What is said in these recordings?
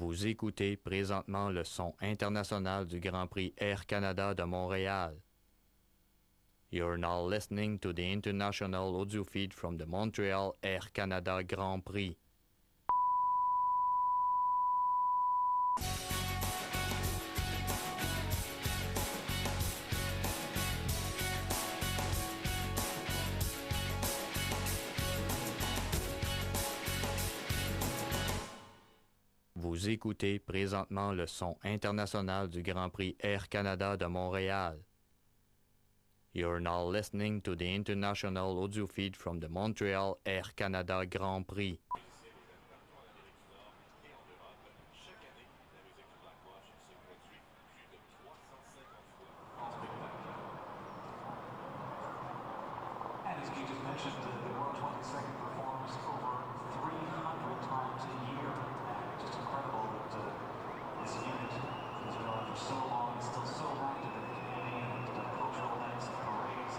Vous écoutez présentement le son international du Grand Prix Air Canada de Montréal. You're now listening to the international audio feed from the Montreal Air Canada Grand Prix. Vous écoutez présentement le son international du Grand Prix Air Canada de Montréal. You're now listening to the international audio feed from the Montreal Air Canada Grand Prix. And as you just mentioned, the World 22nd performs over 300 times a year. Just incredible that this unit has been on for so long and still so active in community and cultural events and parades,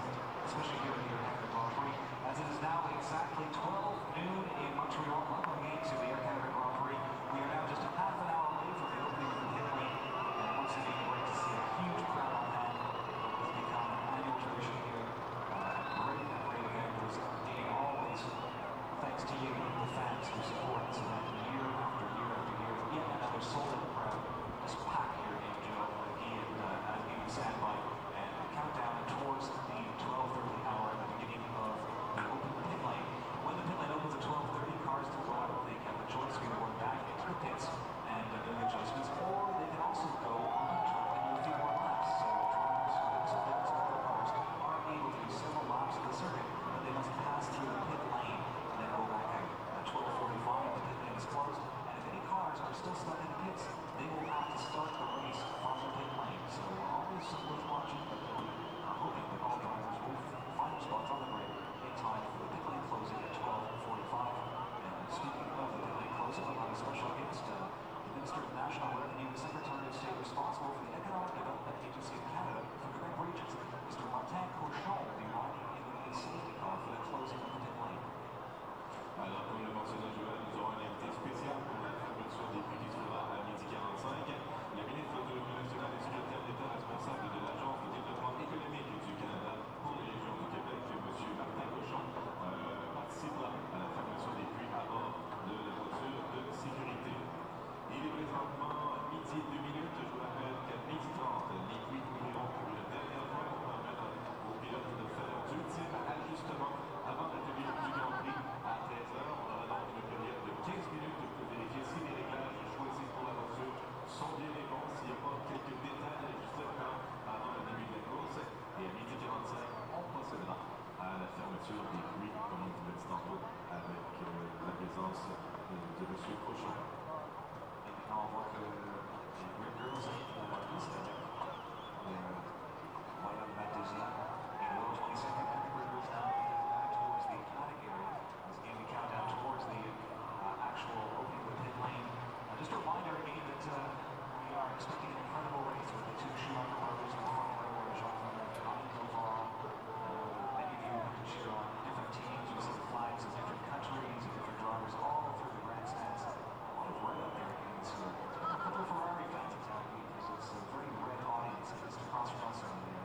especially here in the Air Canada Grand Prix. As it is now exactly 12 noon in Montreal, welcome again to the Air Canada Grand Prix. We are now just a half an hour late from the opening of the pit lane, and once again, great to see a huge crowd on hand. It's become an annual tradition here. Great event was dating always thanks to you, the fans, who support us year after year after year. Yet another sold-out crowd just packed here in Joe again as we stand by and countdown towards the 12:30 hour at the beginning of the open pit lane. When the pit lane opens at 12:30, cars will go out. They have the choice of either going back into the pits and doing adjustments, or they can also go on the track and do a few more laps. So drivers who have cars are able to do several laps of the circuit, but they must pass through the pit lane and then go back out. At 12:45, the pit lane is closed, and if any cars are still stuck in the pits, they will have to start the race from the pit lane. So always worth watching, but we are hoping that all drivers will find their spots on the grid in time for the pit lane closing at 12:45. And speaking of the pit lane closing, we have a special guest, the Minister of National Revenue, the Secretary of State responsible for the Economic Development Agency of Canada for Quebec Regions, Mr. Martin Cochon, will be riding in the safety car for the closing of the pit lane. Alors, comme le mentionnait Joël, nous aurons un invité spécial pour la fermeture des puits qui se fera à 12h45. Le ministre de l'Économie nationale et secrétaire d'État responsable de l'Agence de développement économique du Canada pour les régions du Québec, M. Martin Cochon, participera à la fermeture des puits à bord de la voiture de sécurité. Il est présentement midi 2 minutes. Je vous rappelle qu'à midi 30, les puits ouvriront pour une dernière fois pour permettre aux pilotes de faire d'ultimes ajustements avant la tenue du Grand Prix à 13h. On aura donc une période de 15 minutes pour vérifier si les réglages choisis pour la voiture sont bien les bons, s'il n'y a pas quelques détails à ajuster encore avant le début de la course. Et à midi 45, on procédera à la fermeture des puits, comme on vous l'a dit tantôt, avec la présence de M. Cochon. On voit que les Red Girls de la piste avec William Matuzia et le 22nd and the Red Girls now back towards the paddock area as again we count down towards the actual opening of the pit lane. Just a reminder again that we are expecting an incredible race with the two Schumacher brothers in the front row, Jean-Philippe and Ryan Doval. Many of you can cheer on different teams. You see the flags of different countries and different drivers all through the grandstands. A lot of red up there again. So a couple of Ferrari fans in town because it's a very red audience just across from us on the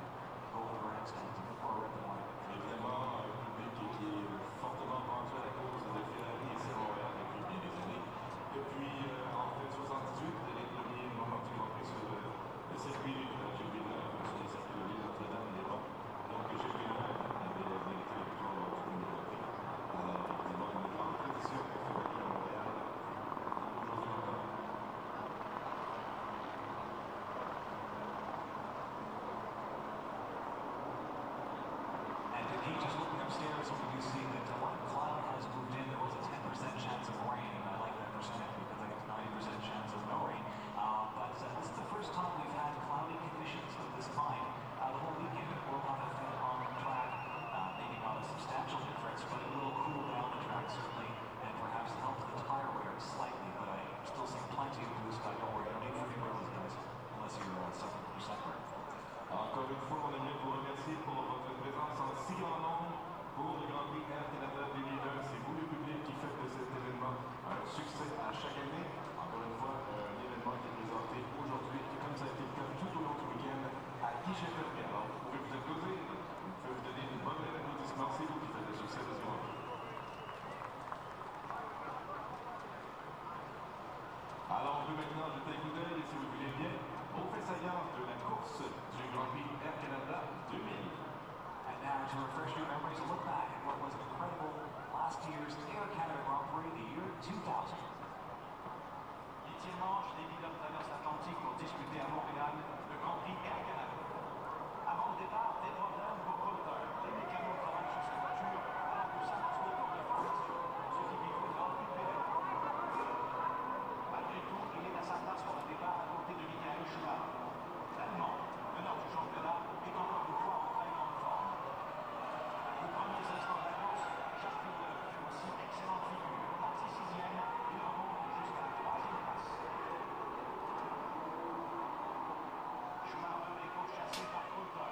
Golden Grandstands, a bit more red than white. Évidemment, un public qui est fortement vendu à la cause de Ferrari ici à Montréal depuis bien des années. Depuis en fait 78, les premiers moments du Grand Prix sur le circuit du Alors on peut maintenant jeter un coup d'œil, si vous voulez bien, au fait saillant de la course du Grand Prix Air Canada 2000. And now to refresh your memories, a look back at what was an incredible last year's Air Canada Grand Prix, the year 2000. Étirement, les pilotes traversent l'Atlantique pour disputer à Montréal le Grand Prix Air Canada. Avant le départ, des problèmes pour Coulter. Les mécanos travaillent sur sa voiture alors que ça lance le tour de formation, ce qui lui fait une grande période. Malgré tout, il est à sa place pour le départ à côté de Michael Schumacher. L'Allemand, meneur du championnat, est encore une fois en très grande forme. Aux premiers instants de la course, Jacques Villeneuve fait aussi excellente figure. Parti sixième, il remonte jusqu'à la troisième place. Schumacher est pourchassé par Coulter.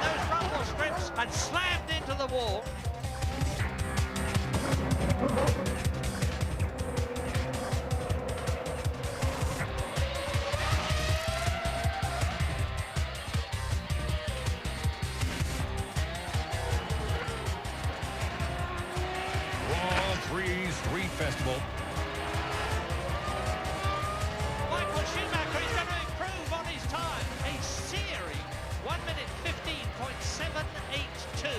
those rumble strips and slammed into the wall. Street Festival. Michael Schumacher is going to improve on his time. A searing 1 minute 15.782.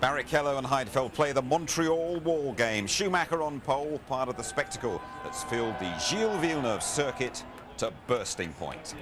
Barrichello and Heidfeld play the Montreal Wall game. Schumacher on pole, part of the spectacle that's filled the Gilles Villeneuve circuit to bursting point.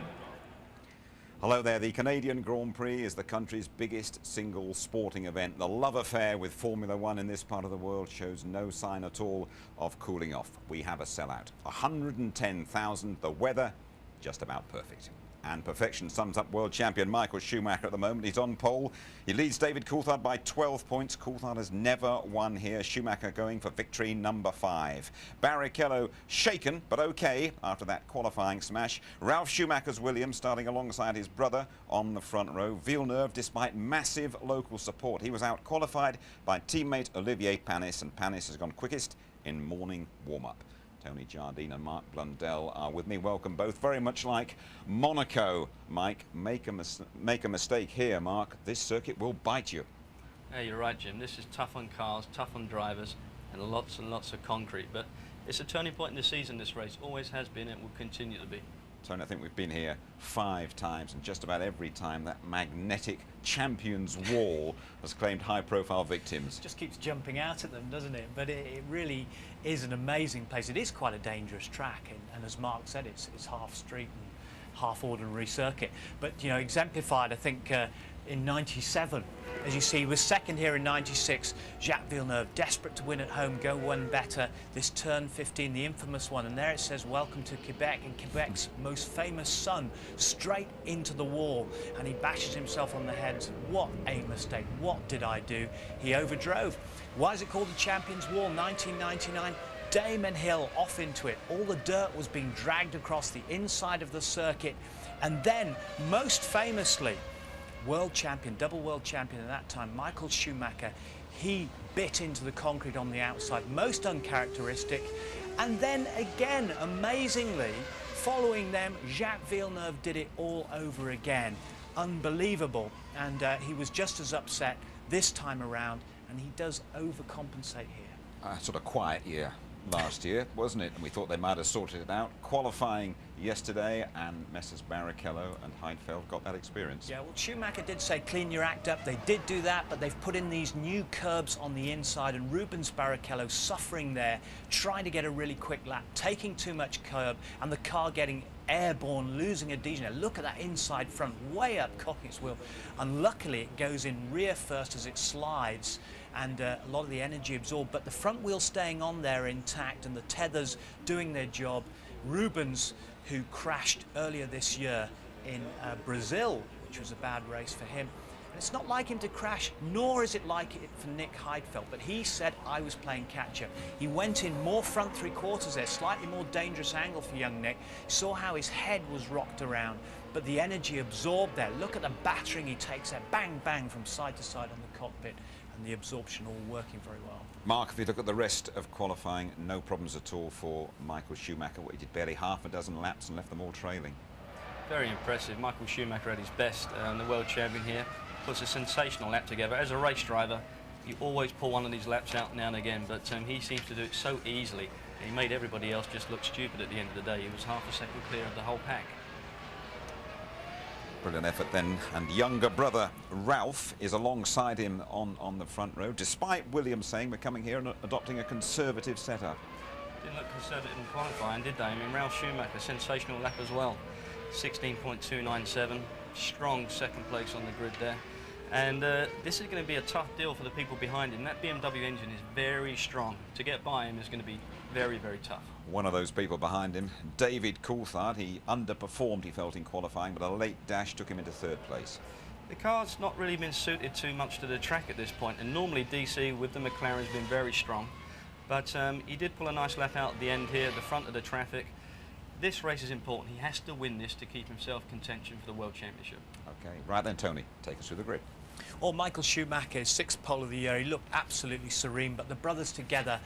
Hello there. The Canadian Grand Prix is the country's biggest single sporting event. The love affair with Formula One in this part of the world shows no sign at all of cooling off. We have a sellout. 110,000. The weather just about perfect. And perfection sums up world champion Michael Schumacher at the moment. He's on pole. He leads David Coulthard by 12 points. Coulthard has never won here. Schumacher going for victory number 5. Barrichello shaken, but okay after that qualifying smash. Ralf Schumacher's Williams starting alongside his brother on the front row. Villeneuve, despite massive local support, he was out-qualified by teammate Olivier Panis, and Panis has gone quickest in morning warm-up. Tony Jardine and Mark Blundell are with me. Welcome both. Very much like Monaco, Mike, make a mistake here, Mark. This circuit will bite you. Yeah, you're right, Jim. This is tough on cars, tough on drivers, and lots of concrete. But it's a turning point in the season, this race. Always has been, it will continue to be. Tony, I think we've been here 5 times, and just about every time that magnetic champions wall has claimed high-profile victims. Just keeps jumping out at them, doesn't it? But it really is an amazing place. It is quite a dangerous track, and as Mark said, it's half street and half ordinary circuit. But, you know, exemplified, I think, in 97. As you see, he was second here in 96. Jacques Villeneuve, desperate to win at home, go one better. This turn 15, the infamous one, and there it says, welcome to Quebec, and Quebec's most famous sun, straight into the wall, and he bashes himself on the head. What a mistake. What did I do? He overdrove. Why is it called the Champions Wall? 1999. Damon Hill off into it. All the dirt was being dragged across the inside of the circuit, and then, most famously, world champion, double world champion at that time, Michael Schumacher, he bit into the concrete on the outside, most uncharacteristic. And then again, amazingly, following them, Jacques Villeneuve did it all over again. Unbelievable. And he was just as upset this time around, and he does overcompensate here. Sort of quiet year last year, wasn't it? And we thought they might have sorted it out. Qualifying yesterday, and Messrs Barrichello and Heidfeld got that experience. Yeah, well, Schumacher did say clean your act up. They did do that, but they've put in these new curbs on the inside, and Rubens Barrichello suffering there, trying to get a really quick lap, taking too much curb, and the car getting airborne, losing adhesion. Look at that inside front, way up, cocking its wheel. Unluckily, it goes in rear first as it slides, and a lot of the energy absorbed, but the front wheel staying on there intact, and the tethers doing their job. Rubens, who crashed earlier this year in Brazil, which was a bad race for him. And it's not like him to crash, nor is it like it for Nick Heidfeld, but he said, I was playing catch-up. He went in more front three-quarters there, slightly more dangerous angle for young Nick. Saw how his head was rocked around, but the energy absorbed there. Look at the battering he takes there, bang, bang, from side to side on the cockpit, and the absorption all working very well. Mark, if you look at the rest of qualifying, no problems at all for Michael Schumacher. He did barely half a dozen laps and left them all trailing. Very impressive. Michael Schumacher at his best, the world champion here. Puts a sensational lap together. As a race driver, you always pull one of these laps out now and again, but he seems to do it so easily. He made everybody else just look stupid at the end of the day. He was half a second clear of the whole pack. Brilliant effort then, and younger brother Ralph is alongside him on the front row, despite Williams saying we're coming here and adopting a conservative setup. Didn't look conservative in qualifying, did they? I mean, Ralf Schumacher, sensational lap as well. 16.297, strong second place on the grid there. And this is going to be a tough deal for the people behind him. That BMW engine is very strong. To get by him is going to be very, very tough. One of those people behind him, David Coulthard, he underperformed, he felt, in qualifying, but a late dash took him into 3rd place. The car's not really been suited too much to the track at this point, and normally DC with the McLaren has been very strong. But he did pull a nice lap out at the end here, at the front of the traffic. this race is important. He has to win this to keep himself contention for the World Championship. Okay, right then, Tony, take us through the grid. Well, Michael Schumacher, 6th pole of the year. He looked absolutely serene, but the brothers together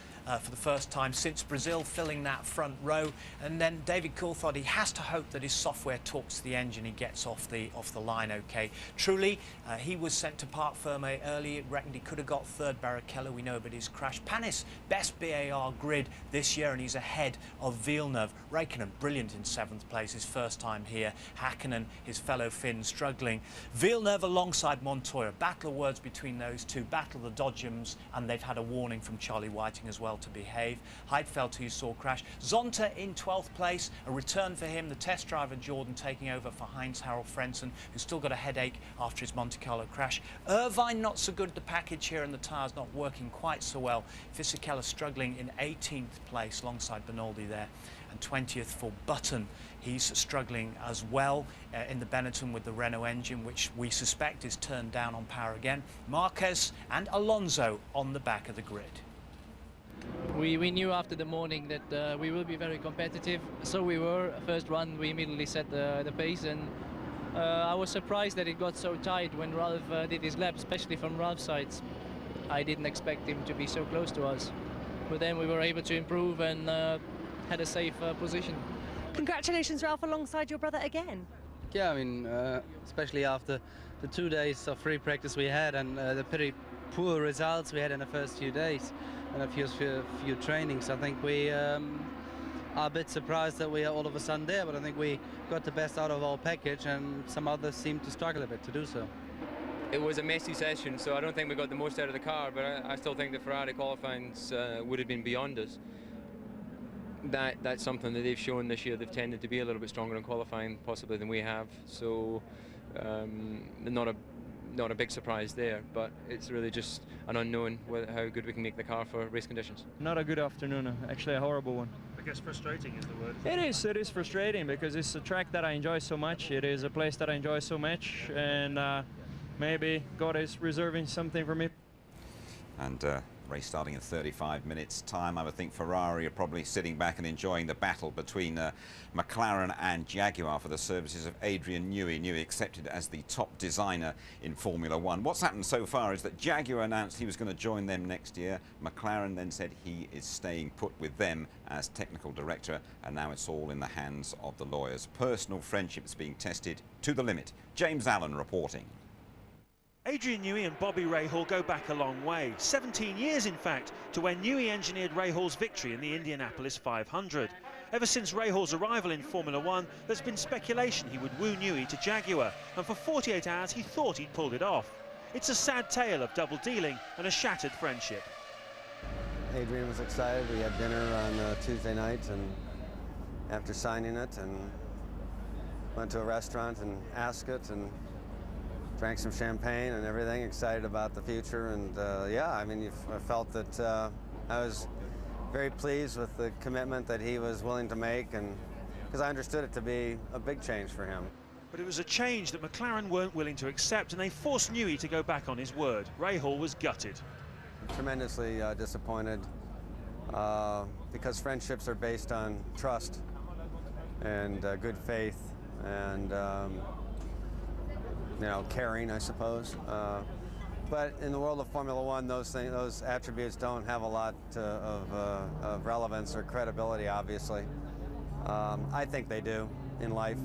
for the first time since Brazil, filling that front row. And then David Coulthard, he has to hope that his software talks to the engine, he gets off the line okay. Truly, he was sent to Parc Fermé early. It reckoned he could have got 3rd. Barrichello, we know about his crash. Panis, best BAR grid this year, and he's ahead of Villeneuve. Raikkonen, brilliant in 7th place, his first time here. Hakkinen, his fellow Finn, struggling. Villeneuve alongside Montoya. Battle of words between those two, battle of the Dodgems, and they've had a warning from Charlie Whiting as well to behave. Heidfeld, who you saw crash. Zonta in 12th place, a return for him. The test driver Jordan taking over for Heinz-Harald Frentzen, who's still got a headache after his Monte Carlo crash. Irvine not so good, the package here, and the tyres not working quite so well. Fisichella struggling in 18th place alongside Benaldi there. And 20th for Button. He's struggling as well in the Benetton with the Renault engine, which we suspect is turned down on power again. Marquez and Alonso on the back of the grid. We knew after the morning that we will be very competitive, so we were. First run, we immediately set the pace, and I was surprised that it got so tight when Ralph did his lap, especially from Ralph's side. I didn't expect him to be so close to us, but then we were able to improve and had a safe position. Congratulations, Ralph, alongside your brother again. Yeah, I mean, especially after the 2 days of free practice we had and the pretty poor results we had in the first few days and a few trainings. I think we are a bit surprised that we are all of a sudden there, but I think we got the best out of our package, and some others seem to struggle a bit to do so. It was a messy session, so I don't think we got the most out of the car, but I still think the Ferrari qualifyings would have been beyond us. That's something that they've shown this year. They've tended to be a little bit stronger in qualifying possibly than we have, so not a big surprise there, but it's really just an unknown how good we can make the car for race conditions. Not a good afternoon, actually a horrible one. I guess frustrating is the word. It is frustrating because it's a track that I enjoy so much. It is a place that I enjoy so much, and maybe God is reserving something for me. And race starting in 35 minutes time. I would think Ferrari are probably sitting back and enjoying the battle between McLaren and Jaguar for the services of Adrian Newey. Newey accepted as the top designer in Formula One. What's happened so far is that Jaguar announced he was going to join them next year. McLaren then said he is staying put with them as technical director, and now it's all in the hands of the lawyers. Personal friendships being tested to the limit. James Allen reporting. Adrian Newey and Bobby Rahal go back a long way, 17 years in fact, to when Newey engineered Rahal's victory in the Indianapolis 500. Ever since Rahal's arrival in Formula One, there's been speculation he would woo Newey to Jaguar, and for 48 hours he thought he'd pulled it off. It's a sad tale of double dealing and a shattered friendship. Adrian was excited. We had dinner on Tuesday night, and after signing it, and went to a restaurant in Ascot and drank some champagne and everything, excited about the future. And yeah, I mean, I felt that I was very pleased with the commitment that he was willing to make, and because I understood it to be a big change for him. But it was a change that McLaren weren't willing to accept, and they forced Newey to go back on his word. Rahal was gutted. Tremendously disappointed because friendships are based on trust and good faith and you know, caring, I suppose. But in the world of Formula One, those attributes don't have a lot of relevance or credibility, obviously. I think they do in life.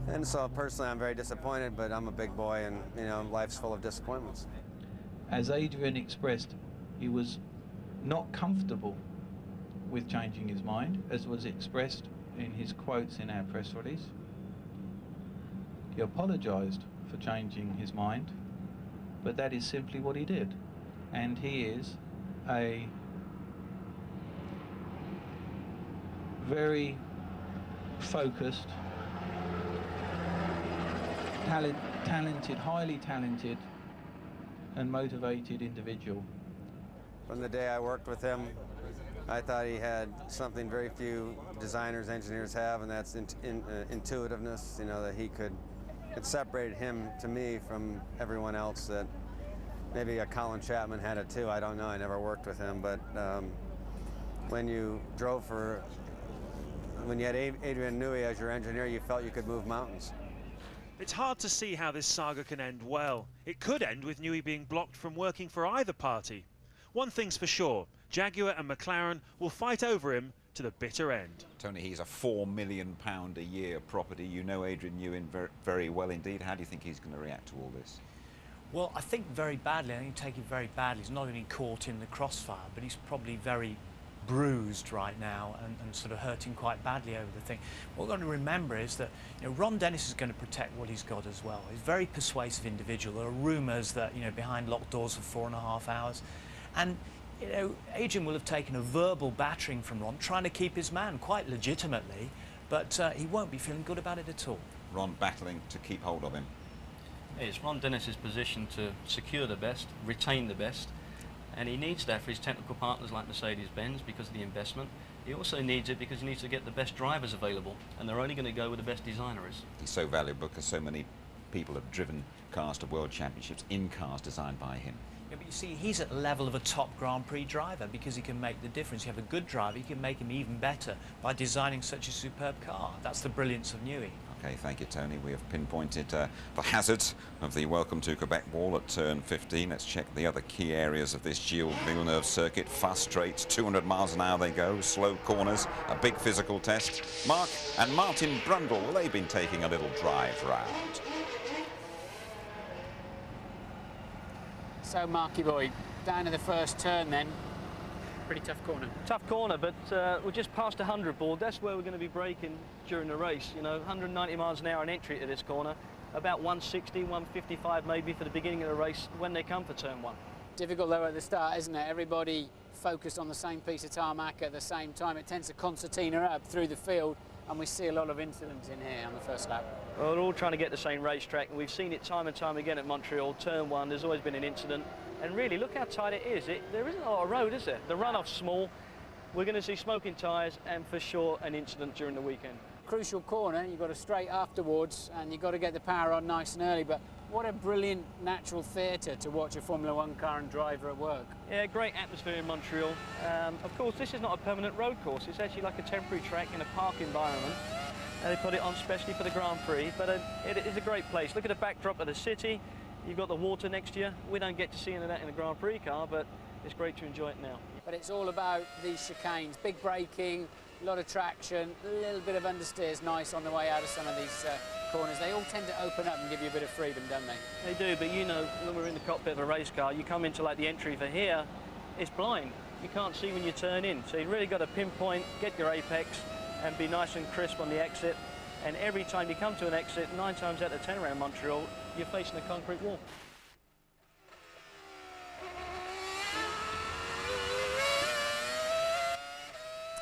And so personally, I'm very disappointed, but I'm a big boy, and you know, life's full of disappointments. As Adrian expressed, he was not comfortable with changing his mind, as was expressed in his quotes in our press release. He apologised for changing his mind, but that is simply what he did. And he is a very focused, talented, highly talented and motivated individual. From the day I worked with him, I thought he had something very few designers, engineers have, and that's intuitiveness, you know, that he could. It separated him, to me, from everyone else. That maybe a Colin Chapman had it too, I don't know, I never worked with him, but when you drove for when you had Adrian Newey as your engineer, you felt you could move mountains. It's hard to see how this saga can end well. It could end with Newey being blocked from working for either party. One thing's for sure, Jaguar and McLaren will fight over him to the bitter end. Tony, he's a £4 million a year property. You know Adrian Newey very, very well indeed. How do you think he's going to react to all this? Well, I think very badly. I think he'll take it very badly. He's not only caught in the crossfire, but he's probably very bruised right now and sort of hurting quite badly over the thing. What we're going to remember is that, you know, Ron Dennis is going to protect what he's got as well. He's a very persuasive individual. There are rumours that, you know, behind locked doors for 4.5 hours. And, you know, Adrian will have taken a verbal battering from Ron, trying to keep his man quite legitimately, but he won't be feeling good about it at all. Ron battling to keep hold of him. It's Ron Dennis's position to secure the best, retain the best, and he needs that for his technical partners like Mercedes-Benz because of the investment. He also needs it because he needs to get the best drivers available, and they're only going to go with the best designers. He's so valuable because so many people have driven cars to World Championships in cars designed by him. Yeah, but you see, he's at the level of a top Grand Prix driver because he can make the difference. You have a good driver, you can make him even better by designing such a superb car. That's the brilliance of Newey. Okay, thank you, Tony. We have pinpointed the hazards of the Welcome to Quebec wall at turn 15. Let's check the other key areas of this Gilles Villeneuve circuit. Fast straights, 200 miles an hour they go, slow corners, a big physical test. Mark and Martin Brundle, well, they've been taking a little drive round. So, Marky boy, down to the first turn then. Pretty tough corner. Tough corner, but we're just past 100 ball. That's where we're going to be braking during the race. You know, 190 miles an hour an entry to this corner, about 160, 155 maybe for the beginning of the race when they come for turn 1. Difficult though at the start, isn't it? Everybody focused on the same piece of tarmac at the same time. It tends to concertina up through the field, and we see a lot of incidents in here on the first lap. Well, we're all trying to get the same racetrack, and we've seen it time and time again at Montreal. Turn 1, there's always been an incident. And really, look how tight it is. There isn't a lot of road, is there? The runoff's small. We're going to see smoking tyres and, for sure, an incident during the weekend. Crucial corner, you've got to straight afterwards, and you've got to get the power on nice and early. But what a brilliant natural theatre to watch a Formula One car and driver at work. Yeah, great atmosphere in Montreal. Of course, this is not a permanent road course. It's actually like a temporary track in a park environment. And they put it on specially for the Grand Prix, but it is a great place. Look at the backdrop of the city. You've got the water next to you. We don't get to see any of that in a Grand Prix car, but it's great to enjoy it now. But it's all about these chicanes, big braking, a lot of traction, a little bit of understeer's nice on the way out of some of these corners. They all tend to open up and give you a bit of freedom, don't they? They do, but you know, when we're in the cockpit of a race car, you come into like the entry for here, it's blind. You can't see when you turn in, so you've really got to pinpoint, get your apex, and be nice and crisp on the exit. And every time you come to an exit, 9 times out of 10 around Montreal, you're facing a concrete wall.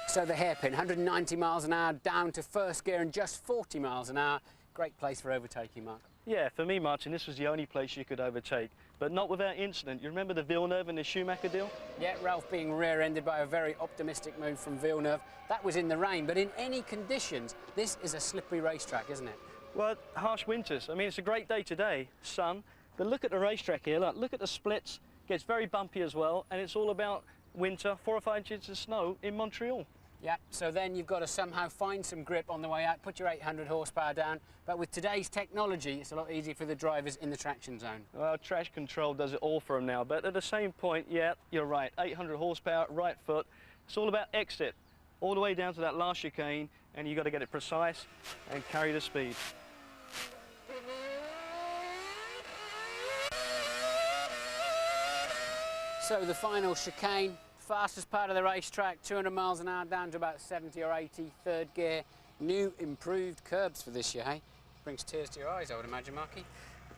So the hairpin, 190 miles an hour down to first gear and just 40 miles an hour. Great place for overtaking, Mark. Yeah, for me, Martin, this was the only place you could overtake, but not without incident. You remember the Villeneuve and the Schumacher deal? Yeah, Ralph being rear-ended by a very optimistic move from Villeneuve. That was in the rain, but in any conditions, this is a slippery racetrack, isn't it? Well, harsh winters. I mean, it's a great day today, sun, but look at the racetrack here. Look at the splits. Gets very bumpy as well, and it's all about winter, 4 or 5 inches of snow in Montreal. Yeah, so then you've got to somehow find some grip on the way out, put your 800 horsepower down, but with today's technology, it's a lot easier for the drivers in the traction zone. Well, traction control does it all for them now, but at the same point, yeah, you're right, 800 horsepower, right foot, it's all about exit, all the way down to that last chicane, and you've got to get it precise and carry the speed. So the final chicane, fastest part of the racetrack, 200 miles an hour down to about 70 or 80, third gear. New improved curbs for this year, hey? Brings tears to your eyes, I would imagine, Marky.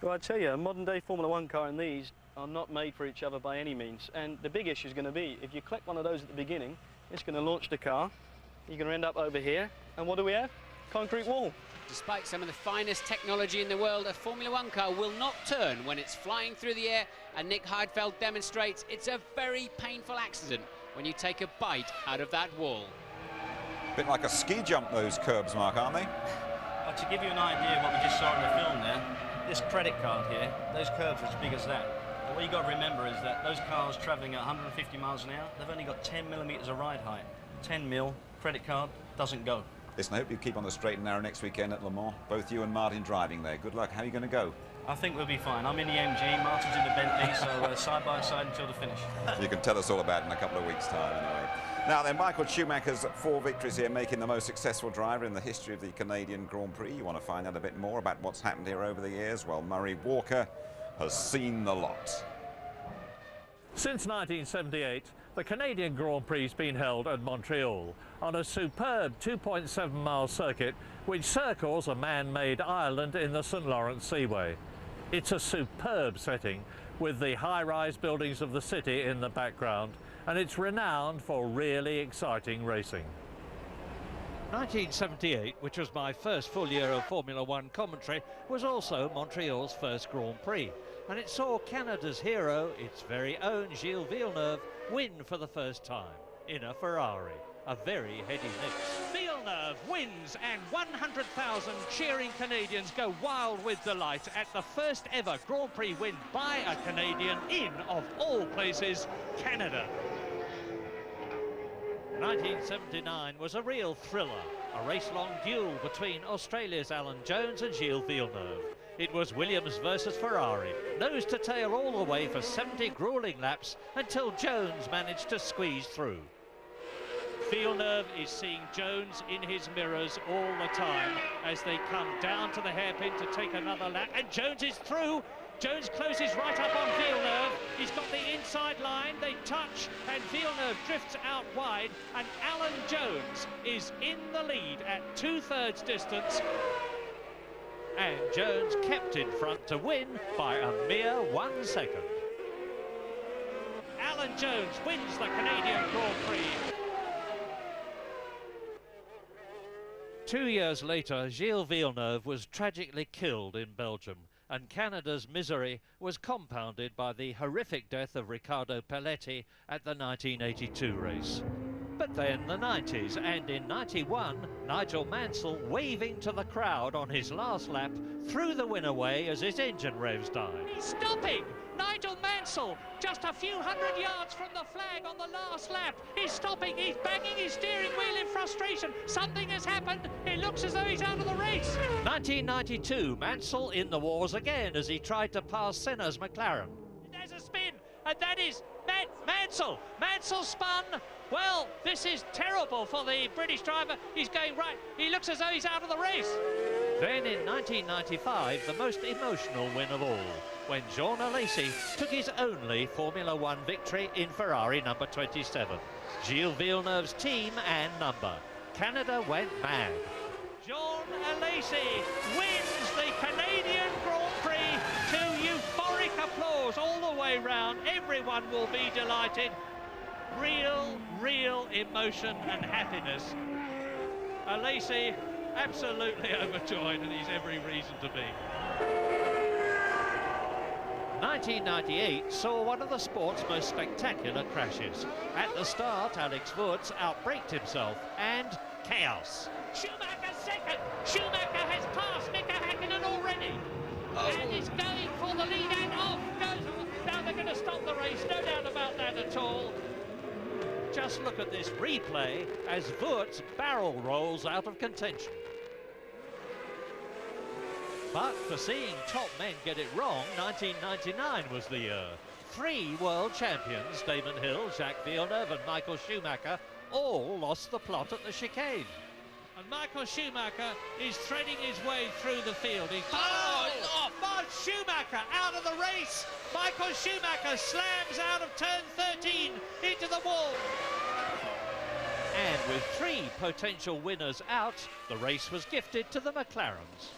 Well, I tell you, a modern day Formula One car and these are not made for each other by any means. And the big issue is going to be, if you collect one of those at the beginning, it's going to launch the car, you're going to end up over here, and what do we have? Concrete wall. Despite some of the finest technology in the world, a Formula One car will not turn when it's flying through the air, and Nick Heidfeld demonstrates it's a very painful accident when you take a bite out of that wall. A bit like a ski jump, those curbs, Mark, aren't they? Well, to give you an idea of what we just saw in the film there, this credit card here, those curbs are as big as that. But what you've got to remember is that those cars travelling at 150 miles an hour, they've only got 10 millimetres of ride height. 10 mil, credit card, doesn't go. Listen, I hope you keep on the straight and narrow next weekend at Le Mans. Both you and Martin driving there. Good luck. How are you going to go? I think we'll be fine. I'm in the MG, Martin's in the Bentley, so side by side until the finish. You can tell us all about it in a couple of weeks' time, anyway. Now then, Michael Schumacher's 4 victories here, making the most successful driver in the history of the Canadian Grand Prix. You want to find out a bit more about what's happened here over the years? Well, Murray Walker has seen the lot. Since 1978, the Canadian Grand Prix has been held at Montreal on a superb 2.7-mile circuit which circles a man-made island in the St. Lawrence Seaway. It's a superb setting with the high-rise buildings of the city in the background, and it's renowned for really exciting racing. 1978, which was my first full year of Formula One commentary, was also Montreal's first Grand Prix, and it saw Canada's hero, its very own Gilles Villeneuve, win for the first time in a Ferrari. A very heady mix. Villeneuve wins, and 100,000 cheering Canadians go wild with delight at the first ever Grand Prix win by a Canadian in, of all places, Canada. 1979 was a real thriller, a race-long duel between Australia's Alan Jones and Gilles Villeneuve. It was Williams versus Ferrari, nose to tail all the way for 70 grueling laps until Jones managed to squeeze through. Villeneuve is seeing Jones in his mirrors all the time as they come down to the hairpin to take another lap, and Jones is through. Jones closes right up on Villeneuve. He's got the inside line, they touch, and Villeneuve drifts out wide, and Alan Jones is in the lead at 2/3 distance. And Jones kept in front to win by a mere 1 second. Alan Jones wins the Canadian Grand Prix. 2 years later, Gilles Villeneuve was tragically killed in Belgium, and Canada's misery was compounded by the horrific death of Riccardo Pelletti at the 1982 race. But then the 90s, and in 91, Nigel Mansell, waving to the crowd on his last lap, threw the win away as his engine revs died. He's stopping! Nigel Mansell, just a few hundred yards from the flag on the last lap. He's stopping, he's banging his steering wheel in frustration. Something has happened. It looks as though he's out of the race. 1992, Mansell in the wars again as he tried to pass Senna's McLaren. There's a spin, and that is Mansell. Mansell spun. Well, this is terrible for the British driver. He's going right. He looks as though he's out of the race. Then in 1995, the most emotional win of all, when Jean Alesi took his only Formula One victory in Ferrari number 27. Gilles Villeneuve's team and number. Canada went mad. Jean Alesi wins the Canadian Grand Prix to euphoric applause all the way round. Everyone will be delighted. Real emotion and happiness. Alesi absolutely overjoyed, and he's every reason to be. 1998 saw one of the sport's most spectacular crashes. At the start, Alex Wurz outbraked himself, and chaos. Schumacher second. Schumacher has passed Mika Häkkinen already, and is going for the lead, and off goes. Now they're going to stop the race, no doubt about that at all. Just look at this replay as Wurz barrel rolls out of contention. But for seeing top men get it wrong, 1999 was the year. 3 world champions, Damon Hill, Jacques Villeneuve and Michael Schumacher, all lost the plot at the chicane. And Michael Schumacher is threading his way through the field. He's Schumacher out of the race. Michael Schumacher slams out of turn 13 into the wall. And with 3 potential winners out, the race was gifted to the McLarens.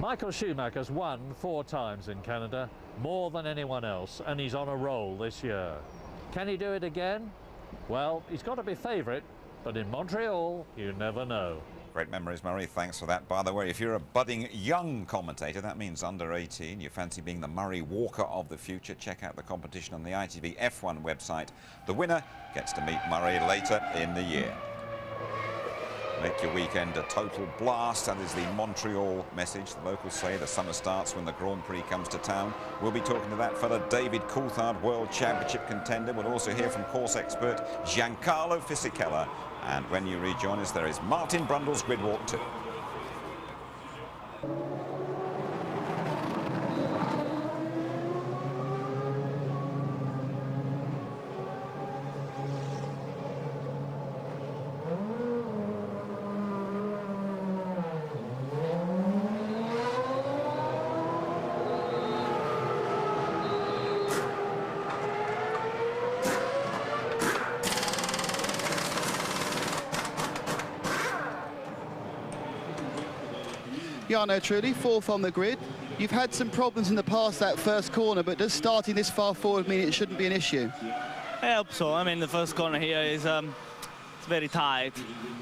Michael Schumacher's won 4 times in Canada, more than anyone else, and he's on a roll this year. Can he do it again? Well, he's got to be favourite, but in Montreal, you never know. Great memories, Murray. Thanks for that. By the way, if you're a budding young commentator, that means under 18, you fancy being the Murray Walker of the future, check out the competition on the ITV F1 website. The winner gets to meet Murray later in the year. Make your weekend a total blast. That is the Montreal message. The locals say the summer starts when the Grand Prix comes to town. We'll be talking to that fella, David Coulthard, World Championship contender. We'll also hear from course expert Giancarlo Fisichella. And when you rejoin us, there is Martin Brundle's Grid Walk 2. Jarno Trulli, fourth on the grid. You've had some problems in the past that first corner, but does starting this far forward mean it shouldn't be an issue? I hope so. I mean, the first corner here is it's very tight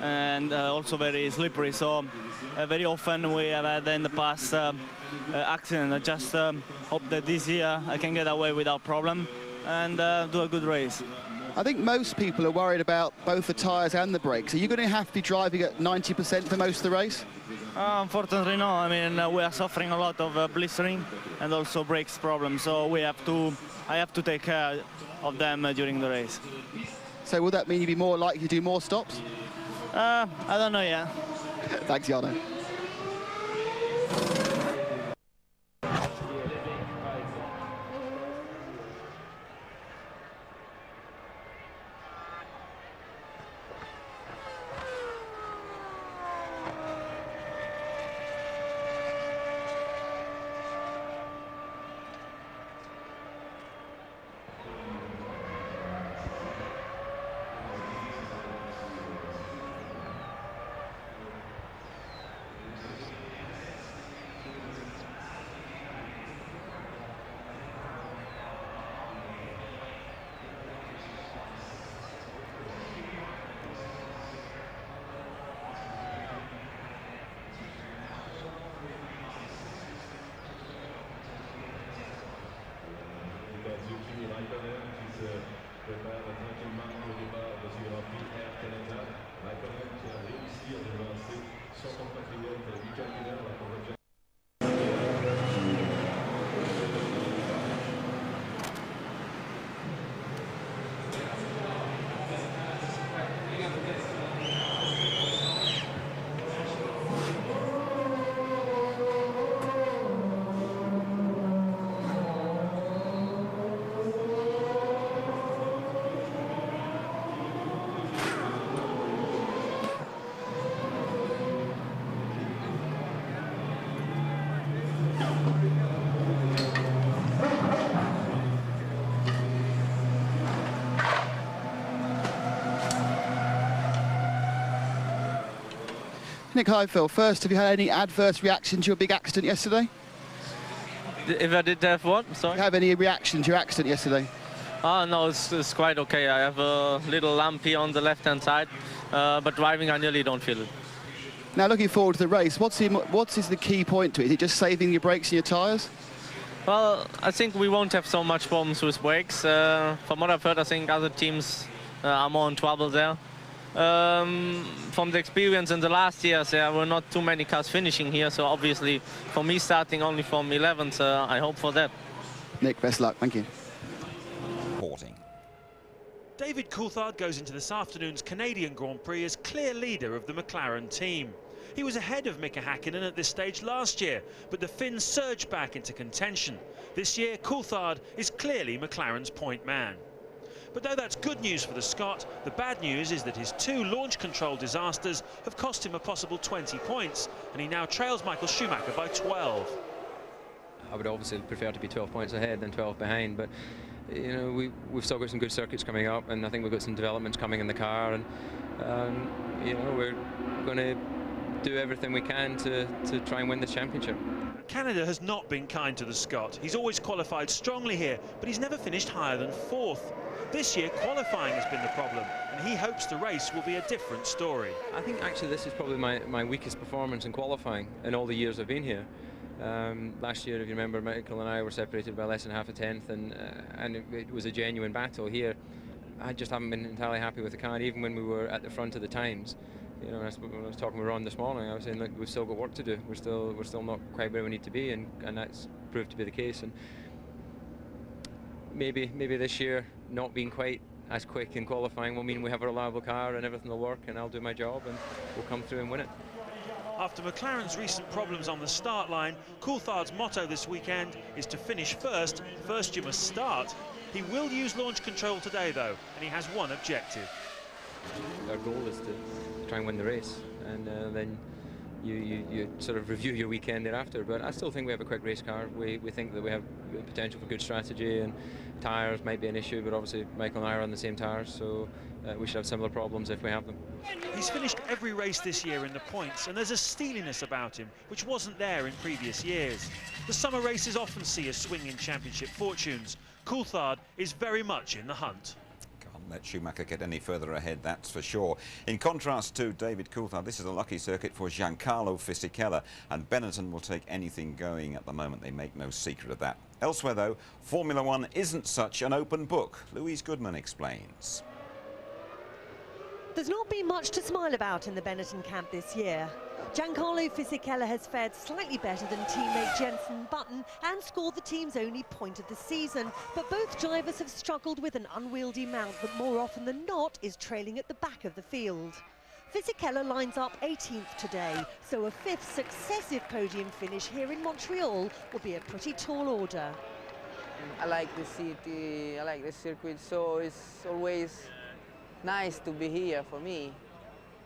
and also very slippery, so very often we have had in the past accident. I just hope that this year I can get away without problem and do a good race. I think most people are worried about both the tyres and the brakes. Are you going to have to be driving at 90% for most of the race? Unfortunately, no. I mean, we are suffering a lot of blistering and also brakes problems, so I have to take care of them during the race. So will that mean you'd be more likely to do more stops? I don't know yet. Thanks, Jarno. Nick Heidfeld, first, have you had any adverse reaction to your big accident yesterday? If I did have what? Sorry? Do you have any reaction to your accident yesterday? Oh, no, it's quite okay. I have a little lump here on the left-hand side, but driving I nearly don't feel it. Now, looking forward to the race, what is the key point to it? Is it just saving your brakes and your tyres? Well, I think we won't have so much problems with brakes. From what I've heard, I think other teams are more in trouble there. From the experience in the last years, there were not too many cars finishing here, so obviously for me starting only from 11th, I hope for that. Nick, best luck. Thank you. David Coulthard goes into this afternoon's Canadian Grand Prix as clear leader of the McLaren team. He was ahead of Mika Häkkinen at this stage last year, but the Finns surged back into contention. This year, Coulthard is clearly McLaren's point man. But though that's good news for the Scot, the bad news is that his two launch control disasters have cost him a possible 20 points, and he now trails Michael Schumacher by 12. I would obviously prefer to be 12 points ahead than 12 behind, but you know, we've still got some good circuits coming up, and I think we've got some developments coming in the car, and you know, we're going to do everything we can to try and win the championship. Canada has not been kind to the Scot. He's always qualified strongly here, but he's never finished higher than 4th. This year, qualifying has been the problem, and he hopes the race will be a different story. I think actually this is probably my weakest performance in qualifying in all the years I've been here. Last year, if you remember, Michael and I were separated by less than half a tenth, and it was a genuine battle. Here, I just haven't been entirely happy with the car, even when we were at the front of the times. You know, when I was talking with Ron this morning, I was saying, look, we've still got work to do. We're still not quite where we need to be, and that's proved to be the case. And maybe this year not being quite as quick in qualifying will mean we have a reliable car and everything will work, and I'll do my job and we'll come through and win it. After McLaren's recent problems on the start line, Coulthard's motto this weekend is to finish first. First you must start. He will use launch control today though, and he has one objective. Our goal is to try and win the race, and then you sort of review your weekend thereafter. But I still think we have a quick race car. We think that we have potential for good strategy, and tyres might be an issue, but obviously Michael and I are on the same tyres, so we should have similar problems if we have them. He's finished every race this year in the points, and there's a steeliness about him which wasn't there in previous years. The summer races often see a swing in championship fortunes. Coulthard is very much in the hunt. Let Schumacher get any further ahead, that's for sure. In contrast to David Coulthard, this is a lucky circuit for Giancarlo Fisichella, and Benetton will take anything going at the moment. They make no secret of that. Elsewhere, though, Formula One isn't such an open book. Louise Goodman explains. There's not been much to smile about in the Benetton camp this year. Giancarlo Fisichella has fared slightly better than teammate Jenson Button and scored the team's only point of the season. But both drivers have struggled with an unwieldy mount that more often than not is trailing at the back of the field. Fisichella lines up 18th today, so a fifth successive podium finish here in Montreal will be a pretty tall order. I like the city, I like the circuit, so it's always nice to be here for me.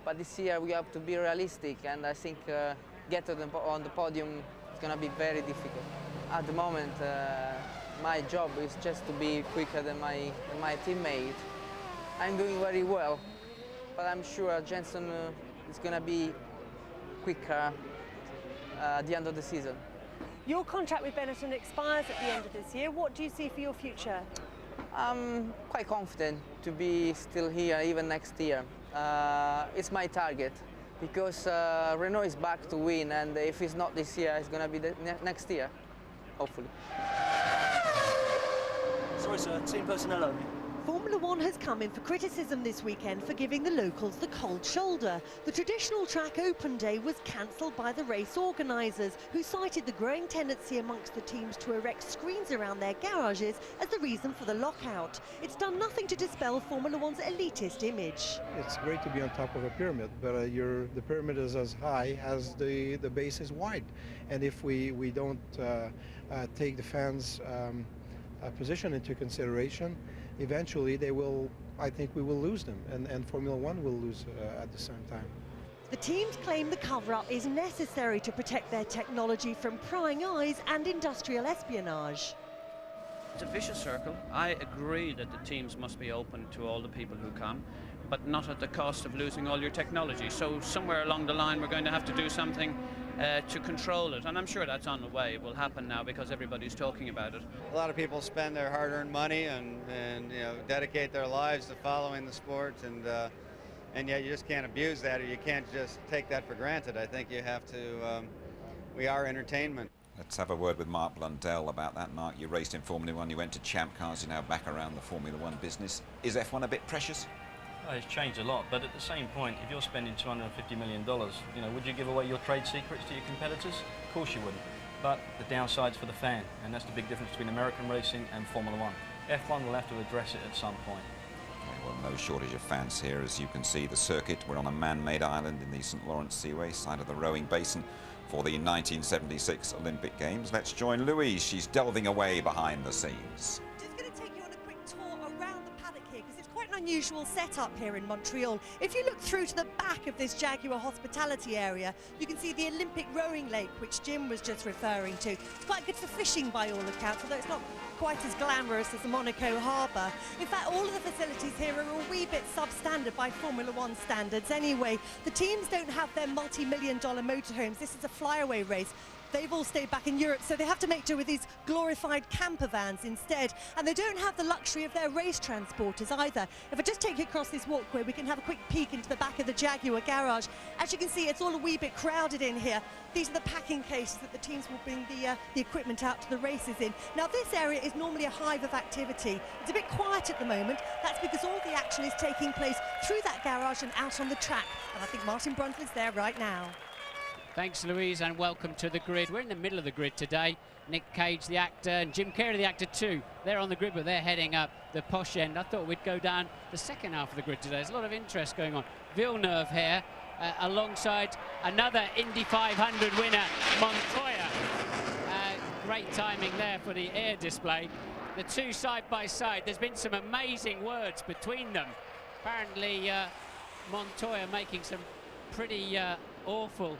But this year we have to be realistic, and I think get on the podium is going to be very difficult. At the moment, my job is just to be quicker than my teammate. I'm doing very well, but I'm sure Jenson is going to be quicker at the end of the season. Your contract with Benetton expires at the end of this year. What do you see for your future? I'm quite confident to be still here even next year. It's my target, because Renault is back to win, and if it's not this year, it's going to be the next year, hopefully. Sorry sir, team personnel only. Formula One has come in for criticism this weekend for giving the locals the cold shoulder. The traditional track open day was cancelled by the race organisers, who cited the growing tendency amongst the teams to erect screens around their garages as the reason for the lockout. It's done nothing to dispel Formula One's elitist image. It's great to be on top of a pyramid, but the pyramid is as high as the base is wide. And if we don't take the fans' position into consideration, eventually I think we will lose them, and Formula One will lose at the same time. The teams claim the cover-up is necessary to protect their technology from prying eyes and industrial espionage. It's a vicious circle. I agree that the teams must be open to all the people who come, but not at the cost of losing all your technology. So somewhere along the line we're going to have to do something to control it, and I'm sure that's on the way. It will happen now because everybody's talking about it. A lot of people spend their hard-earned money and you know, dedicate their lives to following the sport, and yet you just can't abuse that, or you can't just take that for granted. I think you have to. We are entertainment. Let's have a word with Mark Blundell about that. Mark, you raced in Formula One, you went to Champ Cars, you're now back around the Formula One business. Is F1 a bit precious? Well, it's changed a lot, but at the same point, if you're spending $250 million, you know, would you give away your trade secrets to your competitors? Of course you wouldn't. But the downside's for the fan, and that's the big difference between American racing and Formula One. F1 will have to address it at some point. Okay, well, no shortage of fans here, as you can see. The circuit, we're on a man-made island in the St. Lawrence Seaway, side of the rowing basin for the 1976 Olympic Games. Let's join Louise. She's delving away behind the scenes. Unusual setup here in Montreal. If you look through to the back of this Jaguar hospitality area, you can see the Olympic rowing lake, which Jim was just referring to. It's quite good for fishing by all accounts, although it's not quite as glamorous as the Monaco Harbour. In fact, all of the facilities here are a wee bit substandard by Formula One standards anyway. The teams don't have their multi-million-dollar motorhomes. This is a flyaway race. they've all stayed back in Europe, so they have to make do with these glorified camper vans instead. And they don't have the luxury of their race transporters either. If I just take you across this walkway, we can have a quick peek into the back of the Jaguar garage. As you can see, it's all a wee bit crowded in here. These are the packing cases that the teams will bring the equipment out to the races in. Now, this area is normally a hive of activity. It's a bit quiet at the moment. That's because all the action is taking place through that garage and out on the track. And I think Martin Brundtle's there right now. Thanks, Louise, and welcome to the grid. We're in the middle of the grid today. Nick Cage, the actor, and Jim Carrey, the actor too. They're on the grid, but they're heading up the posh end. I thought we'd go down the second half of the grid today. There's a lot of interest going on. Villeneuve here, alongside another Indy 500 winner, Montoya. Great timing there for the air display. The two side by side. There's been some amazing words between them. Apparently, Montoya making some pretty awful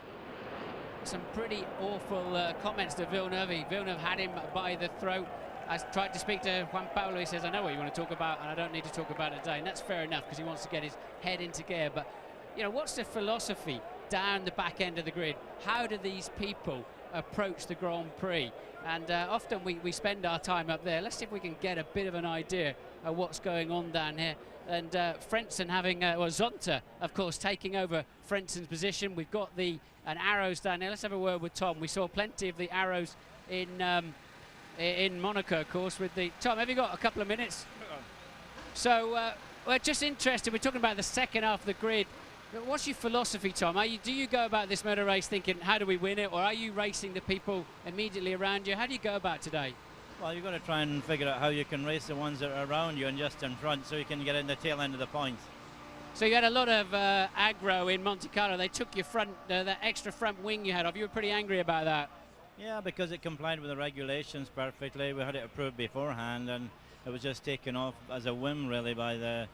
comments to Villeneuve. Villeneuve had him by the throat. I tried to speak to Juan Paulo. He says, I know what you want to talk about, and I don't need to talk about it today. And that's fair enough, because he wants to get his head into gear. But, you know, what's the philosophy down the back end of the grid? How do these people approach the Grand Prix? And often we spend our time up there. Let's see if we can get a bit of an idea of what's going on down here. And Frentzen having, well, Zonta, of course, taking over Frentzen's position. We've got an arrows down here. Let's have a word with Tom. We saw plenty of the arrows in Monaco, of course, with the... Tom, have you got a couple of minutes? So, we're just interested. We're talking about the second half of the grid. What's your philosophy, Tom? Do you go about this motor race thinking, how do we win it? Or are you racing the people immediately around you? How do you go about today? Well, you've got to try and figure out how you can race the ones that are around you and just in front, so you can get in the tail end of the points. So you had a lot of aggro in Monte Carlo. They took your front, that extra front wing you had off. You were pretty angry about that. Yeah, because it complied with the regulations perfectly. We had it approved beforehand, and it was just taken off as a whim, really, by the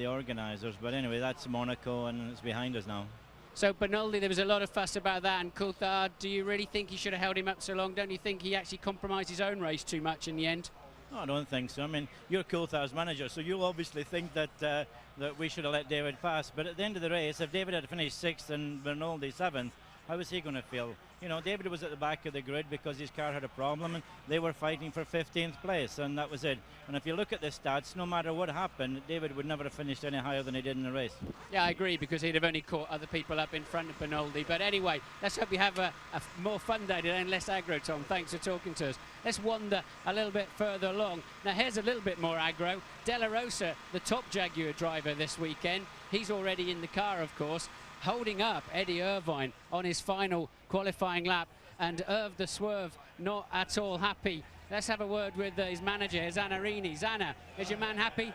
organisers. But anyway, that's Monaco, and it's behind us now. So Bernoldi, there was a lot of fuss about that, and Coulthard, do you really think he should have held him up so long? Don't you think he actually compromised his own race too much in the end? No, I don't think so. I mean, you're Coulthard's manager, so you'll obviously think that that we should have let David pass. But at the end of the race, if David had finished 6th and Bernoldi 7th, how was he going to feel? You know, David was at the back of the grid because his car had a problem, and they were fighting for 15th place, and that was it. And if you look at the stats, no matter what happened, David would never have finished any higher than he did in the race. Yeah, I agree, because he'd have only caught other people up in front of Bernoldi. But anyway, let's hope we have a more fun day today and less aggro, Tom. Thanks for talking to us. Let's wander a little bit further along. Now, here's a little bit more aggro. De La Rosa, the top Jaguar driver this weekend. He's already in the car, of course, holding up Eddie Irvine on his final qualifying lap, and Irv the Swerve not at all happy. Let's have a word with his manager, Zanarini. Zana, is your man happy?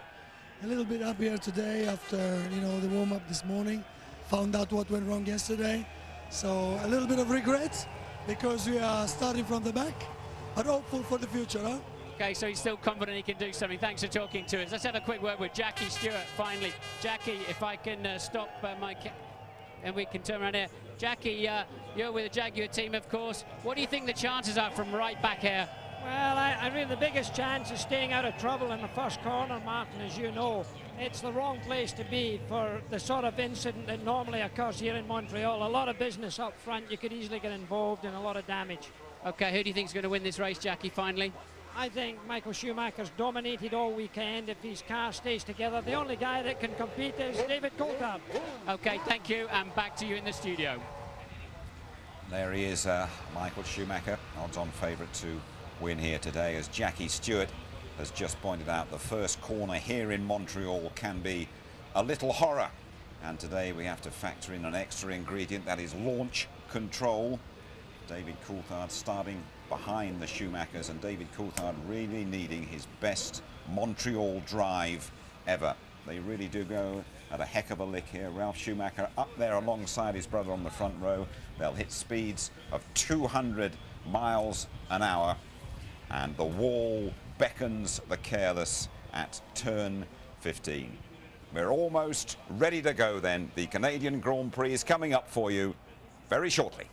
A little bit happier today after, you know, the warm-up this morning. Found out what went wrong yesterday. So a little bit of regret because we are starting from the back, but hopeful for the future, huh? Okay, so he's still confident he can do something. Thanks for talking to us. Let's have a quick word with Jackie Stewart, finally. Jackie, if I can stop my... and we can turn around here. Jackie, you're with the Jaguar team, of course. What do you think the chances are from right back here? Well, I mean, the biggest chance is staying out of trouble in the first corner, Martin, as you know. It's the wrong place to be for the sort of incident that normally occurs here in Montreal. A lot of business up front. You could easily get involved in a lot of damage. Okay, who do you think is going to win this race, Jackie, finally? I think Michael Schumacher's dominated all weekend. If his car stays together, the only guy that can compete is David Coulthard. Okay, thank you, and back to you in the studio. There he is, Michael Schumacher, odds-on favourite to win here today, as Jackie Stewart has just pointed out. The first corner here in Montreal can be a little horror, and today we have to factor in an extra ingredient, that is launch control. David Coulthard starting behind the Schumachers, and David Coulthard really needing his best Montreal drive ever. They really do go at a heck of a lick here. Ralf Schumacher up there alongside his brother on the front row. They'll hit speeds of 200 miles an hour, and the wall beckons the careless at turn 15. We're almost ready to go then. The Canadian Grand Prix is coming up for you very shortly.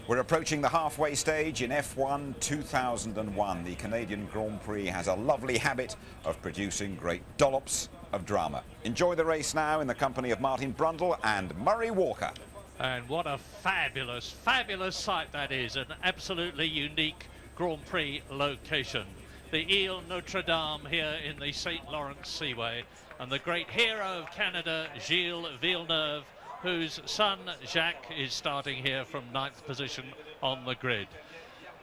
We're approaching the halfway stage in F1 2001. The Canadian Grand Prix has a lovely habit of producing great dollops of drama. Enjoy the race now in the company of Martin Brundle and Murray Walker. And what a fabulous, fabulous sight that is. An absolutely unique Grand Prix location. The Ile Notre Dame here in the St. Lawrence Seaway. And the great hero of Canada, Gilles Villeneuve, whose son Jacques is starting here from 9th position on the grid.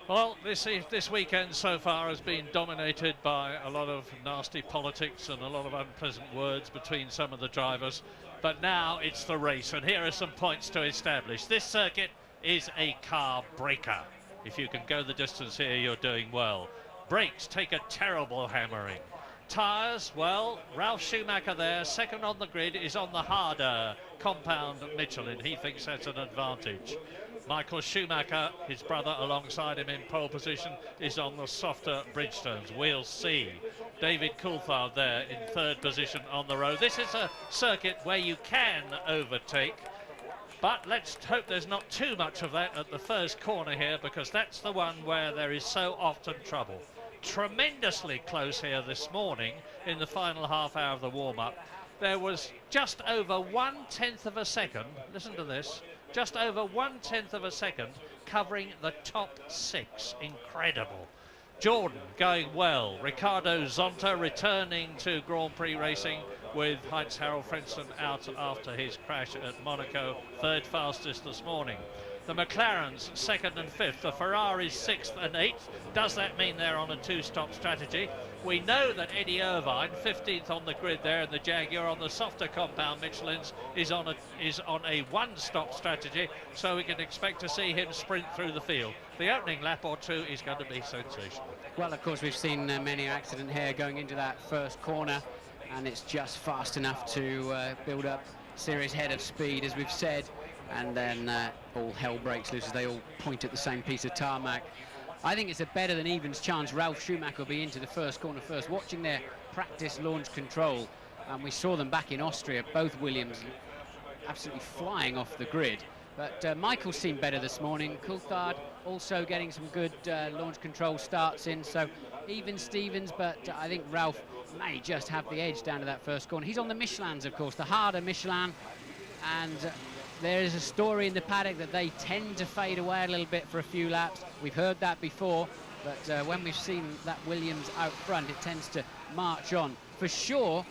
Well, this weekend so far has been dominated by a lot of nasty politics and a lot of unpleasant words between some of the drivers, but now it's the race, and here are some points to establish. This circuit is a car breaker. If you can go the distance here, you're doing well. Brakes take a terrible hammering. Tyres, well, Ralf Schumacher there, second on the grid, is on the harder compound Michelin. He thinks that's an advantage. Michael Schumacher, his brother alongside him in pole position, is on the softer Bridgestones. We'll see. David Coulthard there in 3rd position on the road. This is a circuit where you can overtake, but let's hope there's not too much of that at the first corner here, because that's the one where there is so often trouble. Tremendously close here this morning in the final half hour of the warm-up. There was just over 1/10 of a second, listen to this, just over 1/10 of a second covering the top 6. Incredible. Jordan going well. Ricardo Zonta returning to Grand Prix racing with Heinz-Harald Frentzen out after his crash at Monaco, 3rd fastest this morning. The McLarens 2nd and 5th, the Ferraris 6th and 8th. Does that mean they're on a 2-stop strategy? We know that Eddie Irvine, 15th on the grid there, and the Jaguar on the softer compound Michelins is on a 1-stop strategy, so we can expect to see him sprint through the field. The opening lap or two is going to be sensational. Well, of course, we've seen many accident here going into that first corner, and it's just fast enough to build up serious head of speed, as we've said. And then all hell breaks loose as they all point at the same piece of tarmac. I think it's a better than evens chance Ralf Schumacher will be into the first corner first. Watching their practice launch control, and we saw them back in Austria, both Williams absolutely flying off the grid. But Michael seemed better this morning. Coulthard also getting some good launch control starts in, so even Stevens, but I think Ralf may just have the edge down to that first corner. He's on the Michelins, of course, the harder Michelin, and there is a story in the paddock that they tend to fade away a little bit for a few laps. We've heard that before, but when we've seen that Williams out front, it tends to march on. For sure,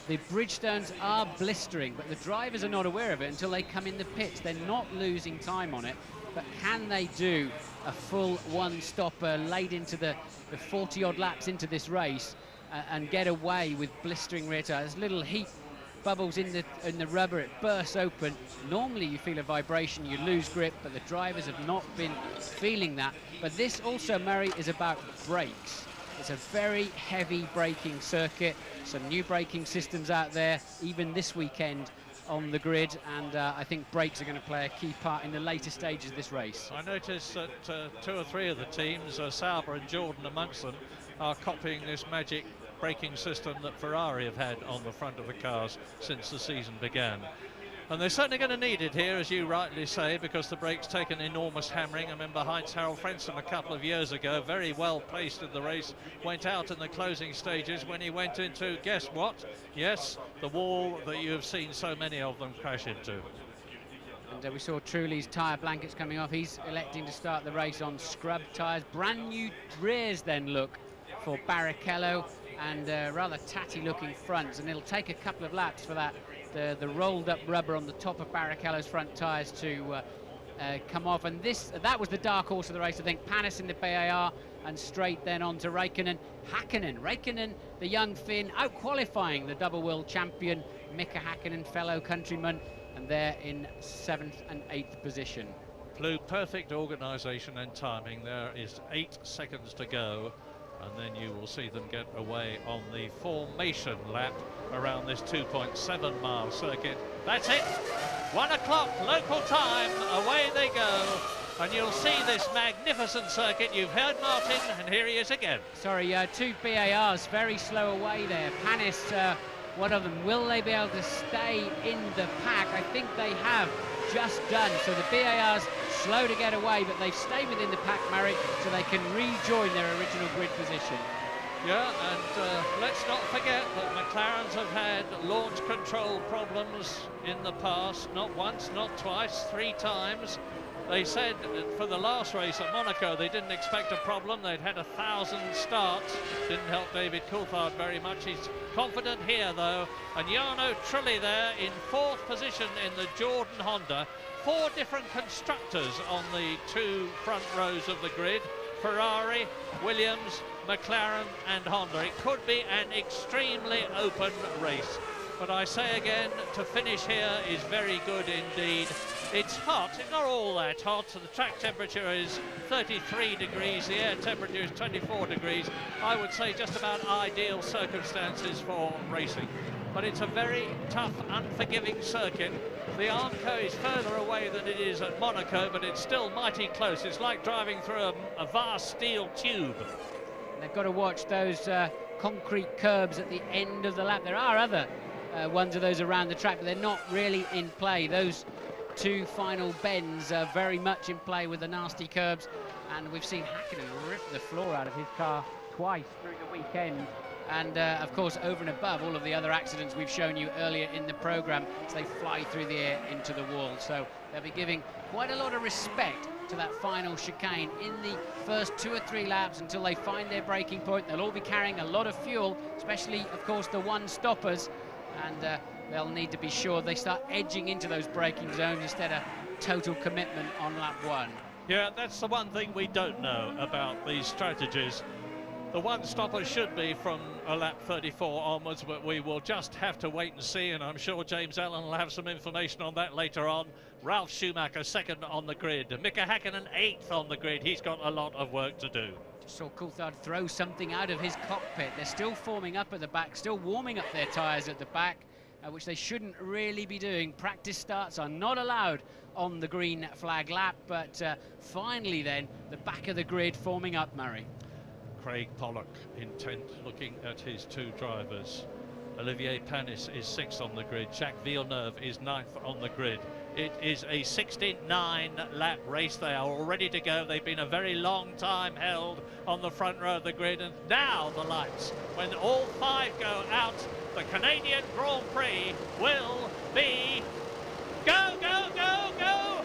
the Bridgestones are blistering, but the drivers are not aware of it until they come in the pits. They're not losing time on it, but can they do a full one-stopper late into the 40-odd laps into this race and get away with blistering rear tyres? Little heat bubbles in the rubber, it bursts open. Normally you feel a vibration, you lose grip, but the drivers have not been feeling that. But this also, Murray, is about brakes. It's a very heavy braking circuit, some new braking systems out there, even this weekend on the grid, and I think brakes are going to play a key part in the later stages of this race. I noticed that 2 or 3 of the teams, Sauber and Jordan amongst them, are copying this magic braking system that Ferrari have had on the front of the cars since the season began. And they're certainly going to need it here, as you rightly say, because the brakes take an enormous hammering. I remember Heinz-Harald Frentzen a couple of years ago, very well placed in the race, went out in the closing stages when he went into, guess what? Yes, the wall that you have seen so many of them crash into. And we saw Trulli's tyre blankets coming off. He's electing to start the race on scrub tyres. Brand new rears then look for Barrichello, and rather tatty looking fronts, and it'll take a couple of laps for that the rolled up rubber on the top of Barrichello's front tyres to come off, and that was the dark horse of the race. I think Panis in the PAR, and straight then on to Räikkönen. Räikkönen, the young Finn, out-qualifying the double world champion Mika Häkkinen, fellow countryman, and they're in 7th and 8th position. Flew perfect organisation and timing. There is 8 seconds to go, and then you will see them get away on the formation lap around this 2.7 mile circuit. That's it, 1 o'clock local time, away they go, and you'll see this magnificent circuit. You've heard Martin, and here he is again. Sorry, 2 PARs, very slow away there. Panis, one of them, will they be able to stay in the pack? I think they have just done. So the PARs slow to get away, but they've stayed within the pack, Murray, so they can rejoin their original grid position. Yeah, and let's not forget that McLarens have had launch control problems in the past, not once, not twice, 3 times. They said for the last race at Monaco they didn't expect a problem. They'd had 1,000 starts. Didn't help David Coulthard very much. He's confident here though. And Jarno Trulli there in 4th position in the Jordan Honda. 4 different constructors on the 2 front rows of the grid. Ferrari, Williams, McLaren and Honda. It could be an extremely open race. But I say again, to finish here is very good indeed. It's hot, it's not all that hot. The track temperature is 33 degrees, the air temperature is 24 degrees. I would say just about ideal circumstances for racing. But it's a very tough, unforgiving circuit. The Armco is further away than it is at Monaco, but it's still mighty close. It's like driving through a vast steel tube. And they've got to watch those concrete curbs at the end of the lap. There are other ones of those around the track, but they're not really in play. Those 2 final bends are very much in play with the nasty curbs, and we've seen Häkkinen rip the floor out of his car twice through the weekend. And of course, over and above all of the other accidents we've shown you earlier in the programme, as they fly through the air into the wall. So they'll be giving quite a lot of respect to that final chicane in the first 2 or 3 laps until they find their braking point. They'll all be carrying a lot of fuel, especially, of course, the one-stoppers. And they'll need to be sure they start edging into those braking zones instead of total commitment on lap 1. Yeah, that's the one thing we don't know about these strategies. The one-stopper should be from a lap 34 onwards, but we will just have to wait and see, and I'm sure James Allen will have some information on that later on. Ralf Schumacher 2nd on the grid. Mika Häkkinen 8th on the grid. He's got a lot of work to do. Just saw Coulthard throw something out of his cockpit. They're still forming up at the back, still warming up their tyres at the back, which they shouldn't really be doing. Practice starts are not allowed on the green flag lap, but finally then, the back of the grid forming up, Murray. Craig Pollock intent looking at his 2 drivers. Olivier Panis is 6th on the grid. Jacques Villeneuve is 9th on the grid. It is a 69-lap race. They are all ready to go. They've been a very long time held on the front row of the grid, and now the lights. When all 5 go out, the Canadian Grand Prix will be go, go, go, go!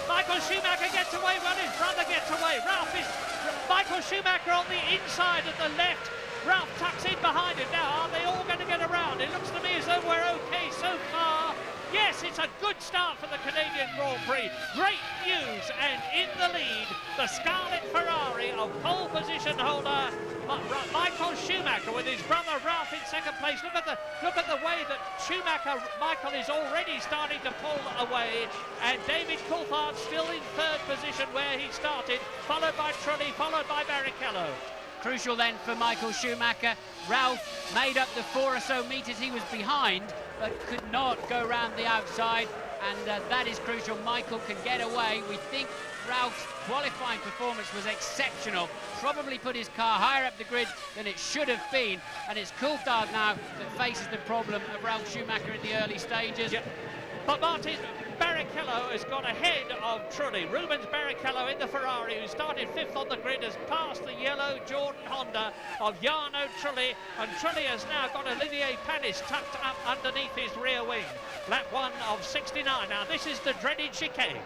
Michael Schumacher gets away, well, his brother gets away. Michael Schumacher on the inside at the left. Ralf tucks in behind him. Now, are they all going to get around? It looks to me as though we're okay so far. Yes, it's a good start for the Canadian Grand Prix. Great news, and in the lead, the Scarlet Ferrari of pole position holder Michael Schumacher with his brother Ralf in 2nd place. Look at the way that Schumacher, Michael, is already starting to pull away, and David Coulthard still in 3rd position where he started, followed by Trulli, followed by Barrichello. Crucial then for Michael Schumacher. Ralf made up the 4 or so metres he was behind, but could not go round the outside, and that is crucial. Michael can get away. We think Ralf's qualifying performance was exceptional, probably put his car higher up the grid than it should have been, and it's Coulthard now that faces the problem of Ralf Schumacher in the early stages. Yeah. But Martin, Barrichello has got ahead of Trulli. Rubens Barrichello in the Ferrari, who started 5th on the grid, has passed the yellow Jordan Honda of Jarno Trulli, and Trulli has now got Olivier Panis tucked up underneath his rear wing. Lap 1 of 69. Now this is the dreaded chicane.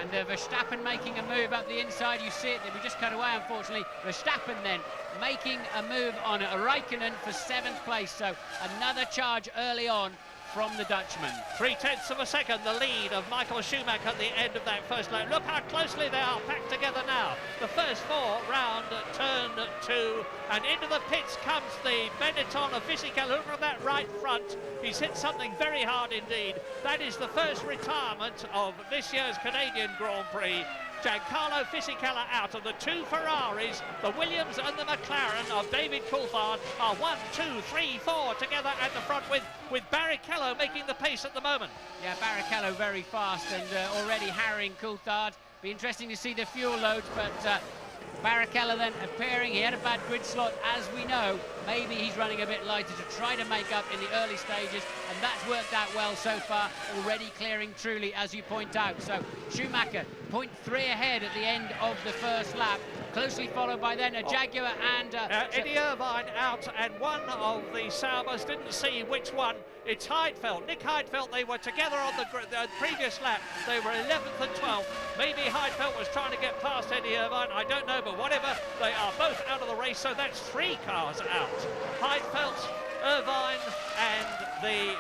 And Verstappen making a move up the inside. You see it, we just cut away, unfortunately. Verstappen then making a move on Räikkönen for 7th place. So another charge early on from the Dutchman. 3/10 of a second, the lead of Michael Schumacher at the end of that first lap. Look how closely they are packed together now. The first four round turn 2, and into the pits comes the Benetton of Fisichella. Look at that right front. He's hit something very hard indeed. That is the first retirement of this year's Canadian Grand Prix. Giancarlo Fisichella out of the 2 Ferraris. The Williams and the McLaren of David Coulthard are 1, 2, 3, 4 together at the front with Barrichello making the pace at the moment. Yeah, Barrichello very fast and already harrying Coulthard. Be interesting to see the fuel loads, but Barrichello then appearing. He had a bad grid slot, as we know. Maybe he's running a bit lighter to try to make up in the early stages, and that's worked out well so far, already clearing Trulli, as you point out. So Schumacher 0.3 ahead at the end of the first lap, closely followed by then a Jaguar and Eddie Irvine out, and one of the Saubers didn't see which one. It's Heidfeld, Nick Heidfeld. They were together on the previous lap. They were 11th and 12th. Maybe Heidfeld was trying to get past Eddie Irvine, I don't know, but whatever, they are both out of the race, so that's 3 cars out. Heidfeld, Irvine and the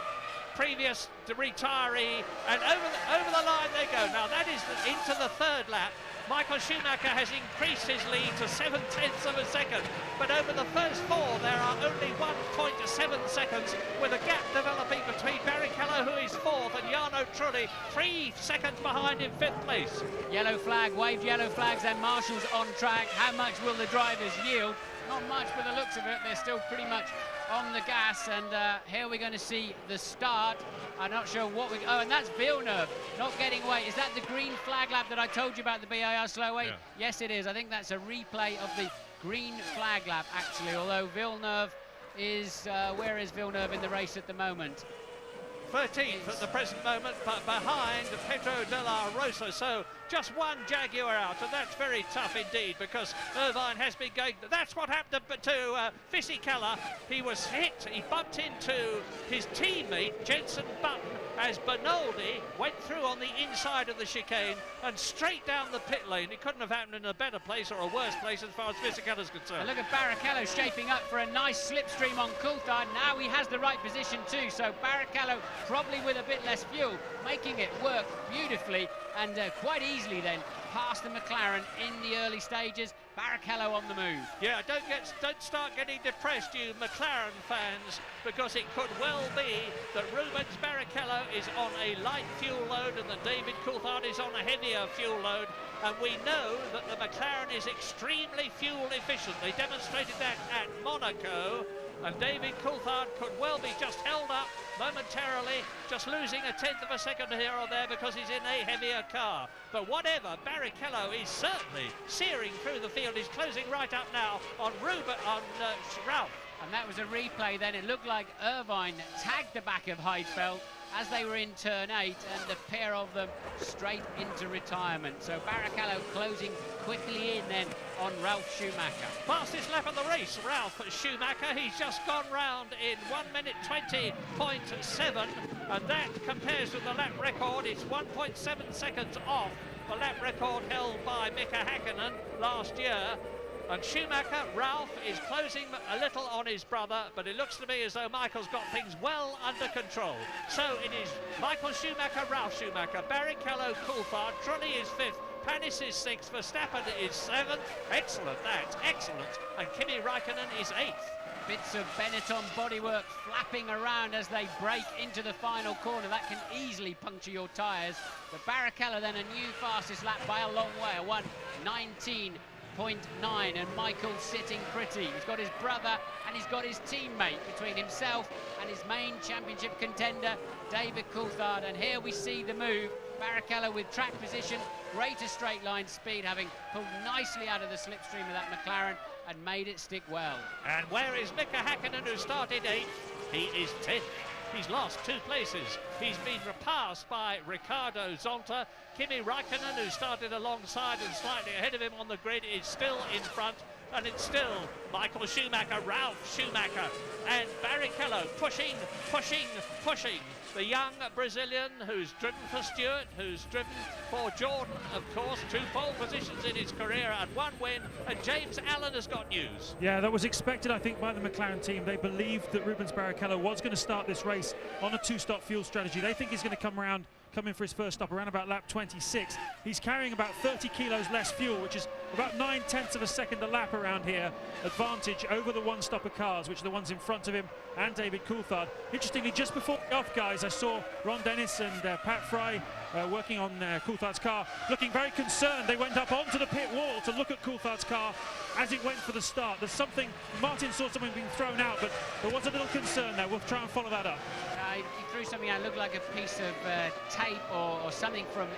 previous retiree, and over the line they go. Now that is into the third lap. Michael Schumacher has increased his lead to 7/10 of a second, but over the first 4 there are only 1.7 seconds, with a gap developing between Barrichello, who is 4th, and Jarno Trulli 3 seconds behind in 5th place. Yellow flag, waved yellow flags, and Marshall's on track. How much will the drivers yield? Not much by the looks of it. They're still pretty much on the gas, and here we're going to see the start. I'm not sure what we... Oh, and that's Villeneuve not getting away. Is that the green flag lap that I told you about, the BIR slowway? Yeah. Yes, it is. I think that's a replay of the green flag lap, actually, although Villeneuve is... where is Villeneuve in the race at the moment? 13th at the present moment, but behind Pedro de la Rosa. So just one Jaguar out, and that's very tough indeed, because Irvine has been going... That's what happened to Fisichella. He was hit, he bumped into his teammate, Jenson Button, as Bernoldi went through on the inside of the chicane and straight down the pit lane. It couldn't have happened in a better place or a worse place as far as Fisichella's concerned. And look at Barrichello shaping up for a nice slipstream on Coulthard. Now he has the right position too, so Barrichello probably with a bit less fuel, making it work beautifully and quite easily then past the McLaren in the early stages. Barrichello on the move. Yeah, don't start getting depressed, you McLaren fans, because it could well be that Rubens Barrichello is on a light fuel load and that David Coulthard is on a heavier fuel load, and we know that the McLaren is extremely fuel efficient. They demonstrated that at Monaco, and David Coulthard could well be just held up momentarily, just losing 1/10 of a second here or there because he's in a heavier car. But whatever, Barrichello is certainly searing through the field. He's closing right up now on Ralph. And that was a replay then. It looked like Irvine tagged the back of Heidfeld as they were in turn 8, and the pair of them straight into retirement. So Barrichello closing quickly in then on Ralf Schumacher. Fastest lap of the race, Ralf Schumacher. He's just gone round in 1:20.7, and that compares with the lap record. It's 1.7 seconds off the lap record held by Mika Häkkinen last year. And Schumacher, Ralf, is closing a little on his brother, but it looks to me as though Michael's got things well under control. So it is Michael Schumacher, Ralf Schumacher, Barrichello, Coulthard, Trulli is 5th, Panis is 6th, Verstappen is 7th. Excellent, that's excellent. And Kimi Räikkönen is 8th. Bits of Benetton bodywork flapping around as they break into the final corner. That can easily puncture your tyres. But Barrichello then a new fastest lap by a long way, a 1:19.9, and Michael sitting pretty. He's got his brother and he's got his teammate between himself and his main championship contender, David Coulthard. And here we see the move. Barrichello with track position, greater straight line speed, having pulled nicely out of the slipstream of that McLaren and made it stick well. And where is Mika Häkkinen, who started 8th? He is 10th. He's lost 2 places. He's been repassed by Ricardo Zonta. Kimi Räikkönen, who started alongside and slightly ahead of him on the grid, is still in front. and it's still Michael Schumacher, Ralf Schumacher, and Barrichello pushing. The young Brazilian who's driven for Stewart, who's driven for Jordan, of course, 2 pole positions in his career and 1 win, and James Allen has got news. Yeah, that was expected, I think, by the McLaren team. They believed that Rubens Barrichello was going to start this race on a 2-stop fuel strategy. They think he's going to come in for his first stop around about lap 26. He's carrying about 30 kilos less fuel, which is about 9/10 of a second a lap around here, advantage over the one-stopper cars, which are the ones in front of him and David Coulthard. Interestingly, just before the off, guys, I saw Ron Dennis and Pat Fry working on Coulthard's car, looking very concerned. They went up onto the pit wall to look at Coulthard's car as it went for the start. There's something, Martin saw something being thrown out, but there was a little concern there. We'll try and follow that up. He threw something out, looked like a piece of tape or something from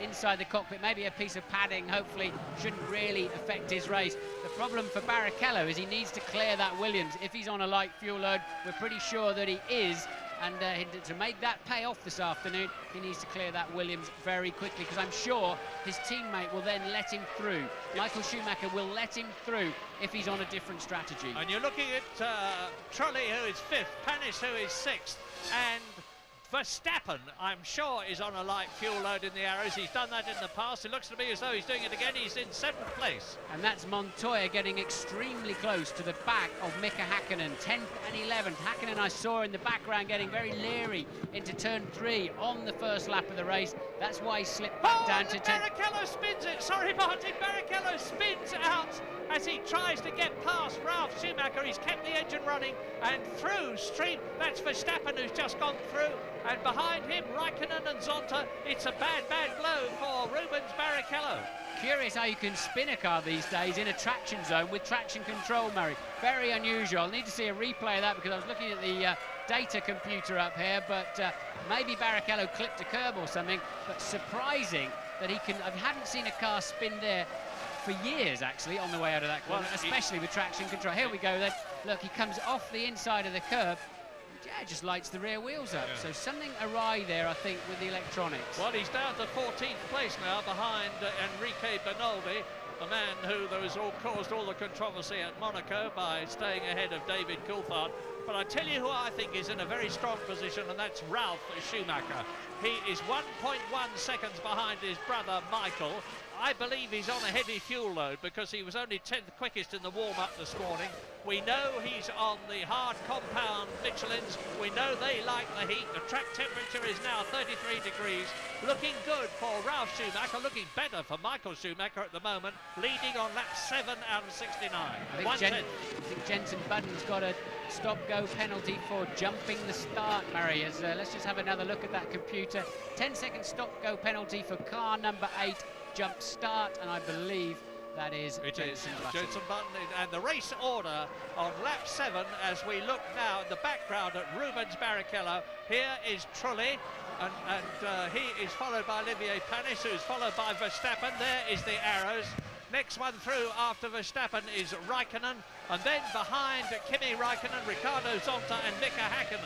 inside the cockpit, maybe a piece of padding. Hopefully shouldn't really affect his race. The problem for Barrichello is he needs to clear that Williams. If he's on a light fuel load, we're pretty sure that he is, and to make that pay off this afternoon, he needs to clear that Williams very quickly, because I'm sure his teammate will then let him through. Michael Schumacher will let him through if he's on a different strategy. And you're looking at Trulli, who is 5th, Panis, who is 6th, and Verstappen, I'm sure, is on a light fuel load in the Arrows. He's done that in the past. It looks to me as though he's doing it again. He's in 7th place. And that's Montoya getting extremely close to the back of Mika Hakkinen, 10th and 11th. Hakkinen, I saw in the background, getting very leery into turn 3 on the first lap of the race. That's why he slipped back down to 10th. Barrichello spins it. Sorry, Martin. Barrichello spins out as he tries to get past Ralf Schumacher. He's kept the engine running, and through stream, that's Verstappen who's just gone through. And behind him, Raikkonen and Zonta. It's a bad blow for Rubens Barrichello. Curious how you can spin a car these days in a traction zone with traction control, Murray. Very unusual. I'll need to see a replay of that, because I was looking at the data computer up here, but maybe Barrichello clipped a curb or something. But surprising that he can. I haven't seen a car spin there for years, actually, on the way out of that corner, especially with traction control. Here we go then. Look, he comes off the inside of the curb. Yeah, just lights the rear wheels up. So something awry there, I think, with the electronics. Well, he's down to 14th place now, behind Enrique Bernoldi, the man who caused all the controversy at Monaco by staying ahead of David Coulthard. But I tell you who I think is in a very strong position, and that's Ralf Schumacher. He is 1.1 seconds behind his brother Michael. I believe he's on a heavy fuel load, because he was only 10th quickest in the warm-up this morning. We know he's on the hard compound Michelins. We know they like the heat. The track temperature is now 33 degrees. Looking good for Ralf Schumacher, looking better for Michael Schumacher at the moment, leading on lap 7 out of 69. I think Jenson Button's got a stop-go penalty for jumping the start, Murray. Let's just have another look at that computer. 10-second stop-go penalty for car number 8. Jump start, and I believe that is Jenson Button. And the race order on lap 7, as we look now in the background at Rubens Barrichello. Here is Trulli, and he is followed by Olivier Panis, who's followed by Verstappen. There is the Arrows. Next one through after Verstappen is Raikkonen, and then behind Kimi Raikkonen, Ricardo Zonta and Mika Hakkinen.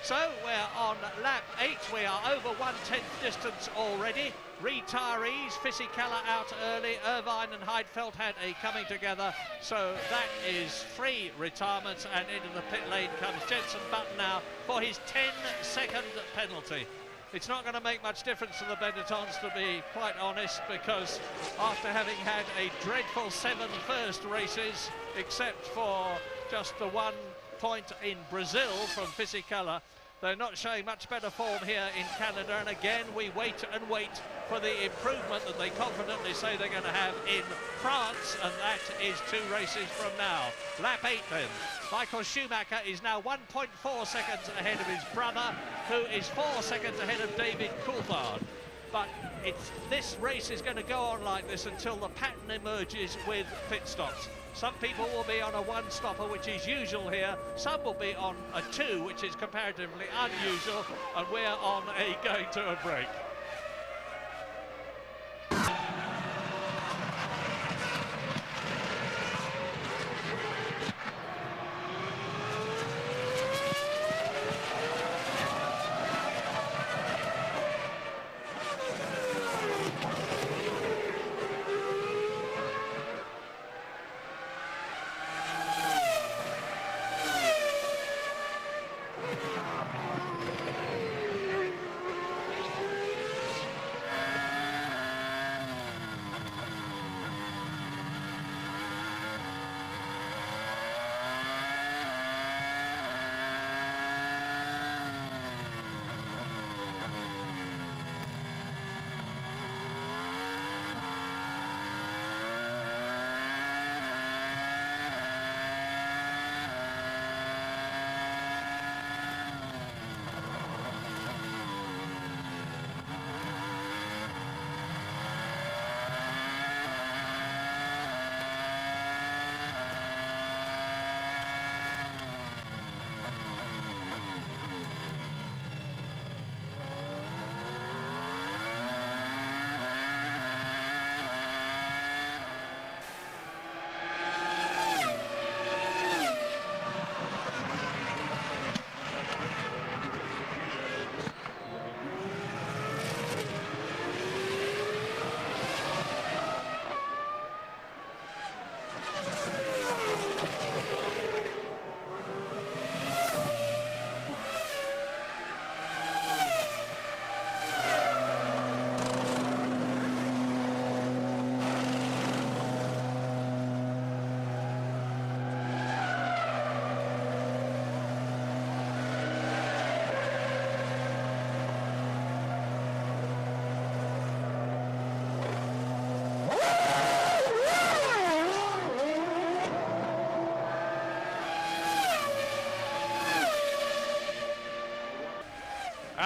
So we're on lap 8, we are over 1/10 distance already. Retirees, Fisichella out early, Irvine and Heidfeld had a coming together, so that is 3 retirements, and into the pit lane comes Jenson Button now for his 10-second penalty. It's not going to make much difference to the Benettons, to be quite honest, because after having had a dreadful 7 first races, except for just the 1 point in Brazil from Fisichella, they're not showing much better form here in Canada, and again we wait and wait for the improvement that they confidently say they're going to have in France, and that is 2 races from now. Lap 8 then. Michael Schumacher is now 1.4 seconds ahead of his brother, who is 4 seconds ahead of David Coulthard. But this race is going to go on like this until the pattern emerges with pit stops. Some people will be on a 1-stopper, which is usual here. Some will be on a 2, which is comparatively unusual, and we're on going to a break.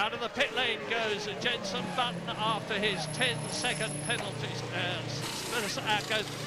Out of the pit lane goes Jenson Button after his 10-second penalty.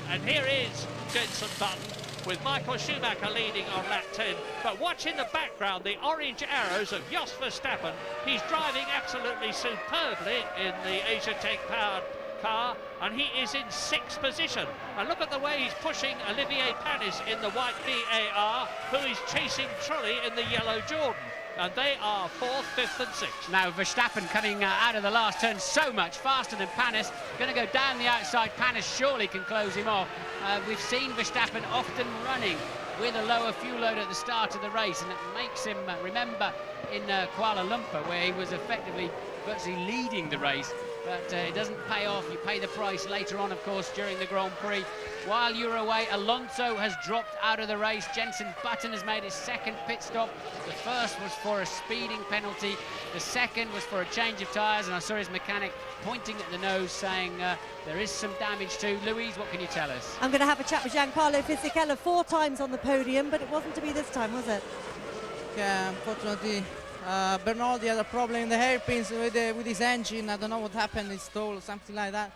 And here is Jenson Button with Michael Schumacher leading on lap 10. But watch in the background the orange arrows of Jos Verstappen. He's driving absolutely superbly in the Asiatech powered car, and he is in 6th position. And look at the way he's pushing Olivier Panis in the white VAR, who is chasing Trulli in the yellow Jordan. And they are 4th, 5th and 6th. Now Verstappen coming out of the last turn so much faster than Panis. Going to go down the outside. Panis surely can close him off. We've seen Verstappen often running with a lower fuel load at the start of the race, and it makes him remember in Kuala Lumpur, where he was effectively virtually leading the race. But it doesn't pay off. You pay the price later on, of course, during the Grand Prix. While you're away, Alonso has dropped out of the race. Jenson Button has made his 2nd pit stop. The first was for a speeding penalty. The second was for a change of tyres, and I saw his mechanic pointing at the nose saying there is some damage too. Louise, what can you tell us? I'm going to have a chat with Giancarlo Fisichella 4 times on the podium, but it wasn't to be this time, was it? Yeah, unfortunately, Bernardi had a problem in the hairpins with his engine. I don't know what happened, it stalled or something like that.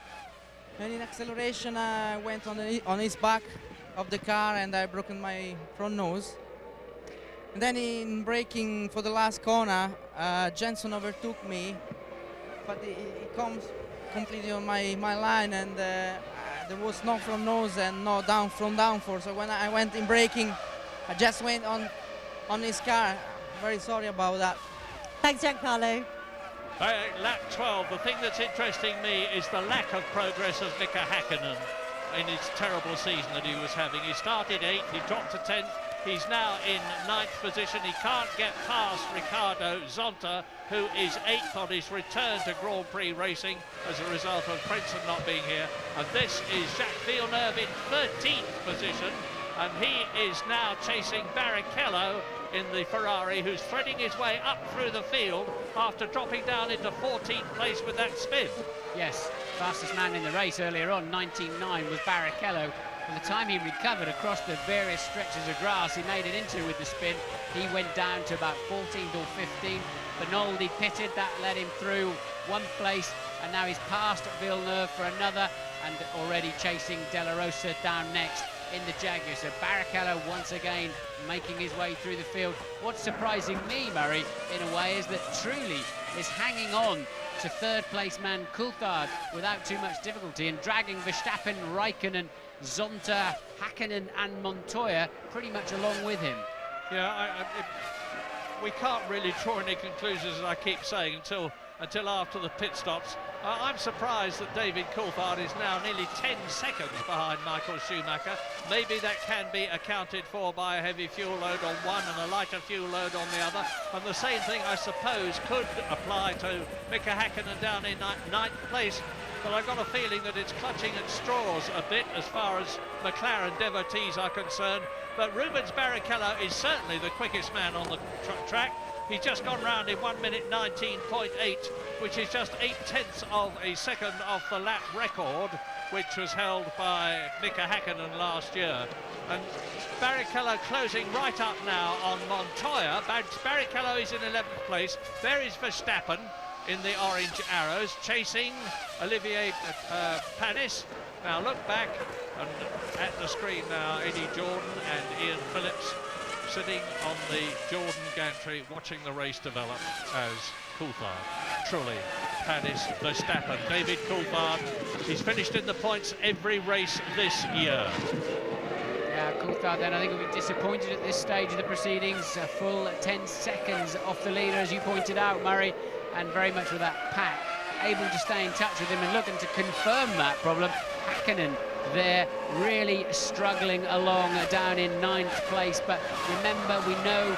And in acceleration, I went on his back of the car and I broken my front nose. And then in braking for the last corner, Jenson overtook me, but he comes completely on my line, and there was no front nose and no front downforce. So when I went in braking, I just went on his car. Very sorry about that. Thanks, Giancarlo. Lap 12, the thing that's interesting me is the lack of progress of Mika Häkkinen in his terrible season that he was having. He started 8th, he dropped to 10th, he's now in 9th position. He can't get past Ricardo Zonta, who is 8th on his return to Grand Prix racing as a result of Princeton not being here. And this is Jacques Villeneuve in 13th position, and he is now chasing Barrichello in the Ferrari, who's threading his way up through the field after dropping down into 14th place with that spin. Yes, fastest man in the race earlier on, 19.9, was Barrichello. By the time he recovered across the various stretches of grass he made it into with the spin, he went down to about 14th or 15th. Benoldi pitted, that led him through 1 place, and now he's passed Villeneuve for another, and already chasing De La Rosa down next in the Jaguar. So Barrichello once again making his way through the field. What's surprising me, Murray, in a way, is that Trulli is hanging on to 3rd place man Coulthard without too much difficulty and dragging Verstappen, Raikkonen, Zonta, Häkkinen and Montoya pretty much along with him. Yeah, we can't really draw any conclusions, as I keep saying, until after the pit stops. I'm surprised that David Coulthard is now nearly 10 seconds behind Michael Schumacher. Maybe that can be accounted for by a heavy fuel load on one and a lighter fuel load on the other. And the same thing, I suppose, could apply to Mika Häkkinen down in 9th place. But I've got a feeling that it's clutching at straws a bit as far as McLaren devotees are concerned. But Rubens Barrichello is certainly the quickest man on the track. He's just gone round in 1 minute 19.8, which is just 0.8 of a second off the lap record, which was held by Mika Häkkinen last year. And Barrichello closing right up now on Montoya. Barrichello is in 11th place. There is Verstappen in the orange arrows, chasing Olivier Panis. Now look back, and at the screen now, Eddie Jordan and Ian Phillips sitting on the Jordan gantry watching the race develop as Coulthard, Trulli, Panis, Verstappen, David Coulthard. He's finished in the points every race this year. Yeah, Coulthard then I think will be disappointed at this stage of the proceedings. A full 10 seconds off the leader, as you pointed out, Murray, and very much with that pack able to stay in touch with him and looking to confirm that problem. Häkkinen there really struggling along down in 9th place, but remember, we know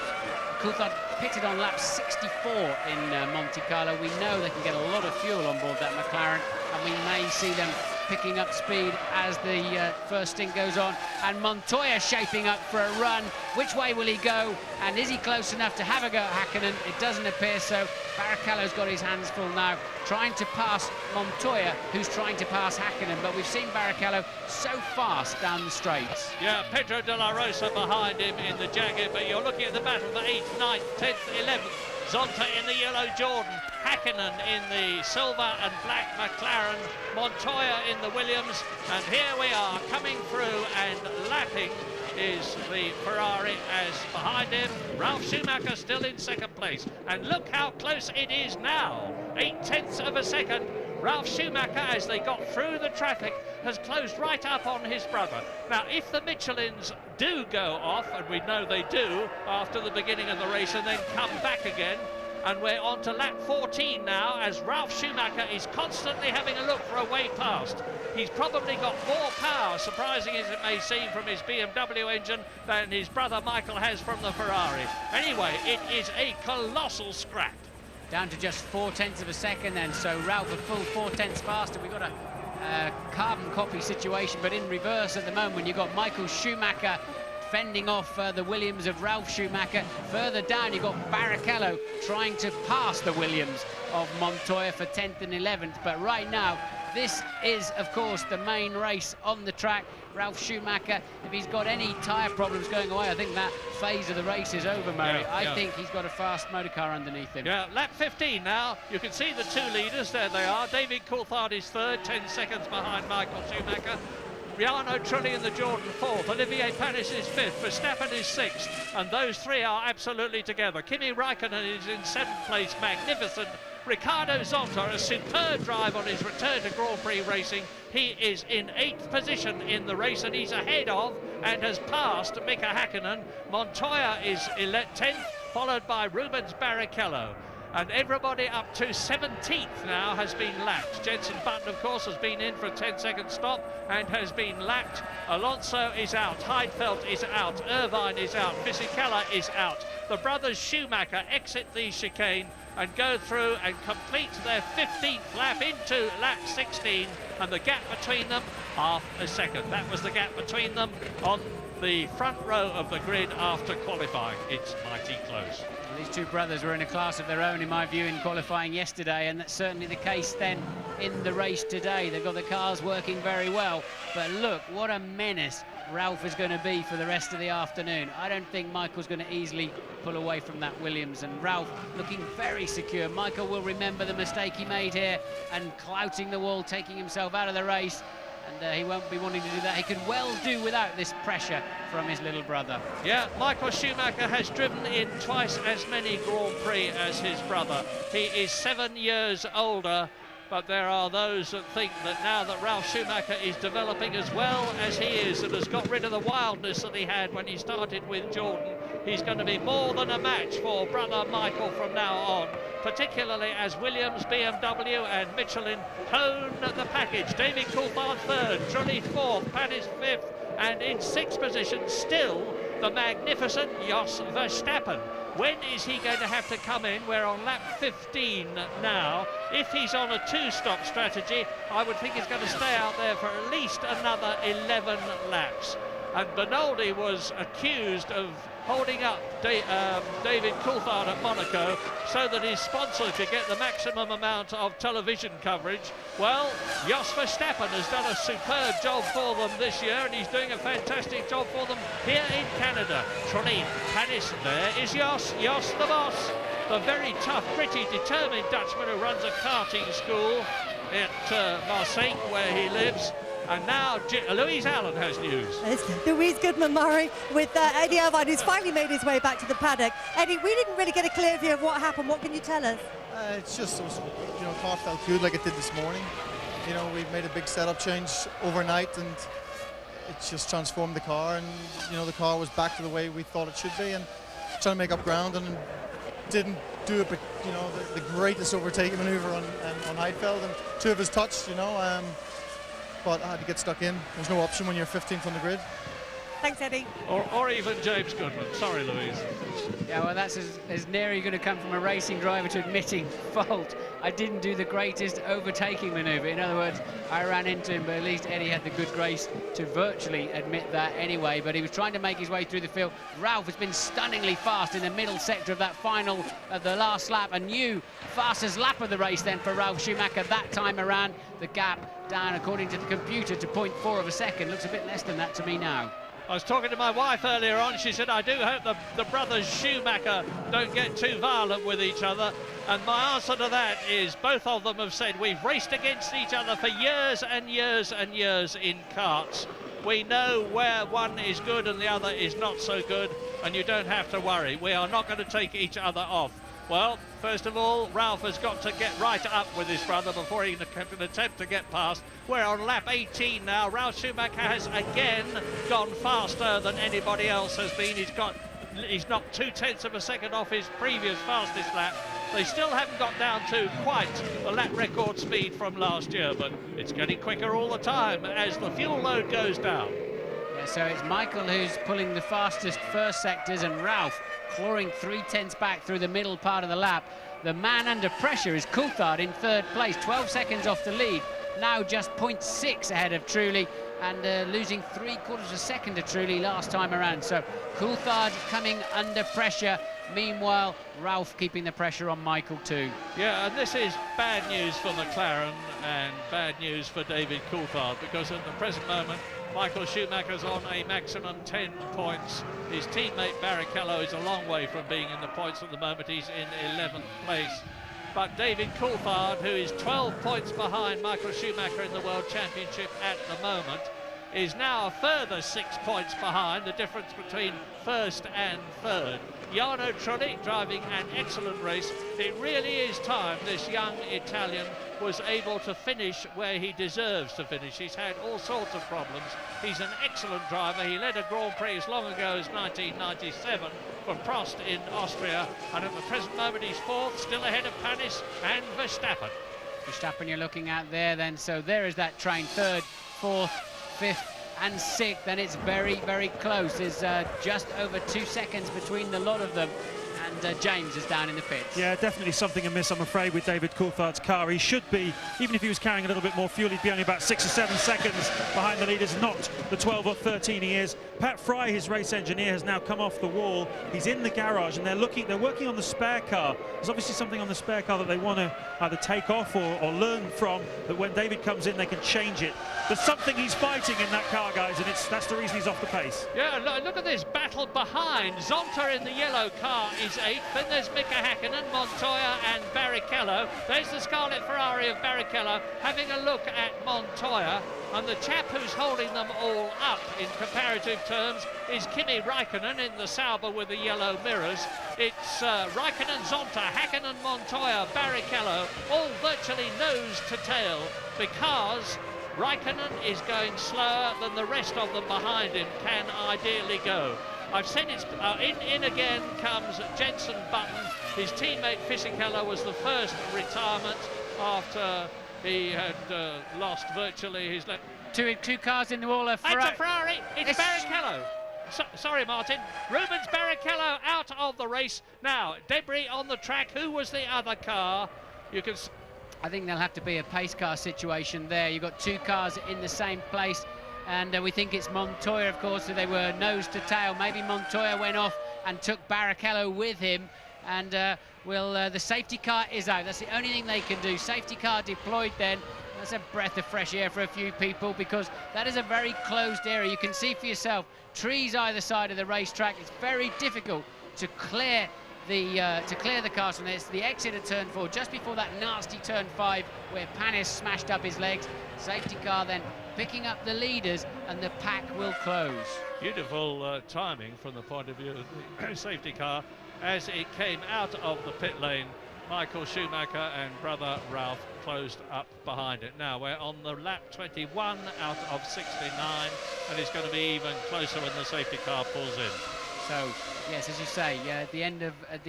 Coulthard pitted on lap 64 in Monte Carlo. We know they can get a lot of fuel on board that McLaren, and we may see them picking up speed as the first stint goes on. And Montoya shaping up for a run. Which way will he go? And is he close enough to have a go at Häkkinen? It doesn't appear so. Barrichello's got his hands full now, trying to pass Montoya, who's trying to pass Häkkinen. But we've seen Barrichello so fast down the straights. Yeah, Pedro de la Rosa behind him in the Jaguar, but you're looking at the battle for 8th, 9th, 10th, 11th. Zonta in the yellow Jordan, Hakkinen in the silver and black McLaren, Montoya in the Williams, and here we are coming through, and lapping is the Ferrari as behind him. Ralf Schumacher still in second place, and look how close it is now. 0.8 of a second. Ralf Schumacher, as they got through the traffic, has closed right up on his brother. Now, if the Michelins do go off, and we know they do after the beginning of the race, and then come back again, and we're on to lap 14 now, as Ralf Schumacher is constantly having a look for a way past. He's probably got more power, surprising as it may seem, from his BMW engine than his brother Michael has from the Ferrari. Anyway, it is a colossal scrap. Down to just 0.4 of a second then, so Ralf a full 0.4 faster. We've got a carbon copy situation, but in reverse at the moment. You've got Michael Schumacher fending off the Williams of Ralf Schumacher. Further down, you've got Barrichello trying to pass the Williams of Montoya for 10th and 11th. But right now, this is, of course, the main race on the track. Ralf Schumacher, if he's got any tyre problems going away, I think that phase of the race is over, Murray. I think he's got a fast motor car underneath him. Yeah, lap 15 now. You can see the two leaders. There they are. David Coulthard is third, 10 seconds behind Michael Schumacher. Jarno Trulli in the Jordan fourth, Olivier Panis is fifth, Verstappen is sixth, and those three are absolutely together. Kimi Raikkonen is in seventh place, magnificent. Ricardo Zonta, a superb drive on his return to Grand Prix racing. He is in 8th position in the race, and he's ahead of and has passed Mika Hakkinen. Montoya is 10th, followed by Rubens Barrichello. And everybody up to 17th now has been lapped. Jenson Button, of course, has been in for a 10-second stop and has been lapped. Alonso is out, Heidfeld is out, Irvine is out, Fisichella is out. The brothers Schumacher exit the chicane and go through and complete their 15th lap into lap 16, and the gap between them, half a second. That was the gap between them on the front row of the grid after qualifying. It's mighty close. Well, these two brothers were in a class of their own, in my view, in qualifying yesterday, and that's certainly the case then in the race today. They've got the cars working very well, but look, what a menace Ralf is going to be for the rest of the afternoon. I don't think Michael's going to easily pull away from that Williams, and Ralf looking very secure. Michael will remember the mistake he made here and clouting the wall, taking himself out of the race, and he won't be wanting to do that. He could well do without this pressure from his little brother. Yeah, Michael Schumacher has driven in twice as many Grand Prix as his brother. He is 7 years older, but there are those that think that now that Ralf Schumacher is developing as well as he is and has got rid of the wildness that he had when he started with Jordan, he's going to be more than a match for brother Michael from now on, particularly as Williams, BMW and Michelin hone the package. David Coulthard third, Trulli fourth, Panis fifth, and in sixth position still the magnificent Jos Verstappen. When is he going to have to come in? We're on lap 15 now. If he's on a two-stop strategy, I would think he's going to stay out there for at least another 11 laps. And Bernaldi was accused of holding up David Coulthard at Monaco so that his sponsor could get the maximum amount of television coverage. Well, Jos Verstappen has done a superb job for them this year, and he's doing a fantastic job for them here in Canada. Trulli, Panis, there is Jos the boss, the very tough, pretty determined Dutchman who runs a karting school at Marseille, where he lives. And now Louise Allen has news. It's Louise Goodman-Murray with Eddie Irvine, who's finally made his way back to the paddock. Eddie, we didn't really get a clear view of what happened. What can you tell us? It's just, car felt good like it did this morning. We've made a big setup change overnight, and it's just transformed the car. And the car was back to the way we thought it should be, and trying to make up ground, and didn't do it. But the greatest overtaking maneuver on Heidfeld, and two of his touched. But I had to get stuck in. There's no option when you're 15th on the grid. Thanks, Eddie. Or even James Goodman. Sorry, Louise. Yeah, well, that's as near you're going to come from a racing driver to admitting fault. I didn't do the greatest overtaking manoeuvre. In other words, I ran into him, but at least Eddie had the good grace to virtually admit that anyway. But he was trying to make his way through the field. Ralf has been stunningly fast in the middle sector of that final, of the last lap. A new fastest lap of the race then for Ralf Schumacher that time around. The gap down, according to the computer, to 0.4 of a second. Looks a bit less than that to me now. I was talking to my wife earlier on. She said, I do hope the brothers Schumacher don't get too violent with each other. And my answer to that is both of them have said we've raced against each other for years and years and years in karts. We know where one is good and the other is not so good, and you don't have to worry. We are not going to take each other off. Well, first of all, Ralph has got to get right up with his brother before he can attempt to get past. We're on lap 18 now. Ralf Schumacher has again gone faster than anybody else has been. He's knocked 0.2 of a second off his previous fastest lap. They still haven't got down to quite the lap record speed from last year, but it's getting quicker all the time as the fuel load goes down. Yeah, so it's Michael who's pulling the fastest first sectors, and Ralph clawing 0.3 back through the middle part of the lap. The man under pressure is Coulthard in third place, 12 seconds off the lead, now just 0.6 ahead of Trulli, and losing 3/4 of a second to Trulli last time around. So Coulthard coming under pressure. Meanwhile, Ralph keeping the pressure on Michael too. Yeah, and this is bad news for McLaren and bad news for David Coulthard, because at the present moment, Michael Schumacher's on a maximum 10 points. His teammate Barrichello is a long way from being in the points at the moment. He's in 11th place. But David Coulthard, who is 12 points behind Michael Schumacher in the World Championship at the moment, is now a further 6 points behind, the difference between first and third. Jarno Trulli driving an excellent race. It really is time this young Italian was able to finish where he deserves to finish. He's had all sorts of problems. He's an excellent driver. He led a Grand Prix as long ago as 1997 for Prost in Austria, and at the present moment he's fourth, still ahead of Panis and Verstappen. Verstappen you're looking at there then, so there is that train, third, fourth, fifth and sixth, and it's very, very close. There's just over 2 seconds between the lot of them, and James is down in the pits. Yeah, definitely something amiss, I'm afraid, with David Coulthard's car. He should be, even if he was carrying a little bit more fuel, he'd be only about 6 or 7 seconds behind the leaders, not the 12 or 13 he is. Pat Fry, his race engineer, has now come off the wall. He's in the garage, and they're working on the spare car. There's obviously something on the spare car that they want to either take off or learn from, that when David comes in, they can change it. There's something he's fighting in that car, guys, and that's the reason he's off the pace. Yeah, look at this battle behind. Zonta in the yellow car is 8th. Then there's Mika Häkkinen, Montoya and Barrichello. There's the Scarlet Ferrari of Barrichello having a look at Montoya. And the chap who's holding them all up in comparative terms is Kimi Raikkonen in the Sauber with the yellow mirrors. It's Raikkonen, Zonta, Häkkinen, Montoya, Barrichello, all virtually nose to tail, because Raikkonen is going slower than the rest of them behind him can ideally go. I've said it's in again comes Jenson Button. His teammate Fisichella was the first retirement after he had lost virtually his left. Two cars in the wall. It's a Ferrari. It's Barrichello. Sorry, Martin. Rubens Barrichello out of the race. Now, debris on the track. Who was the other car? You can. I think there'll have to be a pace car situation there. You've got 2 cars in the same place, and we think it's Montoya, of course, so they were nose to tail. Maybe Montoya went off and took Barrichello with him, and the safety car is out. That's the only thing they can do. Safety car deployed then. That's a breath of fresh air for a few people, because that is a very closed area. You can see for yourself, trees either side of the racetrack. It's very difficult to clear the cars from there. It's the exit of turn 4, just before that nasty turn 5 where Panis smashed up his legs. Safety car then picking up the leaders, and the pack will close. Beautiful timing from the point of view of the safety car as it came out of the pit lane. Michael Schumacher and brother Ralph closed up behind it. Now we're on the lap 21 out of 69, and it's going to be even closer when the safety car pulls in. So yes, as you say, at the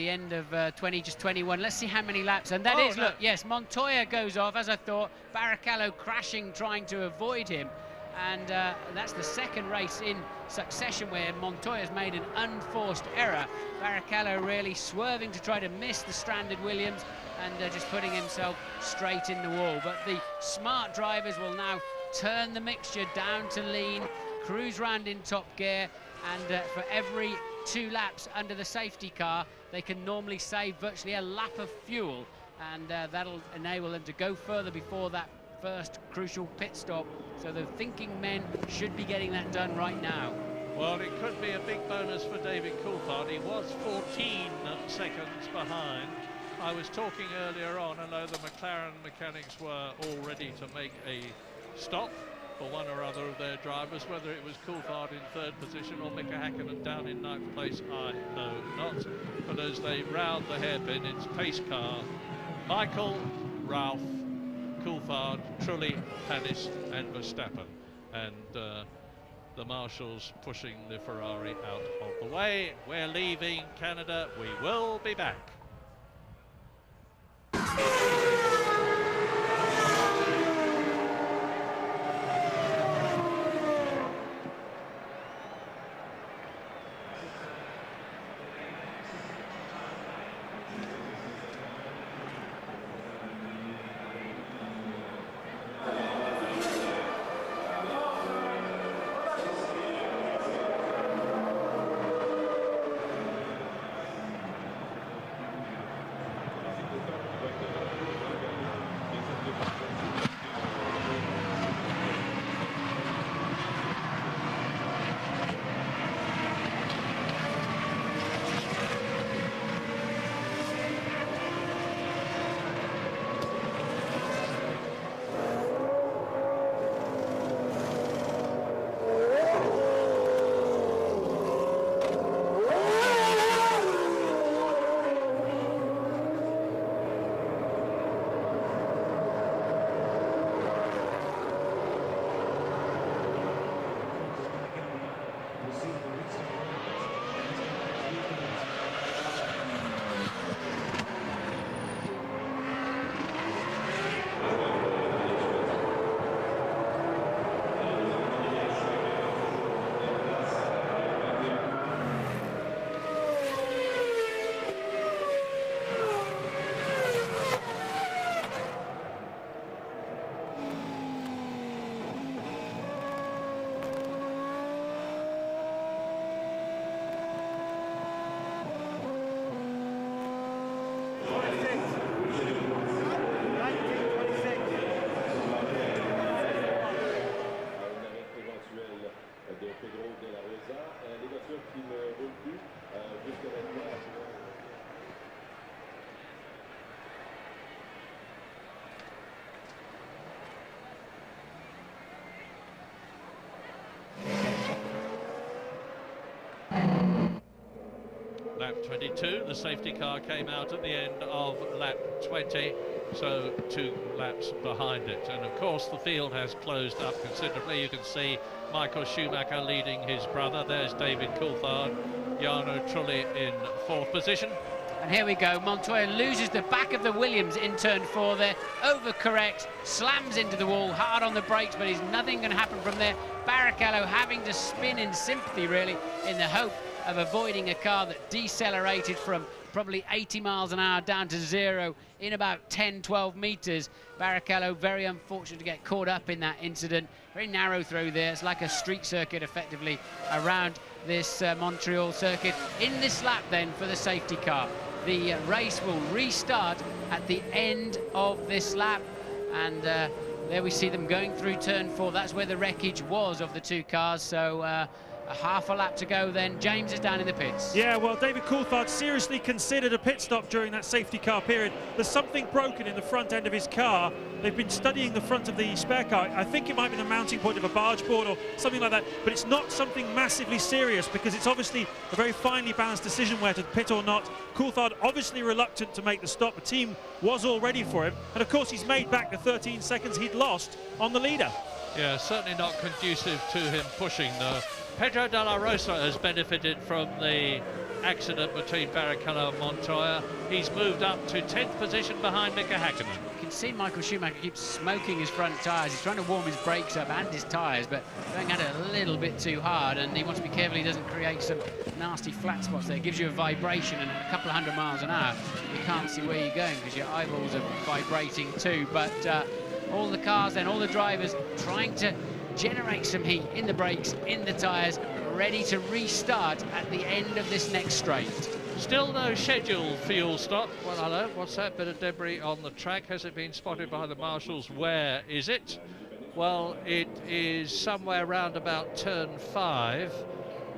end of 21. Let's see how many laps, and that look, yes, Montoya goes off, as I thought. Barrichello crashing, trying to avoid him, and that's the second race in succession where Montoya's made an unforced error. Barrichello really swerving to try to miss the stranded Williams, and just putting himself straight in the wall. But the smart drivers will now turn the mixture down to lean, cruise round in top gear, and for every 2 laps under the safety car, they can normally save virtually a lap of fuel, and that'll enable them to go further before that first crucial pit stop. So the thinking men should be getting that done right now. Well, it could be a big bonus for David Coulthard. He was 14 seconds behind. I was talking earlier on, I know the McLaren mechanics were all ready to make a stop for one or other of their drivers. Whether it was Coulthard in third position or Mika Häkkinen down in ninth place, I know not. But as they round the hairpin, it's pace car. Michael, Ralph, Coulthard, Trulli, Panis and Verstappen. And the marshals pushing the Ferrari out of the way. We're leaving Canada. We will be back. Lap 22, the safety car came out at the end of lap 20, so 2 laps behind it. And of course the field has closed up considerably. You can see Michael Schumacher leading his brother. There's David Coulthard, Jarno Trulli in 4th position. And here we go, Montoya loses the back of the Williams in turn 4 there, overcorrects, slams into the wall, hard on the brakes, but there's nothing going to happen from there. Barrichello having to spin in sympathy, really, in the hope of avoiding a car that decelerated from probably 80 miles an hour down to 0 in about 10-12 meters. Barrichello very unfortunate to get caught up in that incident. Very narrow through there. It's like a street circuit effectively around this Montreal circuit. In this lap then for the safety car, the race will restart at the end of this lap, and there we see them going through turn 4. That's where the wreckage was of the 2 cars. So a half a lap to go then. James is down in the pits. Yeah, well, David Coulthard seriously considered a pit stop during that safety car period. There's something broken in the front end of his car. They've been studying the front of the spare car. I think it might be the mounting point of a barge board or something like that, but it's not something massively serious because it's obviously a very finely balanced decision whether to pit or not. Coulthard obviously reluctant to make the stop. The team was all ready for him, and of course he's made back the 13 seconds he'd lost on the leader. Yeah, certainly not conducive to him pushing, though. Pedro de la Rosa has benefited from the accident between Barrichello and Montoya. He's moved up to 10th position behind Mika Häkkinen. You can see Michael Schumacher keeps smoking his front tyres. He's trying to warm his brakes up and his tyres, but going at it a little bit too hard, and he wants to be careful he doesn't create some nasty flat spots there. It gives you a vibration, and at a couple of 100 miles an hour, you can't see where you're going because your eyeballs are vibrating too. But all the cars then, all the drivers trying to generate some heat in the brakes, in the tyres, ready to restart at the end of this next straight. Still no scheduled fuel stop. Well, hello, what's that bit of debris on the track? Has it been spotted by the marshals? Where is it? Well, it is somewhere round about turn 5.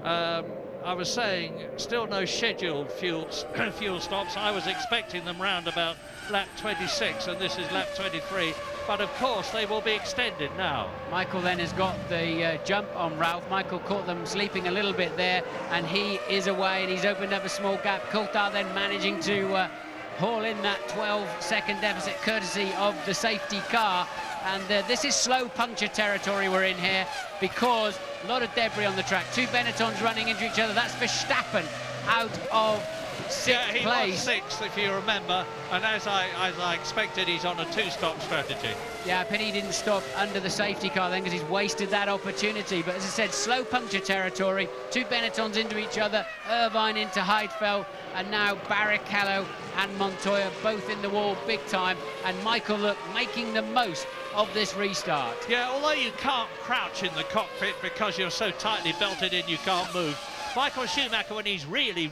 I was saying, still no scheduled fuel stops. I was expecting them round about lap 26, and this is lap 23. But of course, they will be extended now. Michael then has got the jump on Ralph. Michael caught them sleeping a little bit there, and he is away, and he's opened up a small gap. Coulthard then managing to haul in that 12-second deficit, courtesy of the safety car. And this is slow puncture territory we're in here, because a lot of debris on the track. Two Benettons running into each other. That's Verstappen out of sixth he place. Was sixth, if you remember, and as I expected, he's on a two-stop strategy. Yeah, pity he didn't stop under the safety car then, because he's wasted that opportunity. But as I said, slow puncture territory. Two Benettons into each other, Irvine into Heidfeld, and now Barrichello and Montoya both in the wall big time. And Michael, look, making the most of this restart. Yeah, although you can't crouch in the cockpit because you're so tightly belted in you can't move, Michael Schumacher, when he's really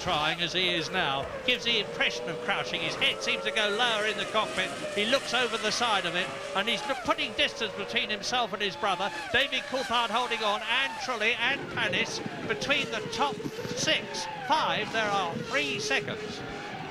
trying, as he is now, gives the impression of crouching. His head seems to go lower in the cockpit. He looks over the side of it, and he's putting distance between himself and his brother. David Coulthard holding on, and Trulli and Panis. Between the top 5, there are 3 seconds.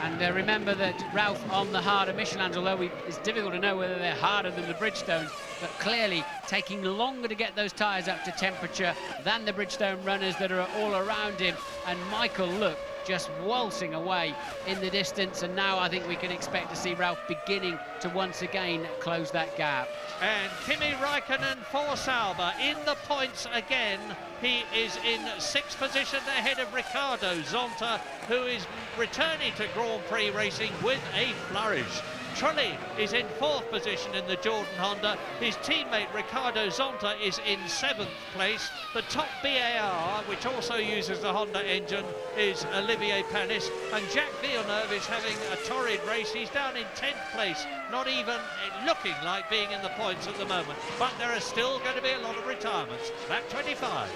And remember that Ralph on the harder Michelins, although it's difficult to know whether they're harder than the Bridgestones, but clearly taking longer to get those tyres up to temperature than the Bridgestone runners that are all around him. And Michael, look, just waltzing away in the distance, and now I think we can expect to see Ralph beginning to once again close that gap. And Kimi Raikkonen for Sauber in the points again. He is in 6th position ahead of Ricardo Zonta, who is returning to Grand Prix racing with a flourish. Trulli is in 4th position in the Jordan Honda. His teammate Ricardo Zonta is in 7th place. The top BAR, which also uses the Honda engine, is Olivier Panis. And Jacques Villeneuve is having a torrid race. He's down in 10th place, not even looking like being in the points at the moment. But there are still going to be a lot of retirements. Lap 25.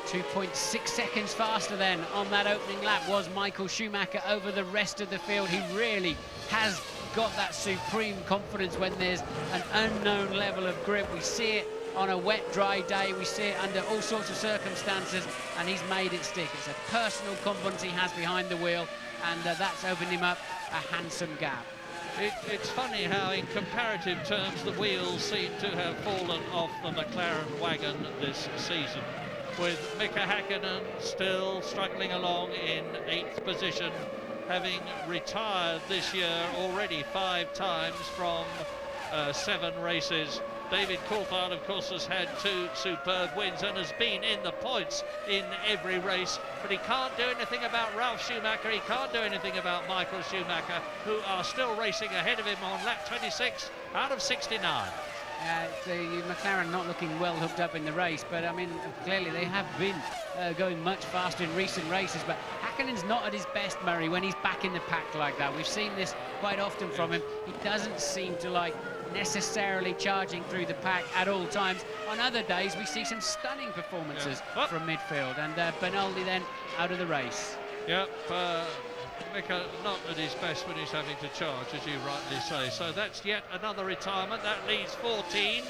2.6 seconds faster then on that opening lap was Michael Schumacher over the rest of the field. He really has got that supreme confidence when there's an unknown level of grip. We see it on a wet, dry day. We see it under all sorts of circumstances, and he's made it stick. It's a personal confidence he has behind the wheel, and that's opened him up a handsome gap. It's funny how, in comparative terms, the wheels seem to have fallen off the McLaren wagon this season, with Mika Häkkinen still struggling along in 8th position, having retired this year already 5 times from 7 races. David Coulthard, of course, has had 2 superb wins and has been in the points in every race, but he can't do anything about Ralf Schumacher, he can't do anything about Michael Schumacher, who are still racing ahead of him on lap 26 out of 69. The McLaren not looking well hooked up in the race, but I mean, clearly they have been going much faster in recent races. But Häkkinen's not at his best, Murray, when he's back in the pack like that. We've seen this quite often from him. He doesn't seem to like necessarily charging through the pack at all times. On other days, we see some stunning performances from midfield, and Bernaldi then out of the race. Yep. Mika not at his best when he's having to charge, as you rightly say. So that's yet another retirement. That leaves 14.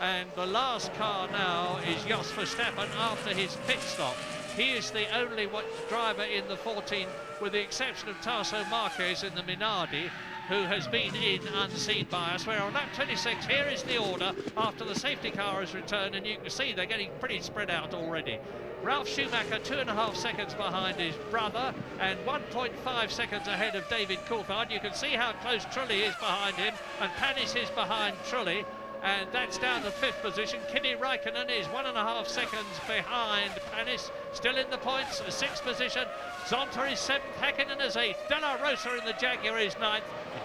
And the last car now is Jos Verstappen after his pit stop. He is the only driver in the 14, with the exception of Tasso Marquez in the Minardi, who has been in unseen by us. We're on lap 26. Here is the order after the safety car has returned, and you can see they're getting pretty spread out already. Ralf Schumacher 2.5 seconds behind his brother and 1.5 seconds ahead of David Coulthard. You can see how close Trulli is behind him, and Panis is behind Trulli, and that's down to 5th position. Kimi Raikkonen is 1.5 seconds behind Panis, still in the points, 6th position. Zonta is 7th, Häkkinen is 8th, De La Rosa in the Jaguar is 9th,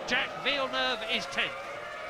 Jacques Villeneuve is 10th.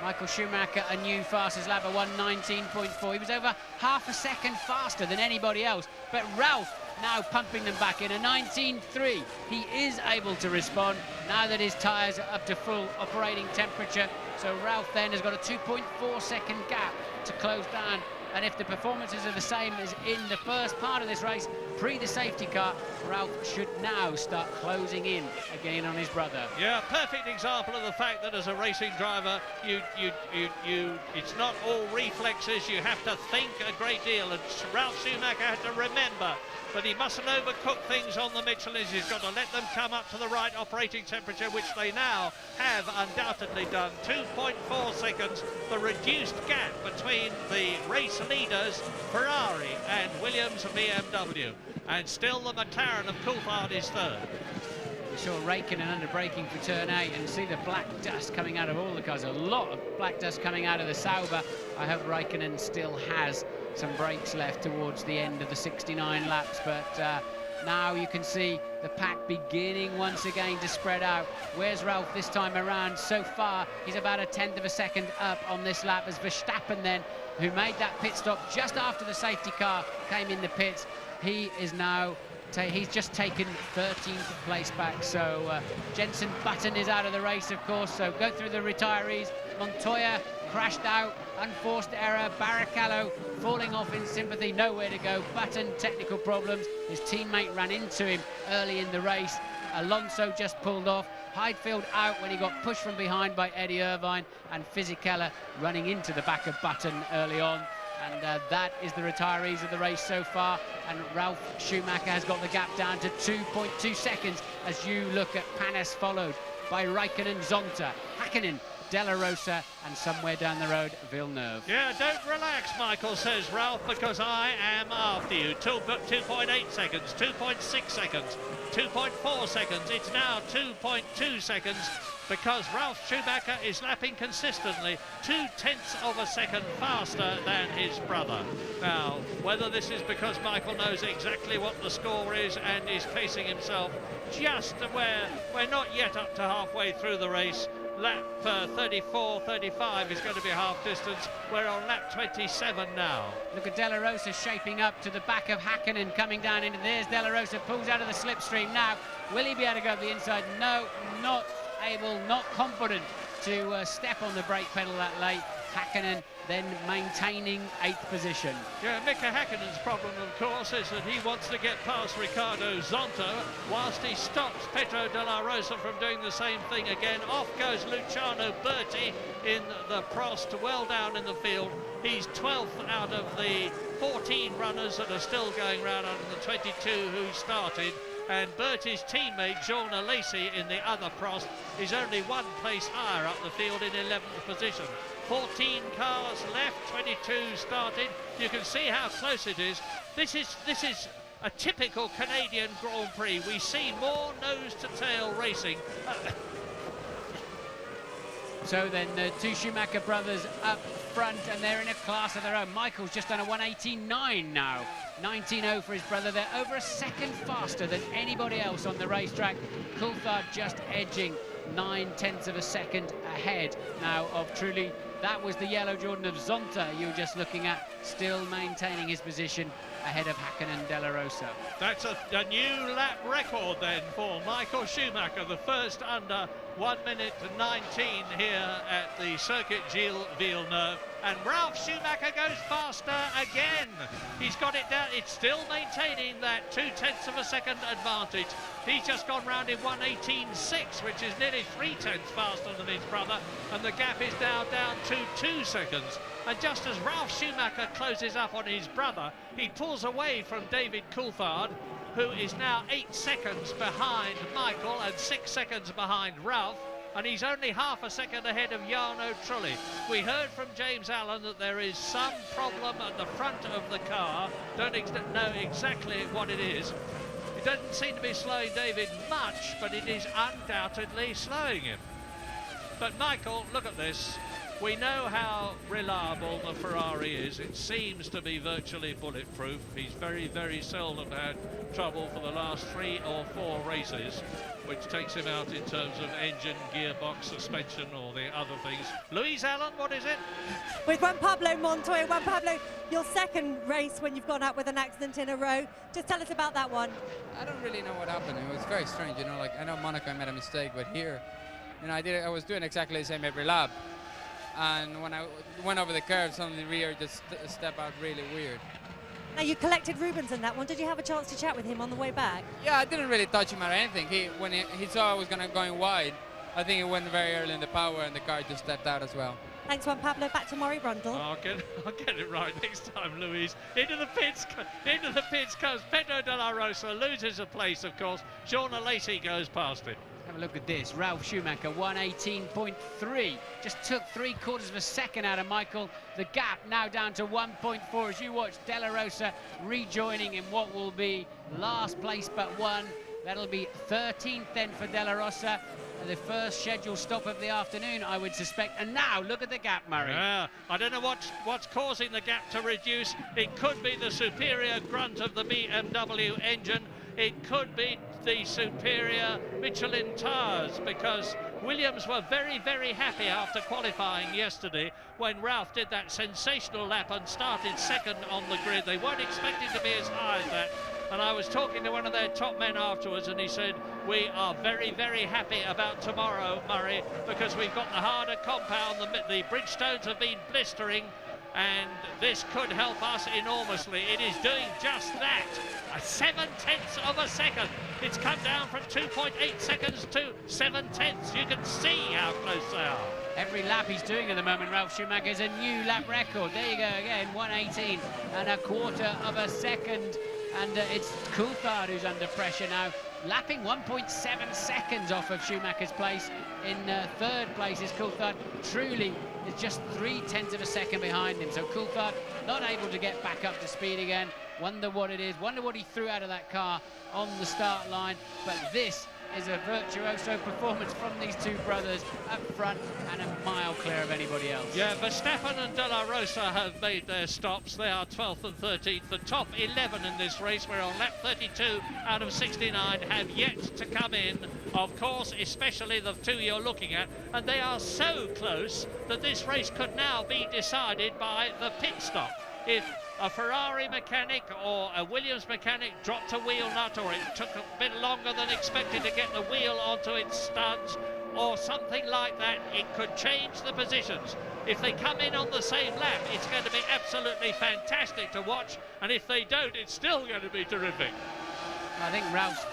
Michael Schumacher, a new fastest lap at 1:19.4. He was over half a second faster than anybody else. But Ralph now pumping them back in a 19.3. He is able to respond now that his tyres are up to full operating temperature. So Ralph then has got a 2.4 second gap to close down And if the performances are the same as in the first part of this race, pre the safety car, Ralph should now start closing in again on his brother. Yeah, perfect example of the fact that as a racing driver, it's not all reflexes. You have to think a great deal, and Ralf Schumacher had to remember that he mustn't overcook things on the Michelins. He's got to let them come up to the right operating temperature, which they now have undoubtedly done. 2.4 seconds, the reduced gap between the race leaders, Ferrari and Williams BMW. And still the McLaren of Coulthard is third. We saw Raikkonen under braking for turn 8 and see the black dust coming out of all the cars. A lot of black dust coming out of the Sauber. I hope Raikkonen still has some brakes left towards the end of the 69 laps, but now you can see the pack beginning once again to spread out. Where's Ralph this time around? So far, he's about a 1/10 of a second up on this lap as Verstappen then, who made that pit stop just after the safety car came in the pits. He is now, he's just taken 13th place back. So Jenson Button is out of the race, of course, so go through the retirees. Montoya crashed out, unforced error. Barrichello falling off in sympathy, nowhere to go. Button, technical problems. His teammate ran into him early in the race. Alonso just pulled off. Heidfeld out when he got pushed from behind by Eddie Irvine, and Fisichella running into the back of Button early on. And that is the retirees of the race so far. And Ralf Schumacher has got the gap down to 2.2 seconds as you look at Panis, followed by Raikkonen, Zonta, Hakkinen, Della Rosa, and somewhere down the road, Villeneuve. Yeah, don't relax, Michael, says Ralph, because I am after you. 2.8 seconds, 2.6 seconds, 2.4 seconds. It's now 2.2 seconds because Ralf Schumacher is lapping consistently 0.2 of a second faster than his brother. Now, whether this is because Michael knows exactly what the score is and is pacing himself just where we're not yet up to halfway through the race. Lap 34, 35 is going to be half distance. We're on lap 27 now. Look at Della Rosa shaping up to the back of Hakkinen, coming down into there's Della Rosa, pulls out of the slipstream now. Will he be able to go up the inside? No, not able, not confident to step on the brake pedal that late. Hakkinen then maintaining 8th position. Yeah, Mika Hakkinen's problem, of course, is that he wants to get past Riccardo Zonta whilst he stops Pedro de la Rosa from doing the same thing again. Off goes Luciano Berti in the Prost, well down in the field. He's 12th out of the 14 runners that are still going round out of the 22 who started. And Bertie's teammate, Jean Alesi, in the other Prost, is only one place higher up the field in 11th position. 14 cars left, 22 started. You can see how close it is. This is a typical Canadian Grand Prix. We see more nose-to-tail racing. So then the two Schumacher brothers up front, and they're in a class of their own. Michael's just done a 1:18.9 now. 19.0 for his brother. They're over a second faster than anybody else on the racetrack. Coulthard just edging 0.9 of a second ahead now of Trulli. That was the yellow Jordan of Zonta you were just looking at, still maintaining his position ahead of Hakkinen Della Rosa. That's a new lap record then for Michael Schumacher, the first under 1:19 here at the Circuit Gilles Villeneuve. And Ralf Schumacher goes faster again. He's got it down. It's still maintaining that 0.2 of a second advantage. He's just gone round in 1:18.6, which is nearly 0.3 faster than his brother. And the gap is now down to 2 seconds. And just as Ralf Schumacher closes up on his brother, he pulls away from David Coulthard, who is now 8 seconds behind Michael and 6 seconds behind Ralf. And he's only half a second ahead of Jarno Trulli. We heard from James Allen that there is some problem at the front of the car. Don't know exactly what it is. It doesn't seem to be slowing David much, but it is undoubtedly slowing him. But Michael, look at this. We know how reliable the Ferrari is. It seems to be virtually bulletproof. He's very, very seldom had trouble for the last 3 or 4 races, which takes him out in terms of engine, gearbox, suspension, or the other things. Louise Allen, what is it? With Juan Pablo Montoya. Juan Pablo, your second race when you've gone out with an accident in a row. Just tell us about that one. I don't really know what happened. It was very strange, you know, like I know Monaco made a mistake, but here, you know, I was doing exactly the same every lap. and when I went over the curve, suddenly rear just stepped out really weird. Now, you collected Rubens in that one. Did you have a chance to chat with him on the way back? Yeah, I didn't really touch him or anything. When he saw I was going wide, I think he went very early in the power, and the car just stepped out as well. Thanks, Juan Pablo. Back to Murray Brundle. I'll get it right next time, Louise. Into the pits comes Pedro de la Rosa, loses a place, of course. Shauna Lacey goes past it. Have a look at this. Ralf Schumacher, 1:18.3. Just took 3/4 of a second out of Michael. The gap now down to 1.4 as you watch De La Rosa rejoining in what will be last place but one. That'll be 13th then for De La Rosa. The first scheduled stop of the afternoon, I would suspect. And now, look at the gap, Murray. Yeah, I don't know what's causing the gap to reduce. It could be the superior grunt of the BMW engine. It could be the superior Michelin tyres, because Williams were very, very happy after qualifying yesterday when Ralf did that sensational lap and started second on the grid. They weren't expecting to be as high as that. And I was talking to one of their top men afterwards, and he said, we are very, very happy about tomorrow, Murray, because we've got the harder compound, the Bridgestones have been blistering, and this could help us enormously. It is doing just that. 7/10 of a second. It's come down from 2.8 seconds to 7/10. You can see how close they are. Every lap he's doing at the moment, Ralf Schumacher, is a new lap record. There you go again, 1:18 of a second. And it's Coulthard who's under pressure now, lapping 1.7 seconds off of Schumacher's place. In third place is Coulthard. Truly is just 0.3 of a second behind him. So Coulthard not able to get back up to speed again. Wonder what it is. Wonder what he threw out of that car on the start line. But this is a virtuoso performance from these two brothers up front and a mile clear of anybody else. Yeah, Verstappen and De La Rosa have made their stops. They are 12th and 13th. The top 11 in this race, we're on lap 32 out of 69, have yet to come in. Of course, especially the two you're looking at, and they are so close that this race could now be decided by the pit stop. If a Ferrari mechanic or a Williams mechanic dropped a wheel nut, or it took a bit longer than expected to get the wheel onto its studs, or something like that, it could change the positions. If they come in on the same lap, it's going to be absolutely fantastic to watch, and if they don't, it's still going to be terrific. I think Ralph's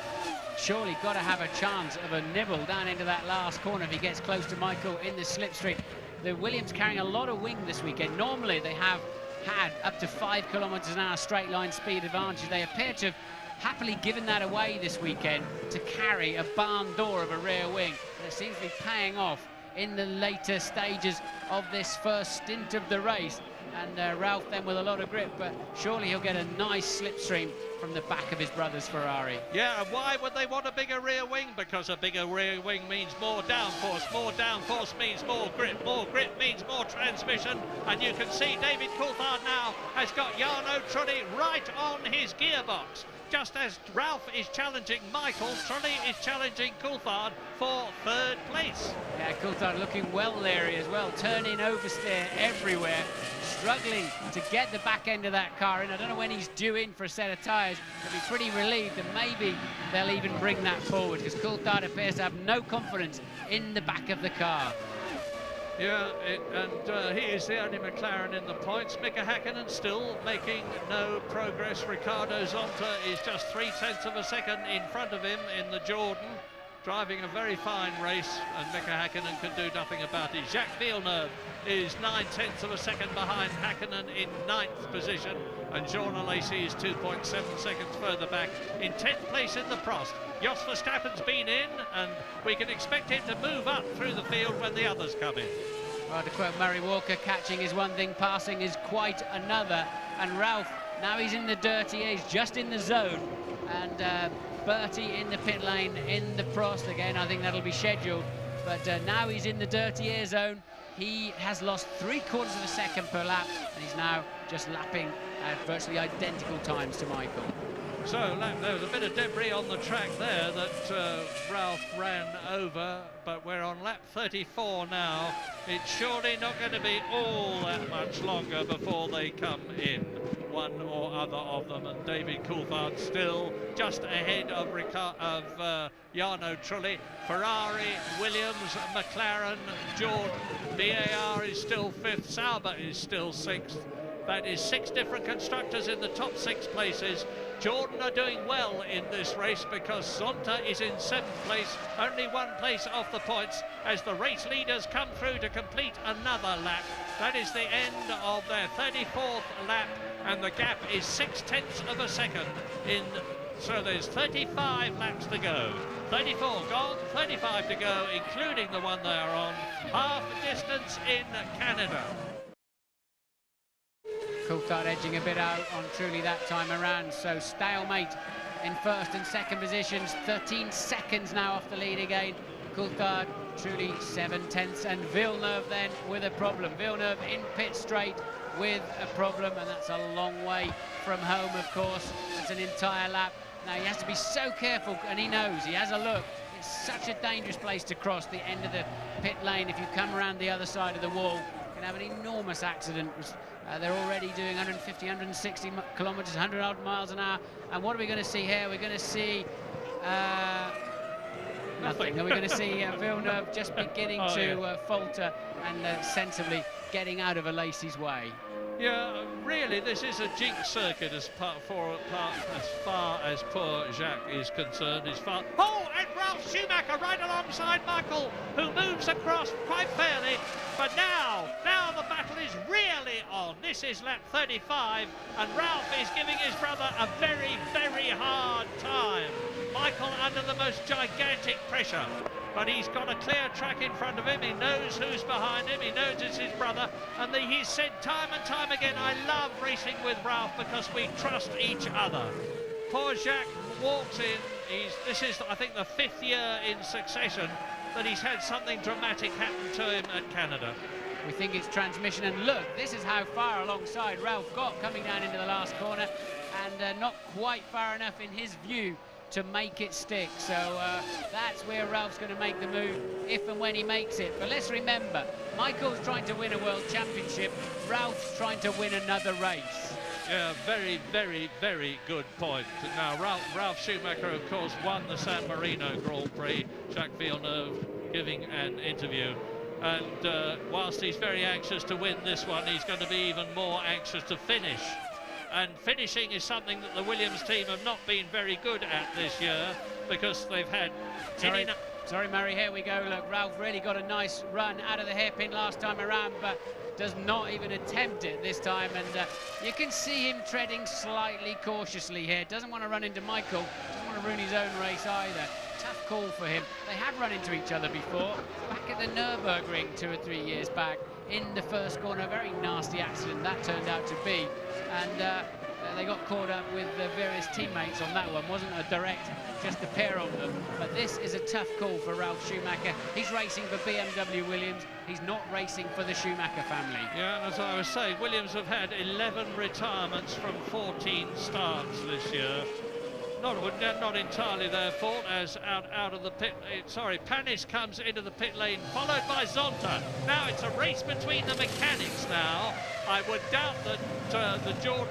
surely got to have a chance of a nibble down into that last corner if he gets close to Michael in the slipstream. The Williams carrying a lot of wing this weekend. Normally they have had up to 5 kilometres an hour straight line speed advantage. They appear to have happily given that away this weekend to carry a barn door of a rear wing. And it seems to be paying off in the later stages of this first stint of the race. And Ralf then with a lot of grip, but surely he'll get a nice slipstream from the back of his brother's Ferrari. Yeah, and why would they want a bigger rear wing? Because a bigger rear wing means more downforce means more grip means more transmission, and you can see David Coulthard now has got Jarno Trulli right on his gearbox. Just as Ralf is challenging Michael, Trulli is challenging Coulthard for third place. Yeah, Coulthard looking well leery as well, turning oversteer everywhere, struggling to get the back end of that car in. I don't know when he's due in for a set of tyres. He'll be pretty relieved, and maybe they'll even bring that forward, because Coulthard appears to have no confidence in the back of the car. Yeah, and he is the only McLaren in the points. Mika Häkkinen still making no progress. Ricardo Zonta is just 0.3 of a second in front of him in the Jordan, driving a very fine race, and Mika Häkkinen can do nothing about it. Jacques Villeneuve is 0.9 of a second behind Häkkinen in 9th position, and Jean Alesi is 2.7 seconds further back in 10th place in the Prost. Jos Verstappen's been in, and we can expect him to move up through the field when the others come in. Well, to quote Murray Walker, catching is one thing, passing is quite another. And Ralf, now he's in the dirty air, he's just in the zone. And Bertie in the pit lane, in the Prost again. I think that'll be scheduled. But now he's in the dirty air zone. He has lost 3/4 of a second per lap, and he's now just lapping at virtually identical times to Michael. So there was a bit of debris on the track there that Ralf ran over, but we're on lap 34 now. It's surely not going to be all that much longer before they come in. one or other of them, and David Coulthard still just ahead of Jarno Trulli. Ferrari, Williams, McLaren, Jordan. BAR is still 5th, Sauber is still 6th. That is 6 different constructors in the top 6 places. Jordan are doing well in this race because Zonta is in 7th place, only 1 place off the points as the race leaders come through to complete another lap. That is the end of their 34th lap, and the gap is 0.6 of a second. So there's 35 laps to go. 34 gone, 35 to go, including the one they are on. Half distance in Canada. Coulthard edging a bit out on Trulli that time around, so stalemate in 1st and 2nd positions. 13 seconds now off the lead again. Coulthard, Trulli 7/10, and Villeneuve then with a problem. Villeneuve in pit straight with a problem, and that's a long way from home, of course. That's an entire lap. Now he has to be so careful, and he knows, he has a look. It's such a dangerous place to cross the end of the pit lane. If you come around the other side of the wall, you can have an enormous accident. They're already doing 150, 160 kilometres, 100 odd miles an hour. And what are we going to see here? We're going to see nothing. We're going to see Villeneuve just beginning to falter and sensibly getting out of Alesi's way. Yeah, really, this is a jinx circuit as far as poor Jacques is concerned. Oh, and Ralf Schumacher right alongside Michael, who moves across quite fairly. But now the battle is really on. This is lap 35, and Ralf is giving his brother a very, very hard time. Michael under the most gigantic pressure. But he's got a clear track in front of him. He knows who's behind him. He knows it's his brother. And he's said time and time again, I love racing with Ralf because we trust each other. Poor Jacques walks in. This is, I think, the 5th year in succession that he's had something dramatic happen to him at Canada. We think it's transmission. And look, this is how far alongside Ralf got coming down into the last corner. And not quite far enough in his view to make it stick. So that's where Ralph's going to make the move if and when he makes it. But let's remember, Michael's trying to win a world championship, Ralph's trying to win another race. Yeah, very, very, very good point. Now, Ralf Schumacher, of course, won the San Marino Grand Prix. Jacques Villeneuve giving an interview. And whilst he's very anxious to win this one, he's going to be even more anxious to finish. And finishing is something that the Williams team have not been very good at this year because they've had... Sorry, Murray, here we go. Look, Ralf really got a nice run out of the hairpin last time around, but does not even attempt it this time. And you can see him treading slightly cautiously here. Doesn't want to run into Michael, doesn't want to ruin his own race either. Tough call for him. They have run into each other before, back at the Nürburgring 2 or 3 years back. In the first corner, a very nasty accident that turned out to be, and they got caught up with various teammates on that one. Wasn't a direct, just a pair of them. But this is a tough call for Ralf Schumacher. He's racing for BMW Williams. He's not racing for the Schumacher family. Yeah, as I was saying, Williams have had 11 retirements from 14 starts this year. Not entirely their fault, as out of the pit. Panis comes into the pit lane, followed by Zonta. Now it's a race between the mechanics now. I would doubt that the Jordan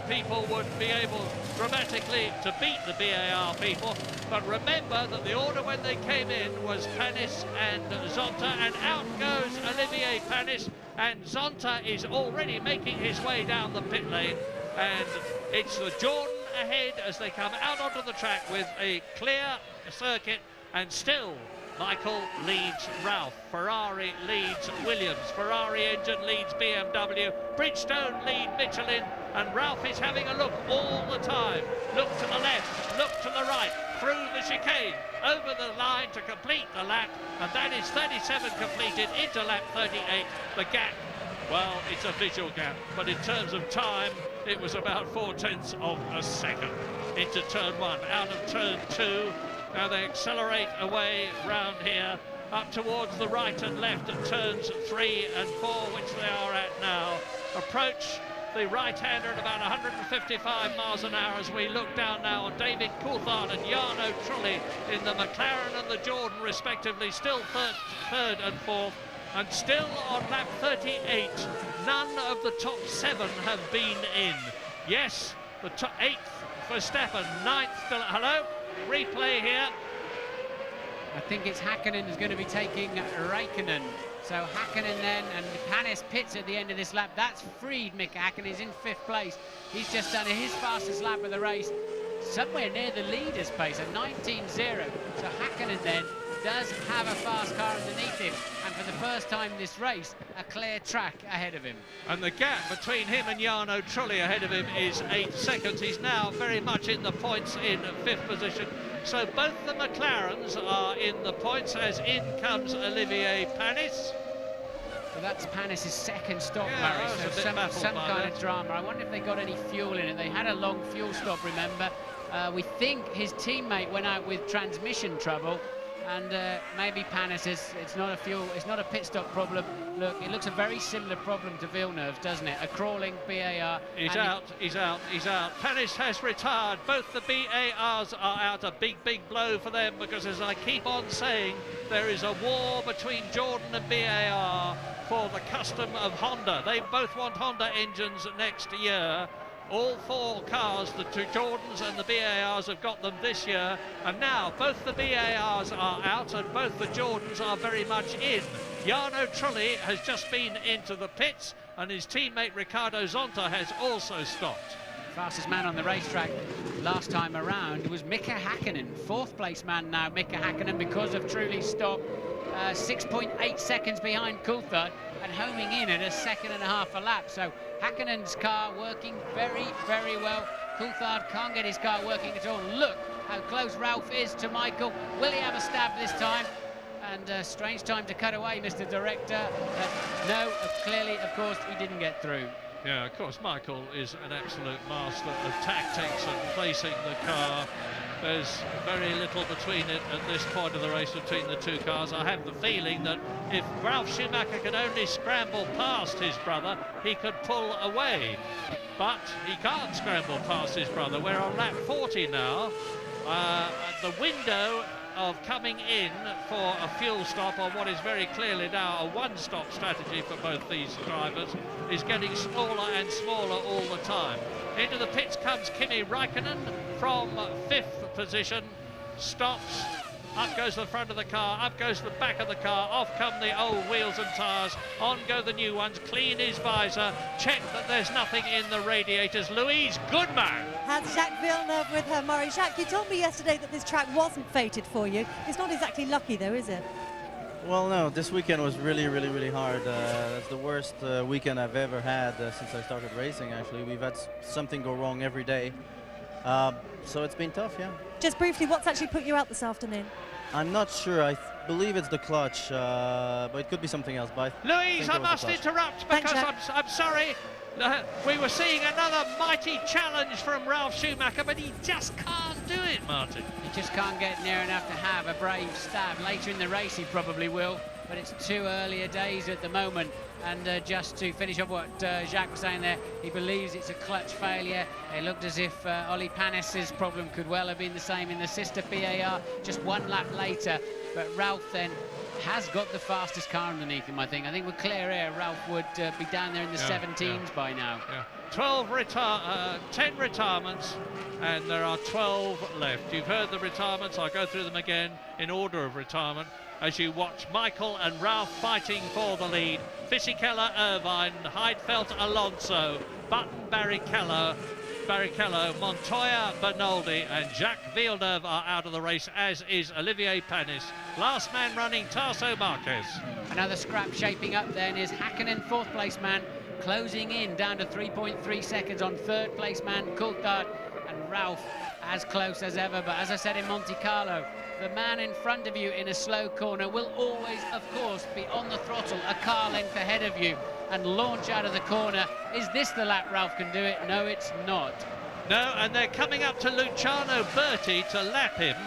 people would be able dramatically to beat the BAR people. But remember that the order when they came in was Panis and Zonta, and out goes Olivier Panis, and Zonta is already making his way down the pit lane, and it's the Jordan ahead as they come out onto the track with a clear circuit, and still Michael leads Ralf, Ferrari leads Williams, Ferrari engine leads BMW, Bridgestone lead Michelin, and Ralf is having a look all the time. Look to the left, look to the right, through the chicane, over the line to complete the lap, and that is 37 completed into lap 38. The gap, well, it's a visual gap, but in terms of time, it was about 0.4 of a second into turn 1. Out of turn 2, now they accelerate away round here, up towards the right and left at turns 3 and 4, which they are at now. Approach the right-hander at about 155 miles an hour as we look down now on David Coulthard and Jarno Trulli in the McLaren and the Jordan respectively, still third and fourth. And still on lap 38, none of the top 7 have been in. Yes, the 8th for Verstappen, 9th still. Hello, replay here. I think it's Häkkinen who's going to be taking Räikkönen. So Häkkinen then, and Panis pits at the end of this lap. That's freed Mika Häkkinen. He's in 5th place. He's just done his fastest lap of the race, somewhere near the leader's pace, at 19.0. So Häkkinen then does have a fast car underneath him, and for the first time this race, a clear track ahead of him. And the gap between him and Jarno Trulli ahead of him is 8 seconds. He's now very much in the points in 5th position. So both the McLarens are in the points, as in comes Olivier Panis. So that's Panis' second stop, Yeah, Barry. I was So a bit baffled some by kind that. of drama. I wonder if they got any fuel in it. They had a long fuel stop, remember. We think his teammate went out with transmission trouble, and maybe Panis it's not a pit stop problem. Look, it looks a very similar problem to Villeneuve, doesn't it? A crawling BAR. He's out. Panis has retired. Both the BARs are out. A big blow for them, because, as I keep on saying, there is a war between Jordan and BAR for the custom of Honda. They both want Honda engines next year. All 4 cars, the 2 Jordans and the BARs, have got them this year, and now both the BARs are out and both the Jordans are very much in. Jarno Trulli has just been into the pits, and his teammate Ricardo Zonta has also stopped. Fastest man on the racetrack last time around was Mika Häkkinen. 4th place man now, Mika Häkkinen, because of Trulli's stop. 6.8 seconds behind Coulthard, and homing in at a 2.5 a lap. So Häkkinen's car working very well. Coulthard can't get his car working at all. Look how close Ralph is to Michael. Will he have a stab this time? And strange time to cut away, Mr. Director. No, clearly, of course, he didn't get through. Yeah, of course, Michael is an absolute master of tactics and placing the car. There's very little between it at this point of the race between the 2 cars. I have the feeling that if Ralf Schumacher could only scramble past his brother, he could pull away. But he can't scramble past his brother. We're on lap 40 now. The window of coming in for a fuel stop on what is very clearly now a 1-stop strategy for both these drivers is getting smaller and smaller all the time. Into the pits comes Kimi Räikkönen from 5th position, stops, up goes the front of the car, up goes the back of the car, off come the old wheels and tyres, on go the new ones, clean his visor, check that there's nothing in the radiators. Louise Goodman Has Jacques Villeneuve with her, Murray. Jacques, you told me yesterday that this track wasn't fated for you. It's not exactly lucky though, is it? Well, no, this weekend was really hard. That's the worst weekend I've ever had since I started racing, actually. We've had something go wrong every day. So it's been tough, yeah. Just briefly, what's actually put you out this afternoon? I'm not sure. I believe it's the clutch, but it could be something else. But Louise, I must interrupt because I'm sorry. We were seeing another mighty challenge from Ralf Schumacher, but he just can't do it, Martin. He just can't get near enough to have a brave stab. Later in the race he probably will, but it's too earlier days at the moment. And just to finish off what Jacques was saying there, he believes it's a clutch failure. It looked as if Ollie Panis's problem could well have been the same in the sister BAR just 1 lap later. But Ralph then has got the fastest car underneath him, I think. I think with clear air, Ralph would be down there in the 17s by now. Yeah. 10 retirements, and there are 12 left. You've heard the retirements. I'll go through them again in order of retirement as you watch Michael and Ralph fighting for the lead. Fisichella, Irvine, Heidfeld, Alonso, Button, Barrichello, Montoya, Bernoldi and Jacques Villeneuve are out of the race, as is Olivier Panis. Last man running, Tarso Marquez. Another scrap shaping up then is Häkkinen, 4th place man, closing in down to 3.3 seconds on 3rd place man Coulthard, and Ralph as close as ever. But as I said in Monte Carlo, the man in front of you in a slow corner will always, of course, be on the throttle a car length ahead of you and launch out of the corner. Is this the lap Ralph can do it? No, it's not. No, and they're coming up to Luciano Berti to lap him.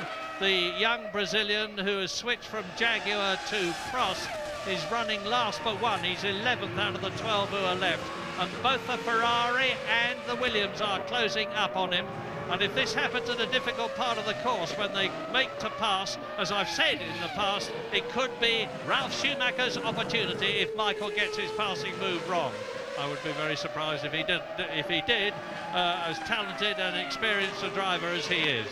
The young Brazilian who has switched from Jaguar to Prost is running last but one. He's 11th out of the 12 who are left. And both the Ferrari and the Williams are closing up on him. And if this happens at a difficult part of the course when they make to pass, as I've said in the past, it could be Ralf Schumacher's opportunity if Michael gets his passing move wrong. I would be very surprised if he did. as talented and experienced a driver as he is.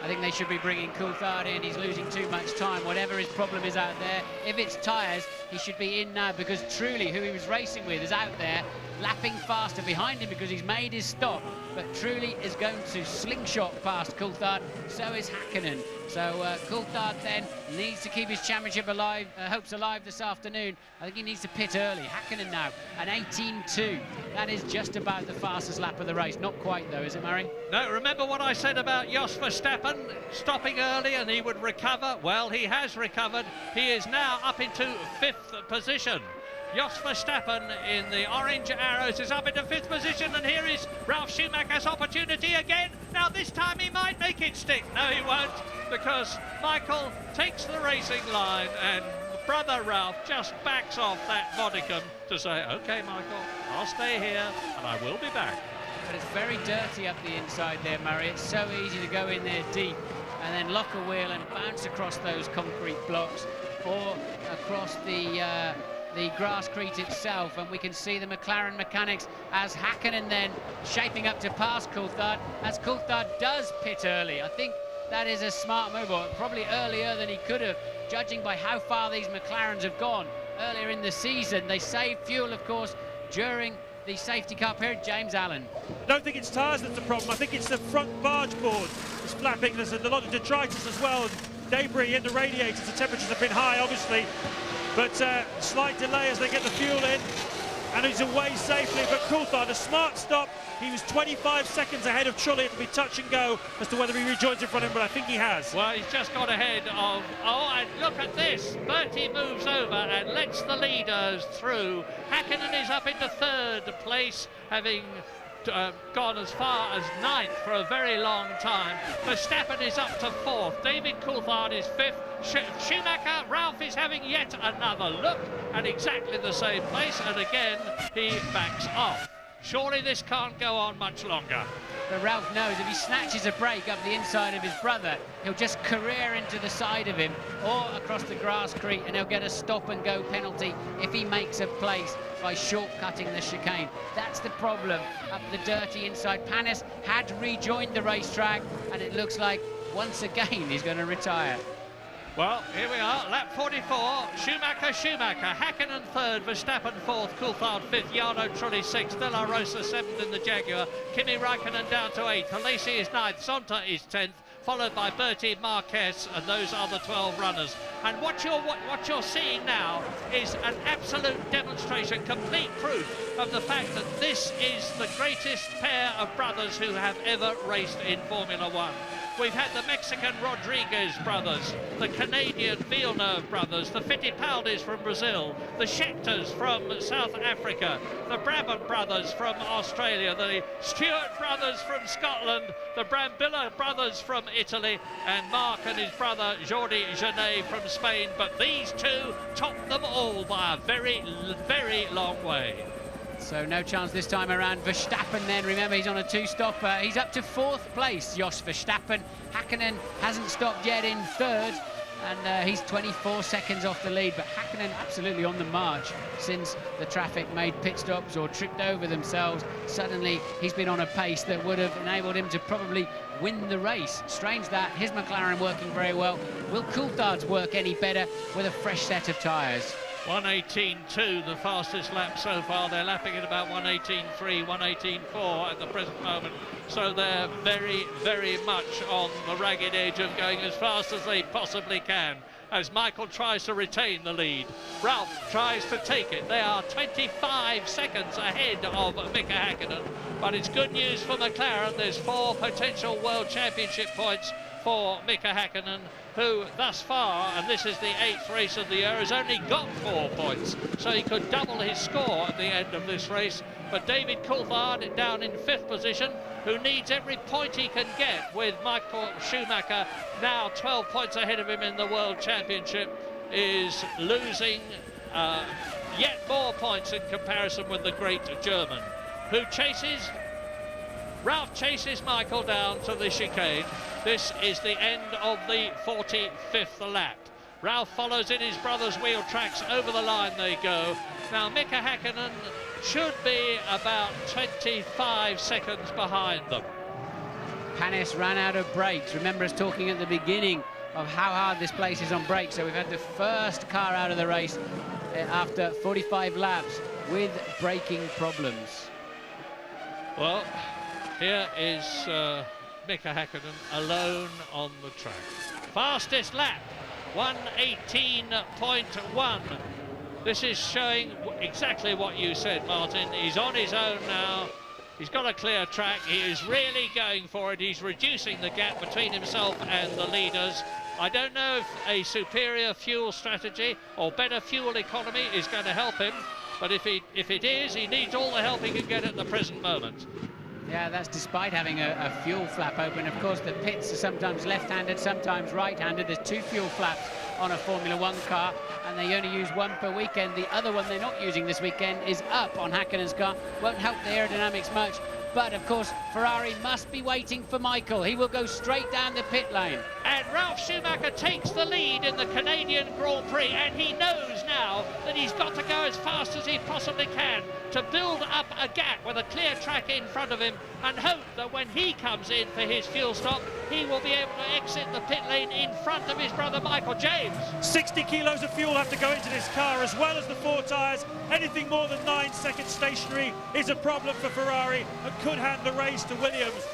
I think they should be bringing Coulthard in. He's losing too much time. Whatever his problem is out there, if it's tyres, he should be in now, because Trulli, who he was racing with, is out there lapping faster behind him because he's made his stop. But Trulli is going to slingshot past Coulthard, so is Häkkinen. So Coulthard then needs to keep his championship alive, hopes alive this afternoon. I think he needs to pit early. Häkkinen now, an 18.2. That is just about the fastest lap of the race. Not quite though, is it, Murray? No, remember what I said about Jos Verstappen stopping early and he would recover? Well, he has recovered. He is now up into 5th position. Jos Verstappen in the orange arrows is up into 5th position, and here is Ralf Schumacher's opportunity again. Now this time he might make it stick. No, he won't, because Michael takes the racing line and brother Ralf just backs off that modicum to say, OK, Michael, I'll stay here and I will be back. But it's very dirty up the inside there, Murray. It's so easy to go in there deep and then lock a wheel and bounce across those concrete blocks or across the grasscrete itself, and we can see the McLaren mechanics as Häkkinen then shaping up to pass Coulthard, as Coulthard does pit early. I think that is a smart move, or probably earlier than he could have, judging by how far these McLarens have gone earlier in the season. They saved fuel, of course, during the safety car period. James Allen. I don't think it's tyres that's the problem. I think it's the front barge board that's flapping. There's a lot of detritus as well, and debris in the radiators. The temperatures have been high, obviously. But slight delay as they get the fuel in, and he's away safely. But Coulthard, a smart stop. He was 25 seconds ahead of Trulli. It'll be touch and go as to whether he rejoins in front of him, but I think he has. Well, he's just got ahead of... Oh, and look at this. Bertie moves over and lets the leaders through. Häkkinen is up into 3rd place, having gone as far as 9th for a very long time. Verstappen is up to 4th. David Coulthard is 5th. Schumacher, Ralf is having yet another look at exactly the same place, and again he backs off. Surely this can't go on much longer. But Ralf knows if he snatches a break up the inside of his brother, he'll just career into the side of him or across the grasscrete, and he'll get a stop-and-go penalty if he makes a place by shortcutting the chicane. That's the problem up the dirty inside. Panis had rejoined the racetrack, and it looks like once again he's going to retire. Well, here we are, lap 44, Schumacher, Häkkinen 3rd, Verstappen 4th, Coulthard 5th, Jarno Trulli 6th, De La Rosa 7th in the Jaguar, Kimi Räikkönen down to 8th, Alesi is 9th, Zonta is 10th, followed by Bertie, Marquez, and those are the 12 runners. And what you're seeing now is an absolute demonstration, complete proof of the fact that this is the greatest pair of brothers who have ever raced in Formula One. We've had the Mexican Rodriguez brothers, the Canadian Villeneuve brothers, the Fittipaldis from Brazil, the Schechters from South Africa, the Brabham brothers from Australia, the Stewart brothers from Scotland, the Brambilla brothers from Italy, and Mark and his brother Jordi Genet from Spain. But these two top them all by a very, very long way. So no chance this time around. Verstappen then, remember he's on a 2-stopper. He's up to 4th place, Jos Verstappen. Häkkinen hasn't stopped yet in 3rd, and he's 24 seconds off the lead. But Häkkinen absolutely on the march since the traffic made pit stops or tripped over themselves. Suddenly he's been on a pace that would have enabled him to probably win the race. Strange that, his McLaren working very well. Will Coulthard's work any better with a fresh set of tyres? 1:18.2, the fastest lap so far. They're lapping at about 1:18.3, 1:18.4 at the present moment. So they're very, very much on the ragged edge of going as fast as they possibly can, as Michael tries to retain the lead. Ralf tries to take it. They are 25 seconds ahead of Mika Häkkinen. But it's good news for McLaren. There's 4 potential World Championship points for Mika Häkkinen, who thus far, and this is the 8th race of the year, has only got 4 points, so he could double his score at the end of this race. But David Coulthard down in 5th position, who needs every point he can get, with Michael Schumacher now 12 points ahead of him in the World Championship, is losing yet more points in comparison with the great German, who chases... Ralf chases Michael down to the chicane. This is the end of the 45th lap. Ralf follows in his brother's wheel tracks. Over the line they go. Now Mika Häkkinen should be about 25 seconds behind them. Panis ran out of brakes. Remember us talking at the beginning of how hard this place is on brakes. So we've had the first car out of the race after 45 laps with braking problems. Well, here is Mika Häkkinen alone on the track. Fastest lap, 1:18.1. This is showing exactly what you said, Martin. He's on his own now. He's got a clear track. He is really going for it. He's reducing the gap between himself and the leaders. I don't know if a superior fuel strategy or better fuel economy is going to help him, but if it is, he needs all the help he can get at the present moment. Yeah, that's despite having a fuel flap open. Of course, the pits are sometimes left-handed, sometimes right-handed. There's 2 fuel flaps on a Formula 1 car, and they only use 1 per weekend. The other one they're not using this weekend is up on Häkkinen's car. Won't help the aerodynamics much. But, of course, Ferrari must be waiting for Michael. He will go straight down the pit lane. And Ralf Schumacher takes the lead in the Canadian Grand Prix, and he knows now that he's got to go as fast as he possibly can to build up a gap with a clear track in front of him, and hope that when he comes in for his fuel stop, he will be able to exit the pit lane in front of his brother Michael. James. 60 kilos of fuel have to go into this car, as well as the 4 tyres. Anything more than 9 seconds stationary is a problem for Ferrari and could hand the race to Williams.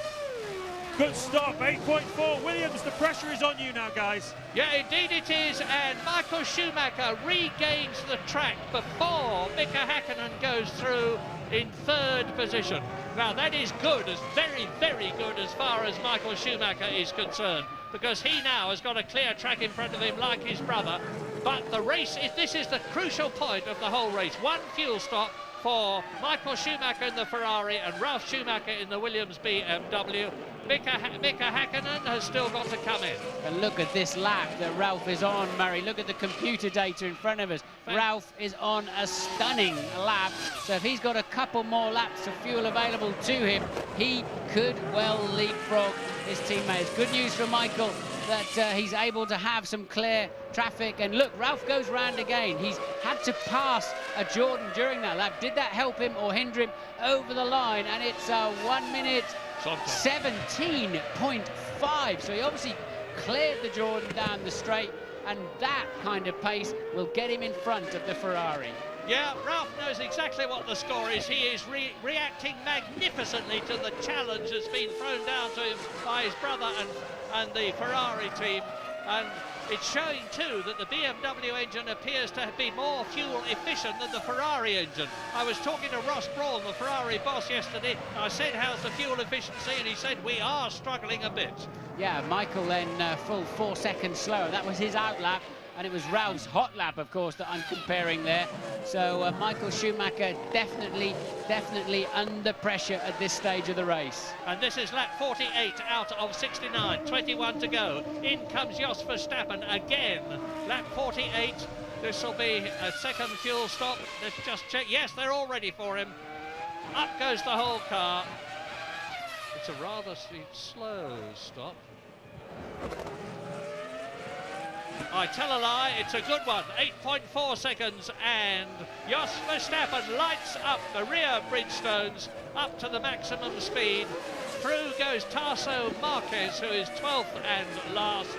Good stop, 8.4. Williams, the pressure is on you now, guys. Yeah, indeed it is, and Michael Schumacher regains the track before Mika Häkkinen goes through in 3rd position. Now that is good, as very, very good as far as Michael Schumacher is concerned, because he now has got a clear track in front of him like his brother. But the race, this is the crucial point of the whole race. 1 fuel stop for Michael Schumacher in the Ferrari and Ralf Schumacher in the Williams BMW. Mika Häkkinen has still got to come in. And look at this lap that Ralf is on, Murray. Look at the computer data in front of us. Ralf is on a stunning lap. So if he's got a couple more laps of fuel available to him, he could well leapfrog his teammates. Good news for Michael that he's able to have some clear traffic. And look, Ralf goes round again. He's had to pass a Jordan during that lap. Did that help him or hinder him over the line? And it's 1 minute 17.5. So he obviously cleared the Jordan down the straight, and that kind of pace will get him in front of the Ferrari. Yeah, Ralf knows exactly what the score is. He is reacting magnificently to the challenge that's been thrown down to him by his brother and the Ferrari team. And it's showing too that the BMW engine appears to be more fuel efficient than the Ferrari engine. I was talking to Ross Brawn, the Ferrari boss, yesterday. I said, how's the fuel efficiency? And he said, we are struggling a bit. Yeah, Michael then full 4 seconds slower. That was his out lap. And it was Ralph's hot lap, of course, that I'm comparing there. So Michael Schumacher definitely under pressure at this stage of the race. And this is lap 48 out of 69, 21 to go. In comes Jos Verstappen again. Lap 48. This will be a second fuel stop. Let's just check. Yes, they're all ready for him. Up goes the whole car. It's a rather slow stop. I tell a lie, it's a good one. 8.4 seconds, and Jos Verstappen lights up the rear Bridgestones up to the maximum speed. Through goes Tarso Marquez, who is 12th and last.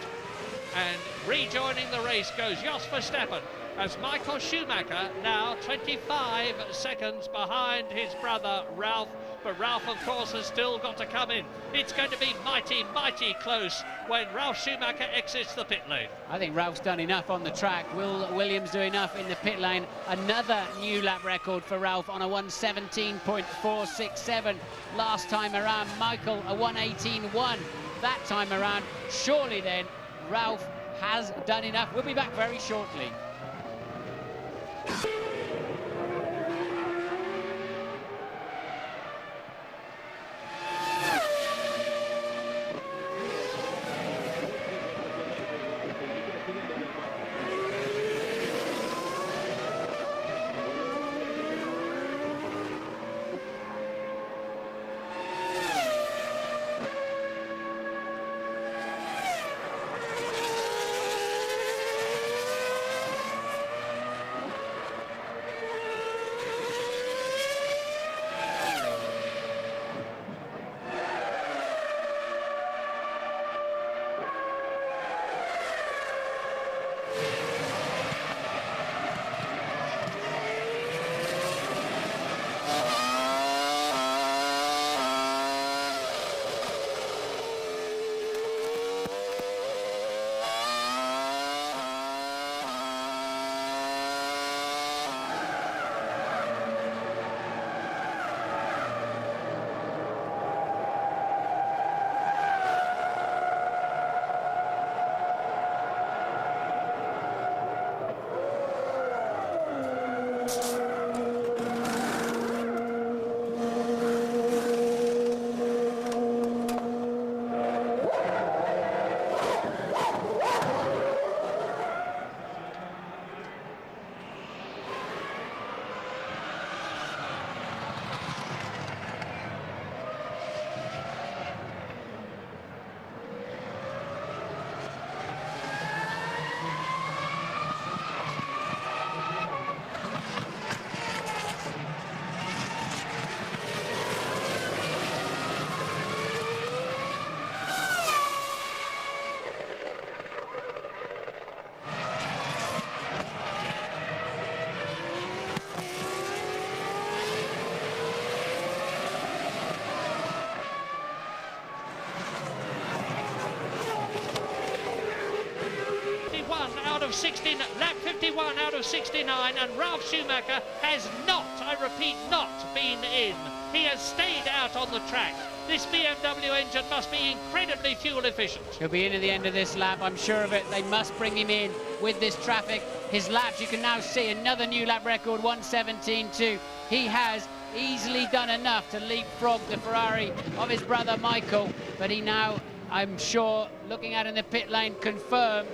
And rejoining the race goes Jos Verstappen, as Michael Schumacher now 25 seconds behind his brother Ralf. But Ralf, of course, has still got to come in. It's going to be mighty, mighty close when Ralf Schumacher exits the pit lane. I think Ralph's done enough on the track. Will Williams do enough in the pit lane? Another new lap record for Ralf on a 1:17.467 last time around. Michael, a 1:18.1 that time around. Surely then, Ralf has done enough. We'll be back very shortly. of 16, lap 51 out of 69, and Ralf Schumacher has not, I repeat, not been in. He has stayed out on the track. This BMW engine must be incredibly fuel efficient. He'll be in at the end of this lap, I'm sure of it. They must bring him in with this traffic. His laps, you can now see another new lap record, 1:17.2. He has easily done enough to leapfrog the Ferrari of his brother Michael, but he now, I'm sure, looking at in the pit lane, confirmed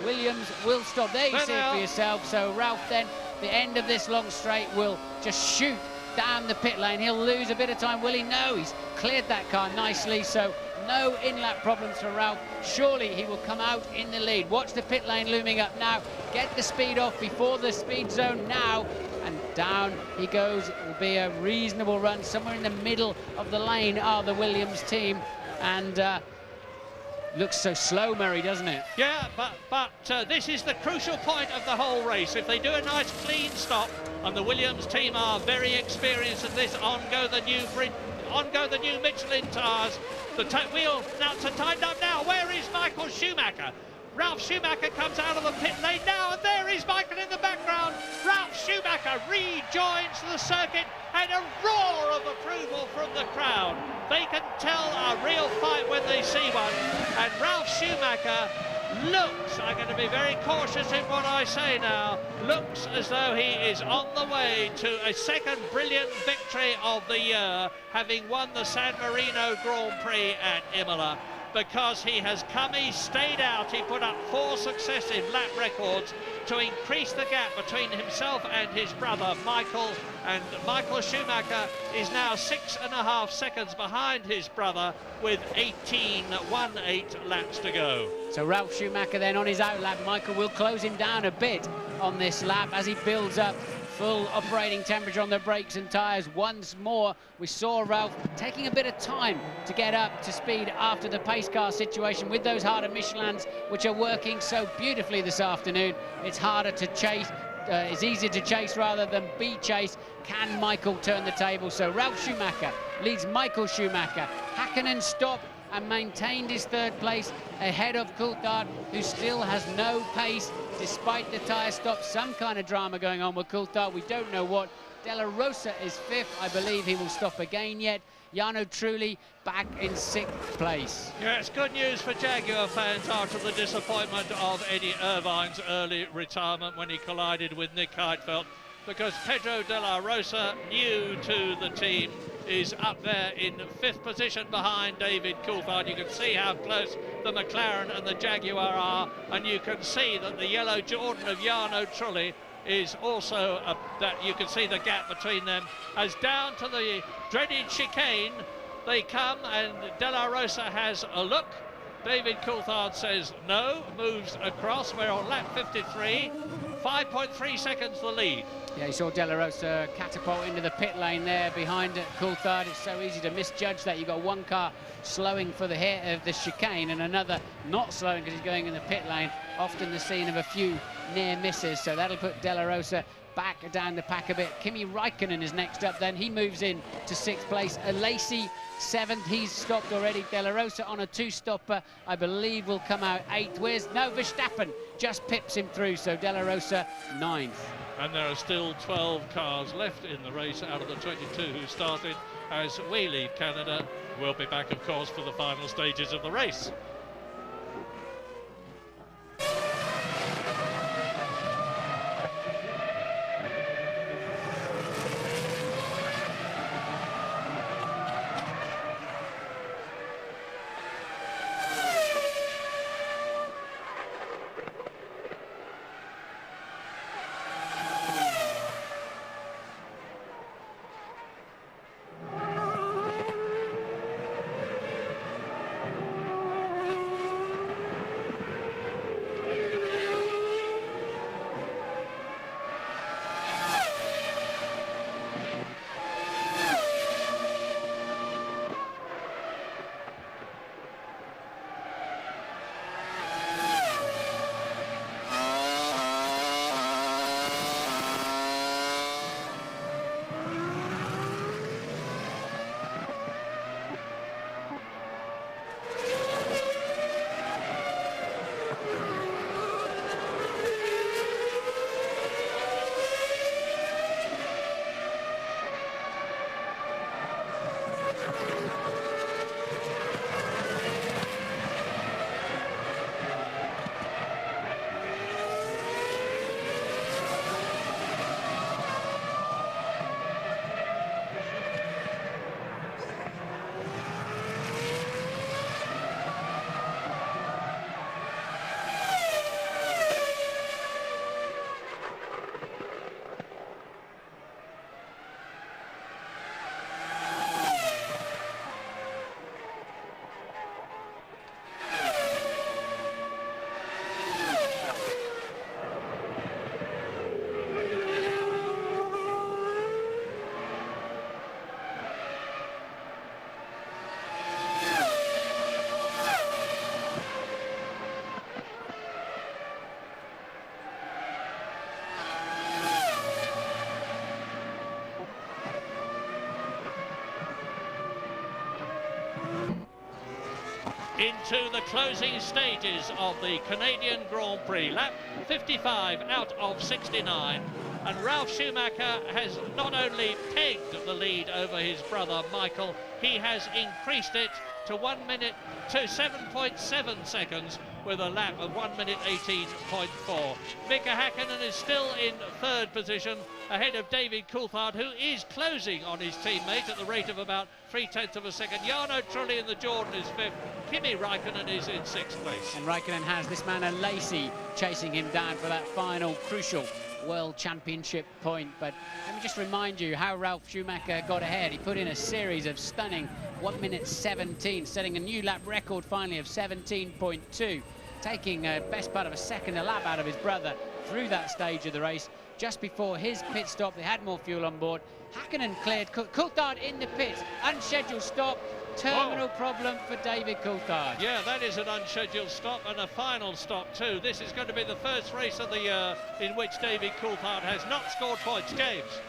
Williams will stop. There you see it for yourself. So Ralf then, the end of this long straight, will just shoot down the pit lane. He'll lose a bit of time, will he? No, he's cleared that car nicely, so no in-lap problems for Ralf. Surely he will come out in the lead. Watch the pit lane looming up now. Get the speed off before the speed zone now, and down he goes. It will be a reasonable run. Somewhere in the middle of the lane are the Williams team, and looks so slow, Murray, doesn't it? Yeah, but this is the crucial point of the whole race. If they do a nice clean stop, and the Williams team are very experienced at this, on go the new Michelin tyres. The wheel now to tighten up now. Where is Michael Schumacher? Ralf Schumacher comes out of the pit lane now, and there is Michael in the background. Ralf Schumacher rejoins the circuit, and a roar of approval from the crowd. They can tell a real fight when they see one, and Ralf Schumacher looks, I'm going to be very cautious in what I say now, looks as though he is on the way to a second brilliant victory of the year, having won the San Marino Grand Prix at Imola. Because he has come, he stayed out, he put up 4 successive lap records to increase the gap between himself and his brother Michael, and Michael Schumacher is now 6.5 seconds behind his brother with 18.18 laps to go. So Ralf Schumacher then on his out lap. Michael will close him down a bit on this lap as he builds up full operating temperature on the brakes and tyres once more. We saw Ralf taking a bit of time to get up to speed after the pace car situation with those harder Michelins, which are working so beautifully this afternoon. It's harder to chase, it's easier to chase rather than be chased. Can Michael turn the table? So Ralf Schumacher leads Michael Schumacher. Hakkinen stopped and maintained his third place ahead of Coulthard, who still has no pace despite the tyre stop. Some kind of drama going on with Coulthard, we don't know what. Della Rosa is 5th. I believe he will stop again yet. Jarno Trulli back in 6th place. Yeah, it's good news for Jaguar fans after the disappointment of Eddie Irvine's early retirement when he collided with Nick Heidfeld, because Pedro Della Rosa, new to the team, is up there in 5th position behind David Coulthard. You can see how close the McLaren and the Jaguar are, and you can see that the yellow Jordan of Jarno Trulli is also that you can see the gap between them. As down to the dreaded chicane they come, and Della Rosa has a look. David Coulthard says no, moves across. We're on lap 53, 5.3 seconds the lead. Yeah, you saw Della Rosa catapult into the pit lane there behind Coulthard. It's so easy to misjudge that. You've got one car slowing for the hit of the chicane and another not slowing because he's going in the pit lane. Often the scene of a few near misses, so that'll put Della Rosa back down the pack a bit. Kimi Räikkönen is next up then. He moves in to 6th place. Alesi 7th. He's stopped already. Della Rosa on a 2-stopper, I believe, will come out 8th. Verstappen just pips him through, so Della Rosa 9th. And there are still 12 cars left in the race out of the 22 who started as we leave Canada. We'll be back, of course, for the final stages of the race. into the closing stages of the Canadian Grand Prix. Lap 55 out of 69. And Ralf Schumacher has not only pegged the lead over his brother Michael, he has increased it to 7.7 seconds with a lap of 1 minute 18.4. Mika Häkkinen is still in third position ahead of David Coulthard, who is closing on his teammate at the rate of about 0.3 of a second. Jarno Trulli in the Jordan is fifth. Kimi Räikkönen is in sixth place. And Räikkönen has this man Alesi chasing him down for that final crucial World Championship point. But let me just remind you how Ralf Schumacher got ahead. He put in a series of stunning 1 minute 17, setting a new lap record finally of 17.2, taking a best part of a second a lap out of his brother through that stage of the race. Just before his pit stop, they had more fuel on board. Häkkinen cleared, Coulthard in the pits, unscheduled stop, terminal problem for David Coulthard. Yeah, that is an unscheduled stop and a final stop too. This is going to be the first race of the year in which David Coulthard has not scored points. James.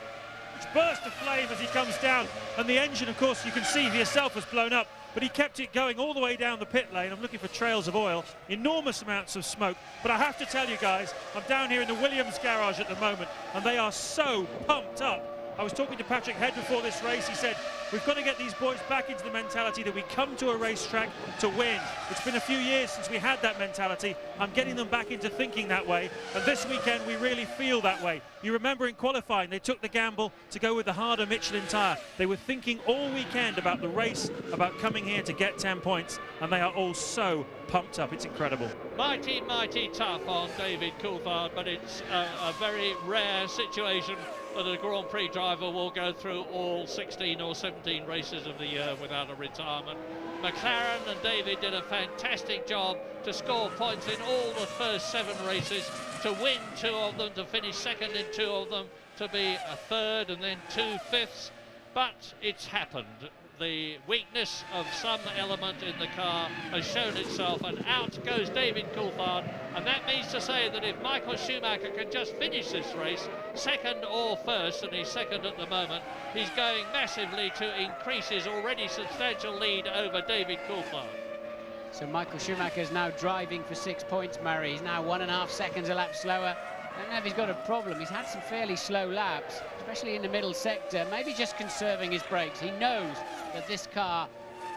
It's burst of flame as he comes down, and the engine, of course, you can see for yourself, has blown up, but he kept it going all the way down the pit lane. I'm looking for trails of oil, enormous amounts of smoke. But I have to tell you guys, I'm down here in the Williams garage at the moment, and they are so pumped up. I was talking to Patrick Head before this race. He said, we've got to get these boys back into the mentality that we come to a racetrack to win. It's been a few years since we had that mentality. I'm getting them back into thinking that way. And this weekend, we really feel that way. You remember in qualifying, they took the gamble to go with the harder Michelin tyre. They were thinking all weekend about the race, about coming here to get 10 points. And they are all so pumped up. It's incredible. Mighty, mighty tough on David Coulthard, but it's a very rare situation that a Grand Prix driver will go through all 16 or 17 races of the year without a retirement. McLaren and David did a fantastic job to score points in all the first 7 races, to win 2 of them, to finish second in 2 of them, to be a third and then 2 fifths. But it's happened. The weakness of some element in the car has shown itself, and out goes David Coulthard. And that means to say that if Michael Schumacher can just finish this race second or first, and he's second at the moment, he's going massively to increase his already substantial lead over David Coulthard. So Michael Schumacher is now driving for 6 points, Murray. He's now 1.5 seconds a lap slower. I don't know if he's got a problem. He's had some fairly slow laps, especially in the middle sector, maybe just conserving his brakes. He knows that this car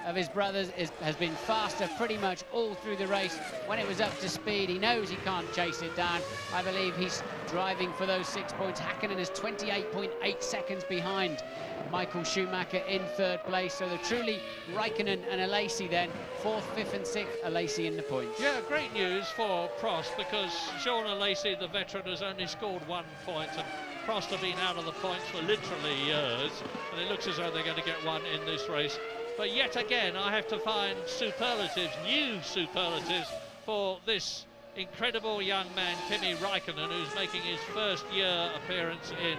of his brother's has been faster pretty much all through the race. When it was up to speed, he knows he can't chase it down. I believe he's driving for those 6 points. Häkkinen is 28.8 seconds behind Michael Schumacher in third place. So they're truly Räikkönen and Alesi then, 4th, 5th and 6th, Alesi in the points. Yeah, great news for Prost, because Jean Alesi, the veteran, has only scored 1 point, and Prost have been out of the points for literally years, and it looks as though they're going to get one in this race. But yet again, I have to find superlatives, new superlatives, for this incredible young man, Kimi Räikkönen, who's making his first year appearance in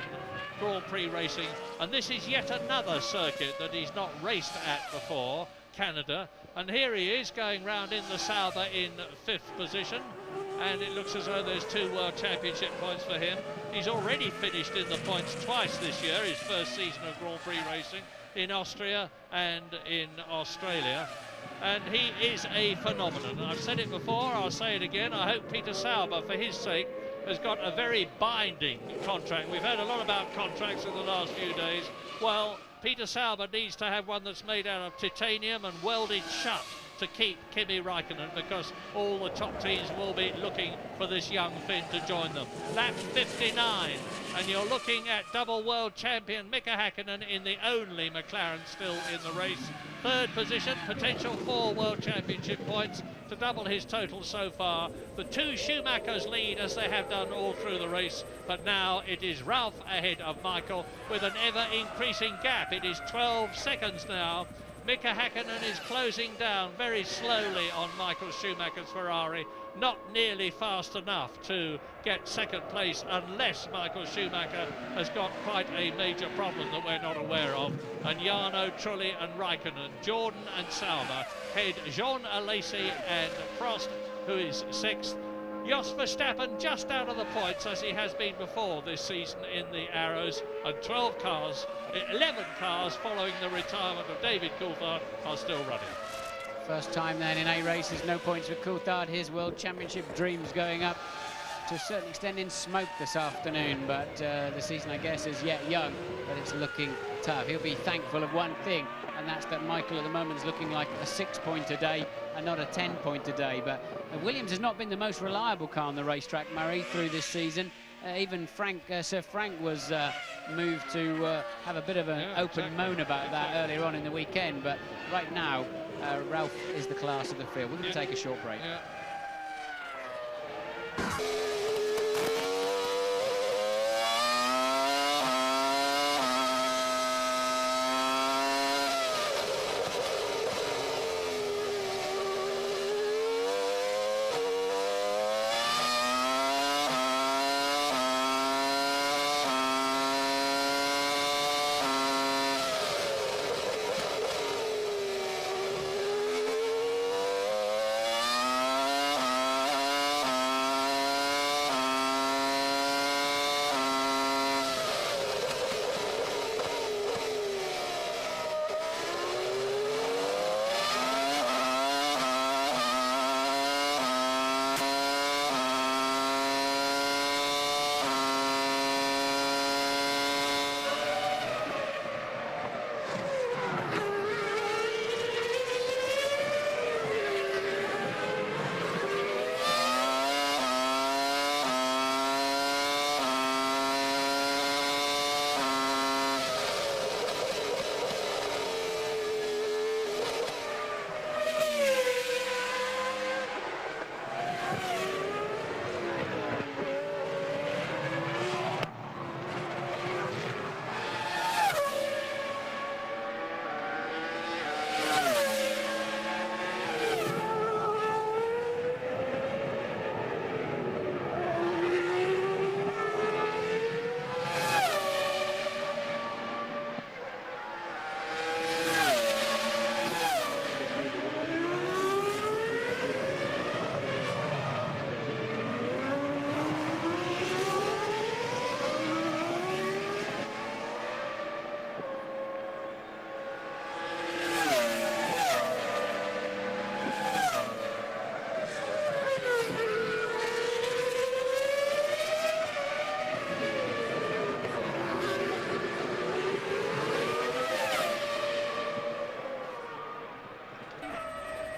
Grand Prix racing. And this is yet another circuit that he's not raced at before, Canada. And here he is going round in the Sauber in 5th position. And it looks as though there's 2 World Championship points for him. He's already finished in the points twice this year, his first season of Grand Prix racing, in Austria and in Australia. And he is a phenomenon. I've said it before, I'll say it again. I hope Peter Sauber, for his sake, has got a very binding contract. We've heard a lot about contracts in the last few days. Well, Peter Sauber needs to have one that's made out of titanium and welded shut to keep Kimi Räikkönen, because all the top teams will be looking for this young Finn to join them. Lap 59, and you're looking at double world champion Mika Häkkinen in the only McLaren still in the race. Third position, potential 4 World Championship points to double his total so far. The 2 Schumachers lead as they have done all through the race, but now it is Ralf ahead of Michael with an ever-increasing gap. It is 12 seconds now. Mika Häkkinen is closing down very slowly on Michael Schumacher's Ferrari, not nearly fast enough to get second place unless Michael Schumacher has got quite a major problem that we're not aware of. And Jarno Trulli and Räikkönen, Jordan and Sauber head Jean Alesi and Prost, who is 6th. Jos Verstappen just out of the points, as he has been before this season in the Arrows, and 11 cars following the retirement of David Coulthard are still running. First time then in 8 races, no points for Coulthard. His World Championship dreams going up to a certain extent in smoke this afternoon, but the season, I guess, is yet young, but it's looking tough. He'll be thankful of one thing, and that's that Michael at the moment is looking like a 6-point a day and not a 10-point a day. But Williams has not been the most reliable car on the racetrack, Murray, through this season. Even Sir Frank was moved to have a bit of an open moan about that earlier on in the weekend, but right now Ralph is the class of the field. We're going to take a short break.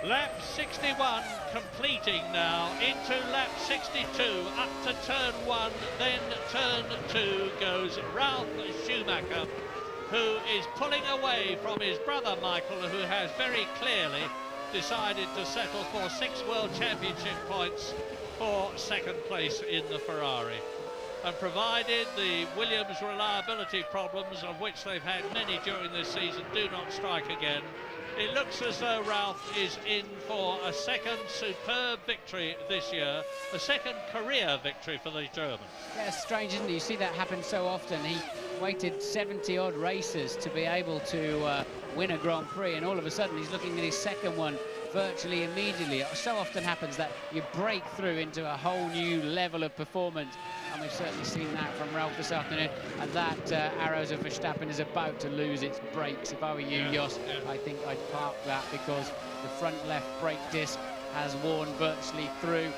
Lap 61 completing now into lap 62, up to turn 1, then turn 2 goes Ralf Schumacher, who is pulling away from his brother Michael, who has very clearly decided to settle for 6 World Championship points for second place in the Ferrari. And provided the Williams reliability problems, of which they've had many during this season, do not strike again, it looks as though Ralf is in for a second superb victory this year, a second career victory for the German. Yeah, it's strange, isn't it? You see that happen so often. He waited 70-odd races to be able to win a Grand Prix, and all of a sudden he's looking at his second one virtually immediately. It so often happens that you break through into a whole new level of performance, and we've certainly seen that from Ralf this afternoon. And that Arrows of Verstappen is about to lose its brakes. If I were you, Jos, I think I'd park that, because the front left brake disc has worn virtually through,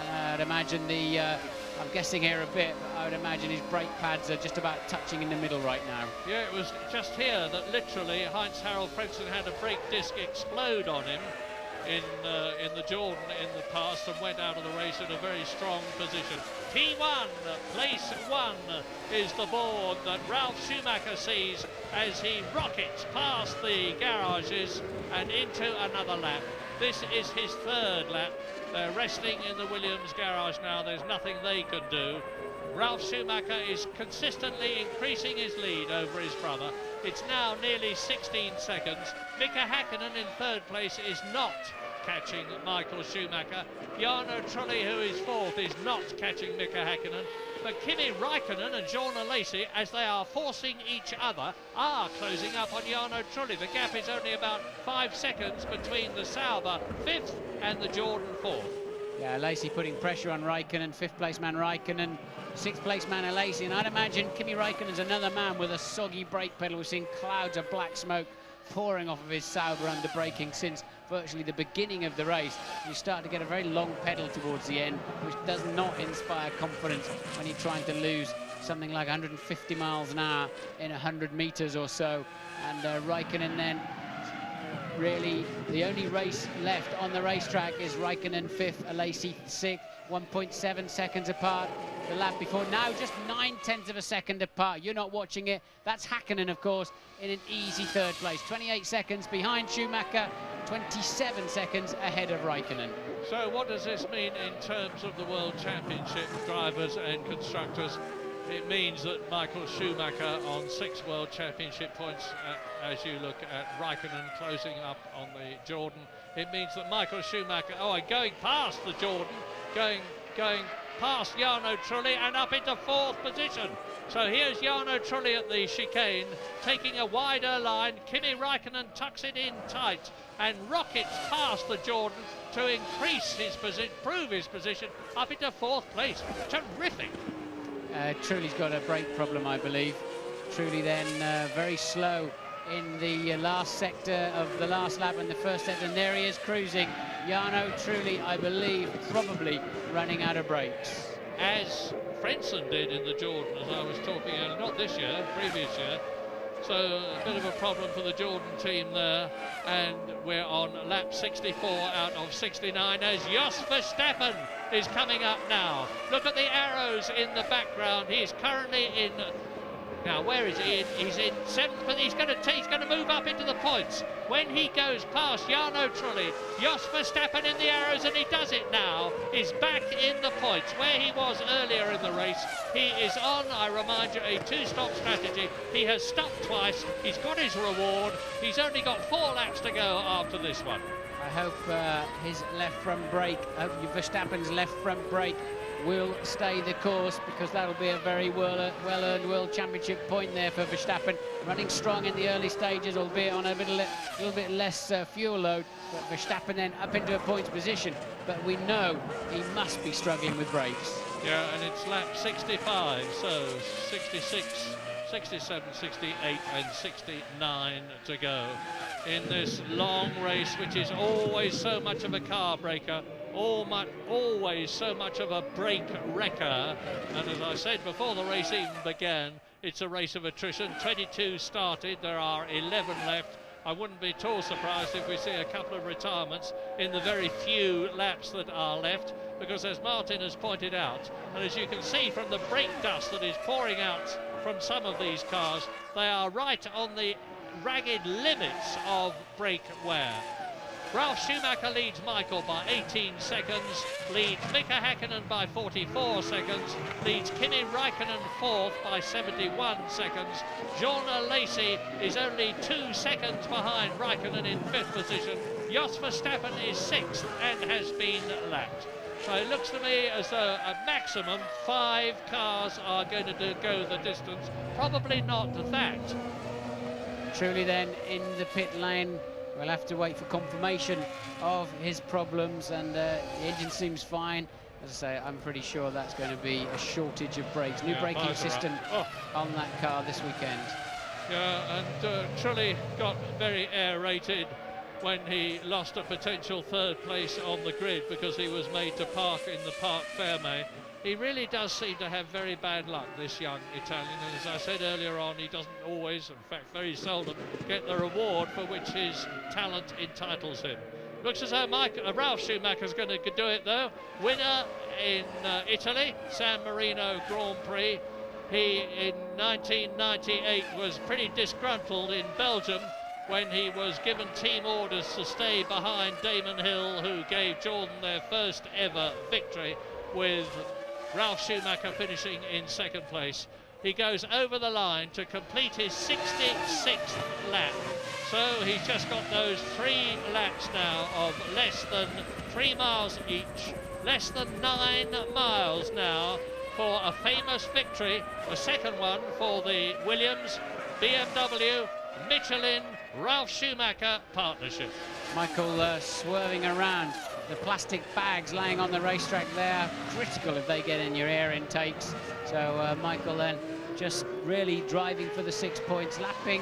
and I'd imagine the I'm guessing here a bit, but I would imagine his brake pads are just about touching in the middle right now. Yeah, it was just here that literally Heinz-Harald Frentzen had a brake disc explode on him in the Jordan in the past, and went out of the race in a very strong position. P1, place 1 is the board that Ralf Schumacher sees as he rockets past the garages and into another lap. This is his third lap. They're resting in the Williams garage now. There's nothing they can do. Ralf Schumacher is consistently increasing his lead over his brother. It's now nearly 16 seconds. Mika Häkkinen in third place is not catching Michael Schumacher. Jarno Trulli, who is fourth, is not catching Mika Häkkinen. But Kimi Räikkönen and Jorna Lacey, as they are forcing each other, are closing up on Jarno Trulli. The gap is only about 5 seconds between the Sauber fifth and the Jordan fourth. Yeah, Lacey putting pressure on Räikkönen, fifth place man Räikkönen, sixth place man Lacey, and I'd imagine Kimi Räikkönen's another man with a soggy brake pedal. We've seen clouds of black smoke pouring off of his Sauber under braking since virtually the beginning of the race, you start to get a very long pedal towards the end, which does not inspire confidence when you're trying to lose something like 150 miles an hour in 100 meters or so. And Raikkonen then, really the only race left on the racetrack is Raikkonen 5th, Alesi 6th, 1.7 seconds apart. The lap before, now just 9/10 of a second apart. You're not watching it. That's Häkkinen, of course, in an easy 3rd place. 28 seconds behind Schumacher, 27 seconds ahead of Raikkonen. So what does this mean in terms of the World Championship drivers and constructors? It means that Michael Schumacher on 6 World Championship points, as you look at Raikkonen closing up on the Jordan. It means that Michael Schumacher, and going past the Jordan, going past Jarno Trulli and up into 4th position. So here's Jarno Trulli at the chicane, taking a wider line. Kimi Raikkonen tucks it in tight and rockets past the Jordan to increase his position, prove his position up into 4th place. Terrific. Trulli's got a brake problem, I believe. Trulli then very slow in the last sector of the last lap in the first sector, and there he is cruising. Jarno Trulli, I believe, probably running out of brakes. As Frentzen did in the Jordan, as I was talking earlier, not this year, previous year. So a bit of a problem for the Jordan team there, and we're on lap 64 out of 69 as Jos Verstappen is coming up now. Look at the arrows in the background. He's currently in, now where is he? He's in 7th, but he's going to move up into the points. When he goes past Jarno Trulli, Jos Verstappen in the arrows, and he does it now, is back in the points where he was earlier in the race. He is on, I remind you, a 2-stop strategy. He has stopped twice, he's got his reward, he's only got 4 laps to go after this one. I hope his left front brake, Verstappen's left front brake will stay the course, because that'll be a very well-earned World Championship point there for Verstappen. Running strong in the early stages, albeit on a little bit less fuel load, but Verstappen then up into a points position. But we know he must be struggling with brakes. Yeah, and it's lap 65, so 66, 67, 68 and 69 to go in this long race, which is always so much of a car breaker, always so much of a brake wrecker. And as I said before the race even began, it's a race of attrition. 22 started, there are 11 left. I wouldn't be at all surprised if we see a couple of retirements in the very few laps that are left, because as Martin has pointed out, and as you can see from the brake dust that is pouring out from some of these cars, they are right on the ragged limits of brake wear. Ralf Schumacher leads Michael by 18 seconds, leads Mika Häkkinen by 44 seconds, leads Kimi Raikkonen 4th by 71 seconds. Jean Alesi is only 2 seconds behind Raikkonen in 5th position. Jos Verstappen is 6th and has been lapped. So it looks to me as though a maximum 5 cars are going to go the distance. Probably not that. Trulli then in the pit lane. We'll have to wait for confirmation of his problems, and the engine seems fine. As I say, I'm pretty sure that's going to be a shortage of brakes. New braking system on that car this weekend. Yeah, and Trulli got very air-rated when he lost a potential 3rd place on the grid because he was made to park in the Parc Fermé. He really does seem to have very bad luck, this young Italian, and as I said earlier on, he doesn't always, in fact very seldom, get the reward for which his talent entitles him. Looks as though Ralf Schumacher's going to do it though. Winner in Italy, San Marino Grand Prix. He, in 1998, was pretty disgruntled in Belgium when he was given team orders to stay behind Damon Hill, who gave Jordan their first ever victory, with Ralf Schumacher finishing in 2nd place. He goes over the line to complete his 66th lap. So he's just got those 3 laps now of less than 3 miles each, less than 9 miles now for a famous victory, a 2nd one for the Williams, BMW, Michelin, Ralf Schumacher partnership. Michael swerving around. The plastic bags laying on the racetrack there, critical if they get in your air intakes. So Michael then just really driving for the 6 points, lapping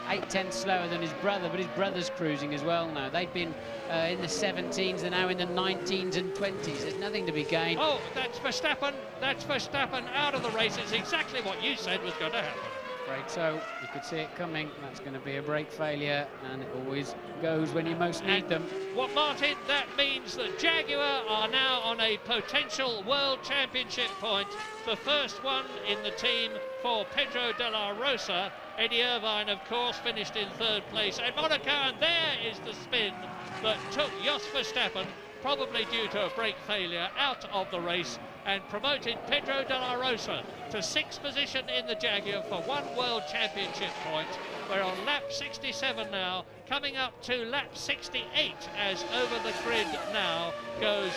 8/10 slower than his brother, but his brother's cruising as well now. They've been in the 17s, they're now in the 19s and 20s. There's nothing to be gained. Oh, that's Verstappen. That's Verstappen out of the race. It's exactly what you said was going to happen. Right, so you could see it coming. That's going to be a brake failure, and it always goes when you most need them. What, Martin, that means that Jaguar are now on a potential World Championship point. The first one in the team for Pedro de la Rosa. Eddie Irvine, of course, finished in 3rd place at Monaco, and there is the spin that took Jos Verstappen, probably due to a brake failure, out of the race and promoted Pedro de la Rosa to 6th position in the Jaguar for 1 World Championship point. We're on lap 67 now, coming up to lap 68 as over the grid now goes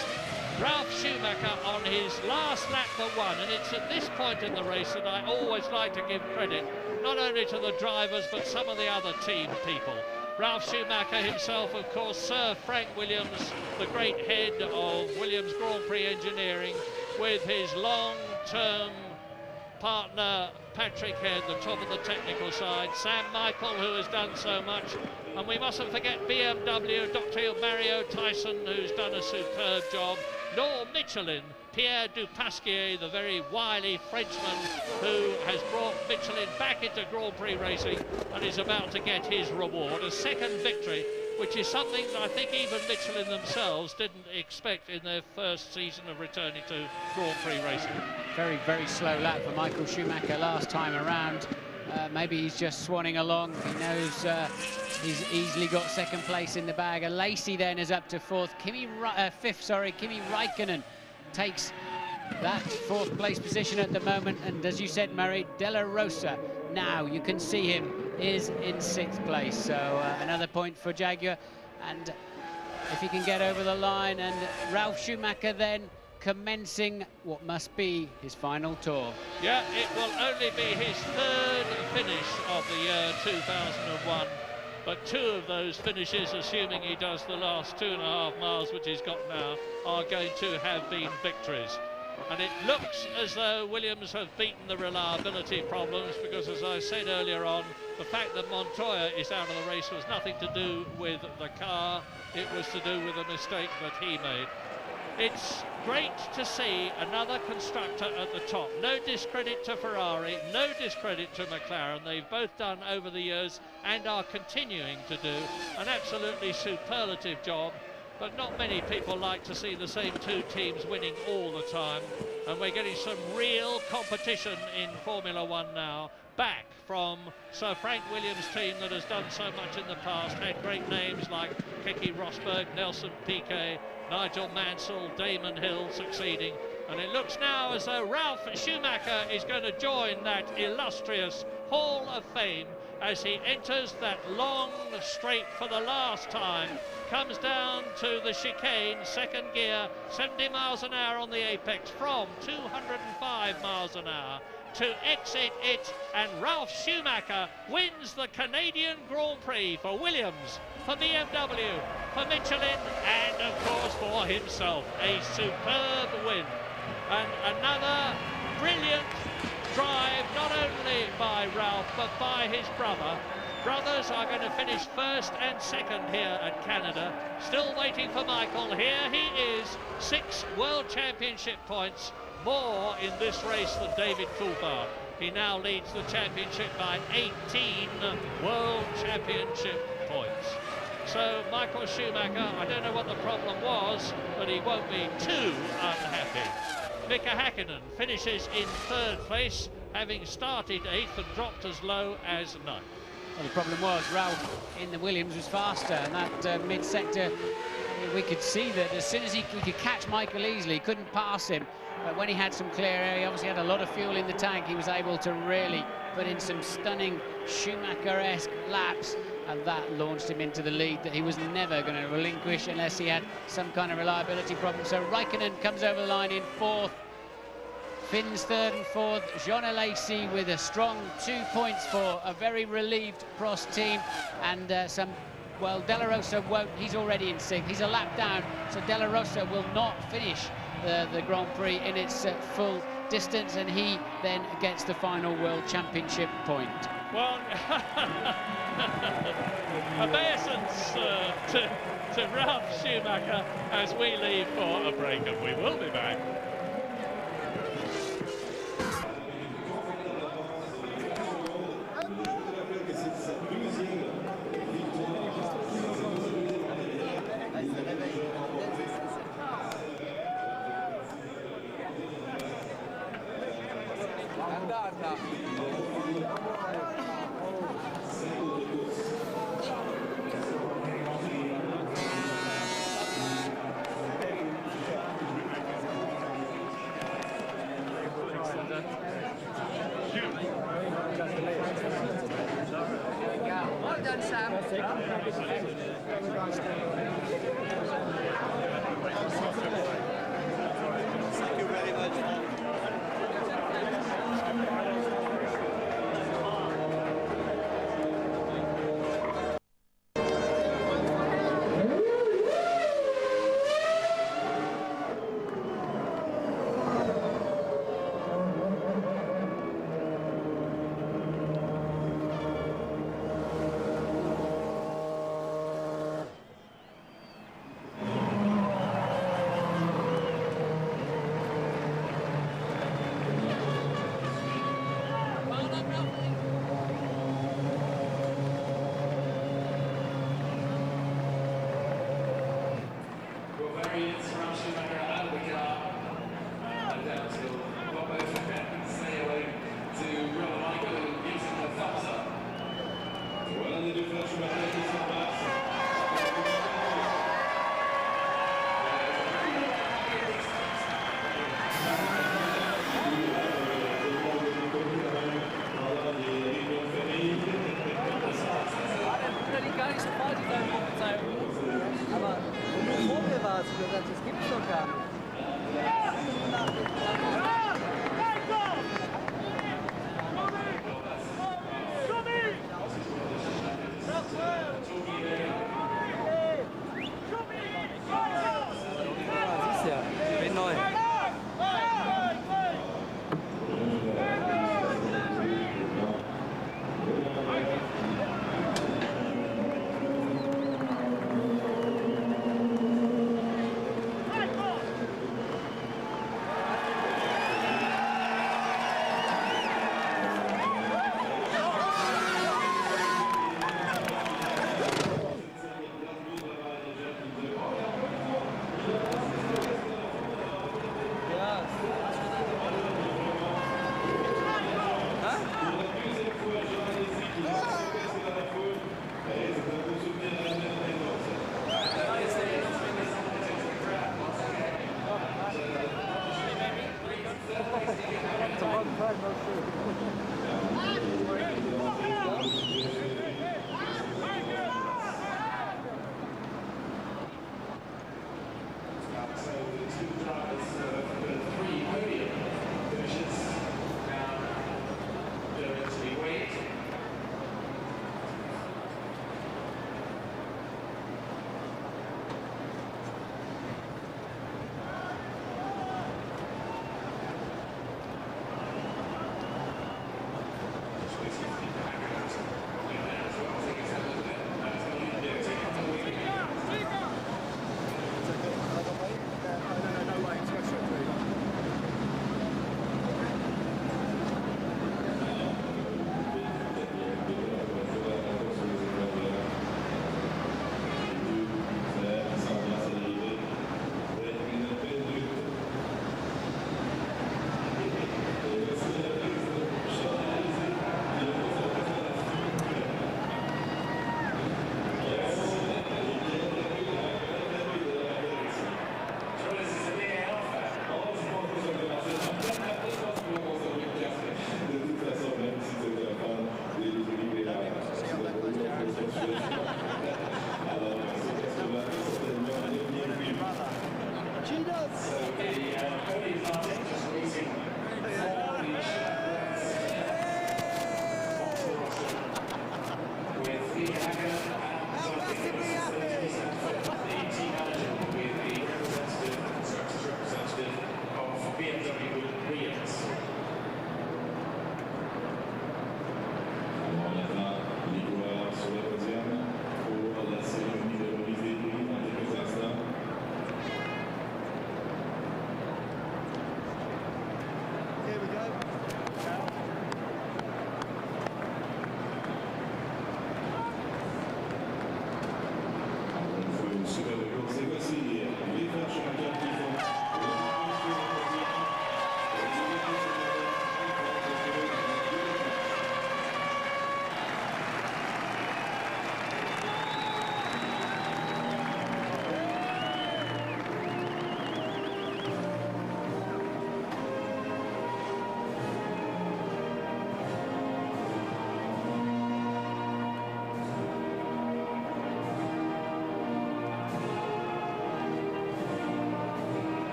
Ralf Schumacher on his last lap for 1, and it's at this point in the race that I always like to give credit not only to the drivers but some of the other team people. Ralf Schumacher himself, of course, Sir Frank Williams, the great head of Williams Grand Prix Engineering, with his long-term partner Patrick Head, the top of the technical side, Sam Michael, who has done so much, and we mustn't forget BMW, Dr. Mario Tyson, who's done a superb job, nor Michelin, Pierre Dupasquier, the very wily Frenchman who has brought Michelin back into Grand Prix racing and is about to get his reward, a 2nd victory, which is something that I think even Michelin themselves didn't expect in their first season of returning to Grand Prix racing. Very, very slow lap for Michael Schumacher last time around. Maybe he's just swanning along. He knows he's easily got 2nd place in the bag. Lacey then is up to 4th. 5th, sorry. Kimi Raikkonen takes that 4th place position at the moment. And as you said, Murray, De La Rosa, now you can see him, is in 6th place. So another point for Jaguar. And if he can get over the line, and Ralf Schumacher then commencing what must be his final tour. Yeah, it will only be his 3rd finish of the year 2001, but 2 of those finishes, assuming he does the last 2.5 miles, which he's got now, are going to have been victories. And it looks as though Williams have beaten the reliability problems, because as I said earlier on, the fact that Montoya is out of the race was nothing to do with the car, it was to do with a mistake that he made. It's great to see another constructor at the top. No discredit to Ferrari, no discredit to McLaren. They've both done over the years and are continuing to do an absolutely superlative job. But not many people like to see the same 2 teams winning all the time. And we're getting some real competition in Formula One now, back from Sir Frank Williams' team that has done so much in the past, had great names like Keke Rosberg, Nelson Piquet, Nigel Mansell, Damon Hill succeeding. And it looks now as though Ralf Schumacher is going to join that illustrious Hall of Fame as he enters that long straight for the last time, comes down to the chicane, 2nd gear, 70 miles an hour on the apex from 205 miles an hour to exit it, and Ralf Schumacher wins the Canadian Grand Prix for Williams, for BMW, for Michelin, and of course for himself. A superb win, and another brilliant drive, not only by Ralf but by his brother. Brothers are going to finish 1st and 2nd here at Canada. Still waiting for Michael. Here he is, 6 World Championship points, more in this race than David Coulthard. He now leads the championship by 18 World Championship points. So Michael Schumacher, I don't know what the problem was, but he won't be too unhappy. Mika Häkkinen finishes in 3rd place, having started 8th and dropped as low as 9th. Well, the problem was Ralf in the Williams was faster, and that mid-sector, we could see that as soon as he could catch Michael easily, he couldn't pass him. But when he had some clear air, he obviously had a lot of fuel in the tank, he was able to really put in some stunning Schumacher-esque laps, and that launched him into the lead that he was never going to relinquish unless he had some kind of reliability problem. So Raikkonen comes over the line in 4th, Finn's 3rd and 4th, Jean Alesi with a strong 2 points for a very relieved Prost team, and well, De La Rosa won't, he's already in 6th, he's a lap down, so De La Rosa will not finish the Grand Prix in its full distance, and he then gets the final World Championship point. Well, obeisance to Ralf Schumacher as we leave for a break, and we will be back. Well done, Sam. Thank you very much. Aber nur vor mir war es, das gibt's doch gar nicht.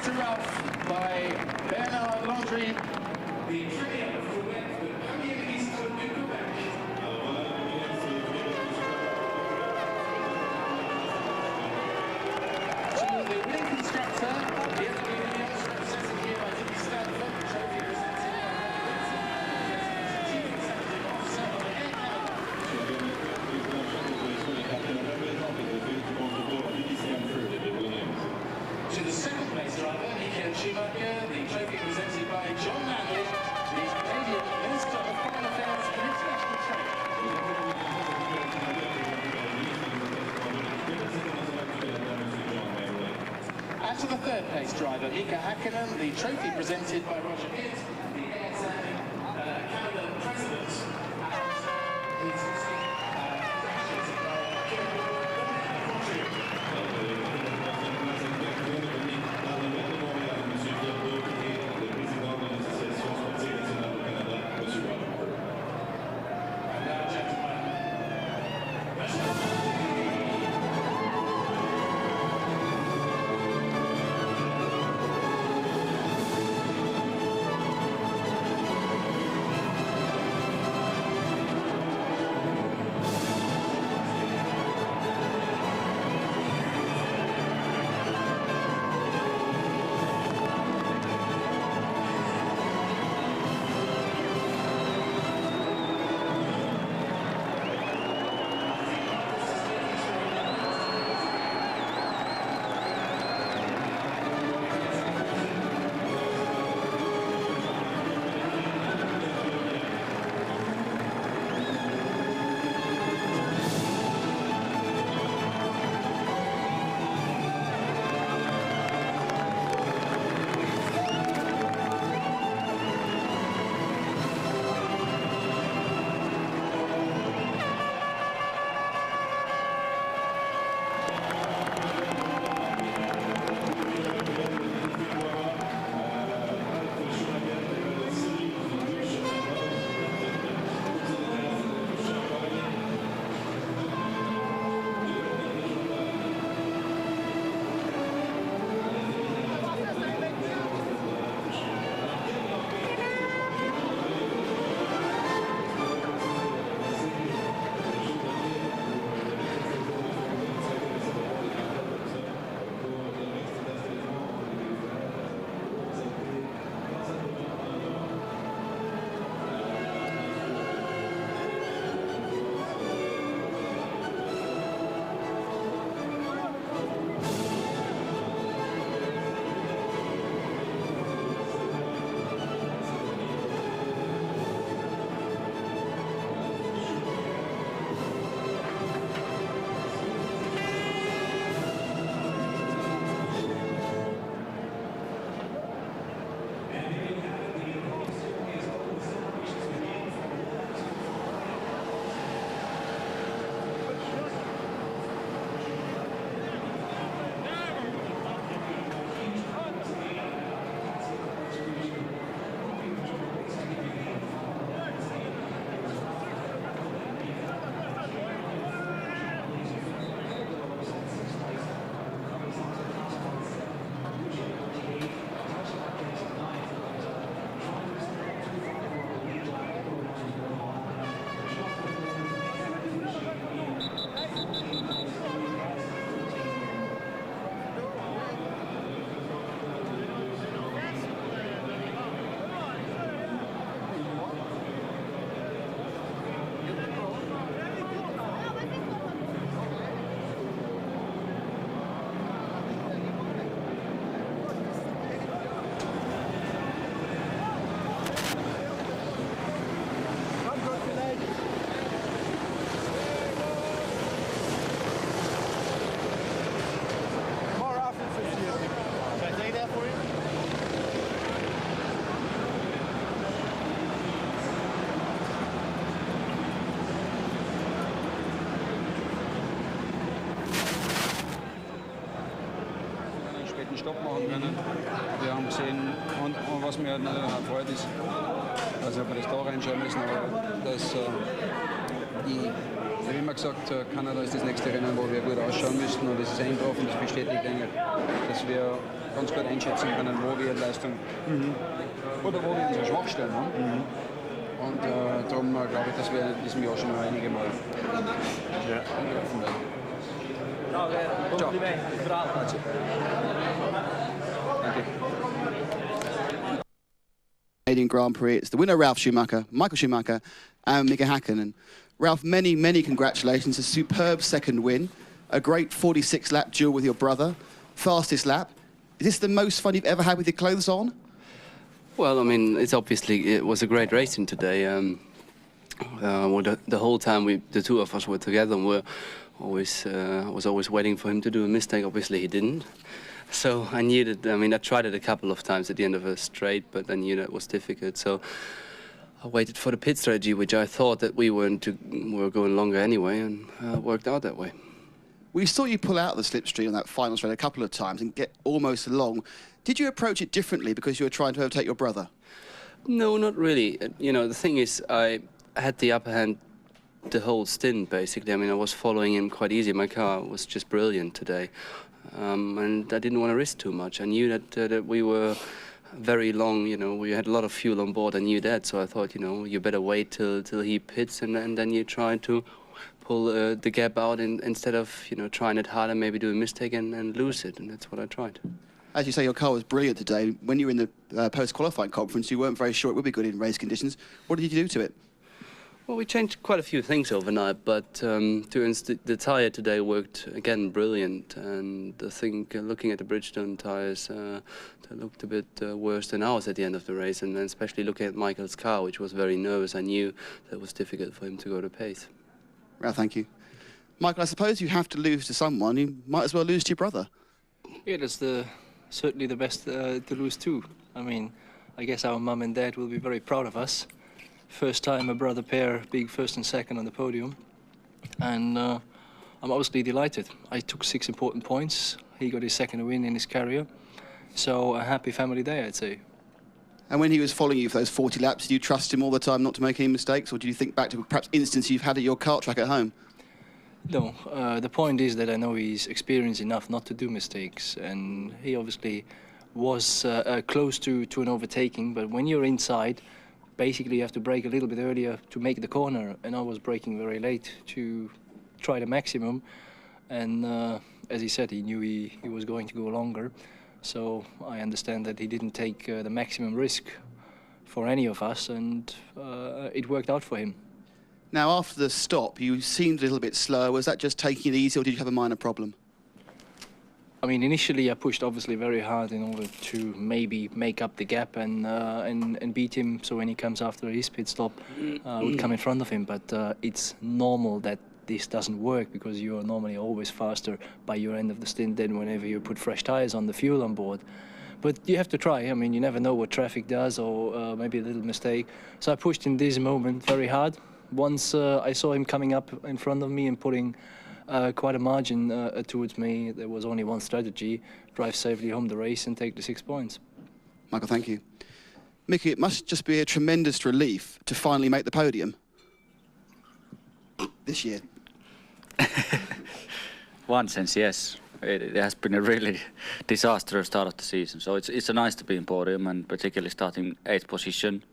Victor Ralph by Bernard Landry. The trainer for the Premier East de Quebec. To the wing constructor, the other Williams represented here by Jimmy Stanford. The trophy presented by Chief Executive Officer of Air Canada. To the second place driver, Michael Schumacher, the trophy presented by John Mandel, the Canadian Men's Club of Foreign Affairs and International Trade. And to the third place driver, Mika Hakkinen, the trophy presented by Roger Pitt, the Air Canada President. Stopp machen können. Wir haben gesehen, und was mir freut ist, Also bei der Story entscheiden müssen, aber wie immer gesagt, Kanada ist das nächste Rennen, wo wir gut ausschauen müssen und es ist eingetroffen, das bestätigt eigentlich, dass wir ganz gut einschätzen können, wo wir Leistung oder wo wir unsere Schwachstellen haben. Und darum glaube ich, dass wir in diesem Jahr schon noch einige Mal angreifen werden. Ciao. Danke. Canadian Grand Prix. It's the winner, Ralf Schumacher, Michael Schumacher, and Mika Häkkinen. Ralf, many, many congratulations. A superb second win, a great 46-lap duel with your brother, fastest lap. Is this the most fun you've ever had with your clothes on? Well, I mean, it was a great racing today. The whole time the two of us were together, and I was always waiting for him to do a mistake. Obviously, he didn't. So I knew that. I mean, I tried it a couple of times at the end of a straight, but I knew that was difficult. So I waited for the pit strategy, which I thought that we were going longer anyway, and worked out that way. We saw you pull out the slipstream on that final straight a couple of times and get almost along. Did you approach it differently because you were trying to overtake your brother? No, not really. You know, the thing is, I had the upper hand the whole stint, basically. I mean, I was following him quite easy. My car was just brilliant today. And I didn't want to risk too much. I knew that we were very long, you know, we had a lot of fuel on board. I knew that, so I thought, you know, you better wait till he pits and then you try to pull the gap out instead of, you know, trying it hard and maybe do a mistake and lose it, and that's what I tried. As you say, your car was brilliant today. When you were in the post-qualifying conference, you weren't very sure it would be good in race conditions. What did you do to it? Well, we changed quite a few things overnight, but the tyre today worked again brilliant, and I think looking at the Bridgestone tyres, they looked a bit worse than ours at the end of the race, and then especially looking at Michael's car, which was very nervous, I knew that it was difficult for him to go to pace. Well, thank you. Michael, I suppose you have to lose to someone. You might as well lose to your brother. Yeah, that's certainly the best to lose to. I mean, I guess our mum and dad will be very proud of us. First time a brother pair being first and second on the podium, and I'm obviously delighted. I took 6 important points. He got his second win in his career, so a happy family day, I'd say. And when he was following you for those 40 laps, did you trust him all the time not to make any mistakes, or do you think back to perhaps instances you've had at your kart track at home? No, the point is that I know he's experienced enough not to do mistakes, and he obviously was close to an overtaking, but when you're inside, basically you have to brake a little bit earlier to make the corner, and I was braking very late to try the maximum, and as he said, he knew he was going to go longer, so I understand that he didn't take the maximum risk for any of us, and it worked out for him. Now, after the stop, you seemed a little bit slower. Was that just taking it easy, or did you have a minor problem? I mean, initially I pushed obviously very hard in order to maybe make up the gap and beat him. So when he comes after his pit stop, I would come in front of him. But it's normal that this doesn't work because you are normally always faster by your end of the stint than whenever you put fresh tires on the fuel on board. But you have to try. I mean, you never know what traffic does, or maybe a little mistake. So I pushed in this moment very hard. Once I saw him coming up in front of me and putting quite a margin towards me, there was only one strategy: drive safely home the race and take the 6 points. Michael, thank you. Mickey, it must just be a tremendous relief to finally make the podium this year. One sense, yes. It has been a really disastrous start of the season. So it's nice to be in podium, and particularly starting 8th position,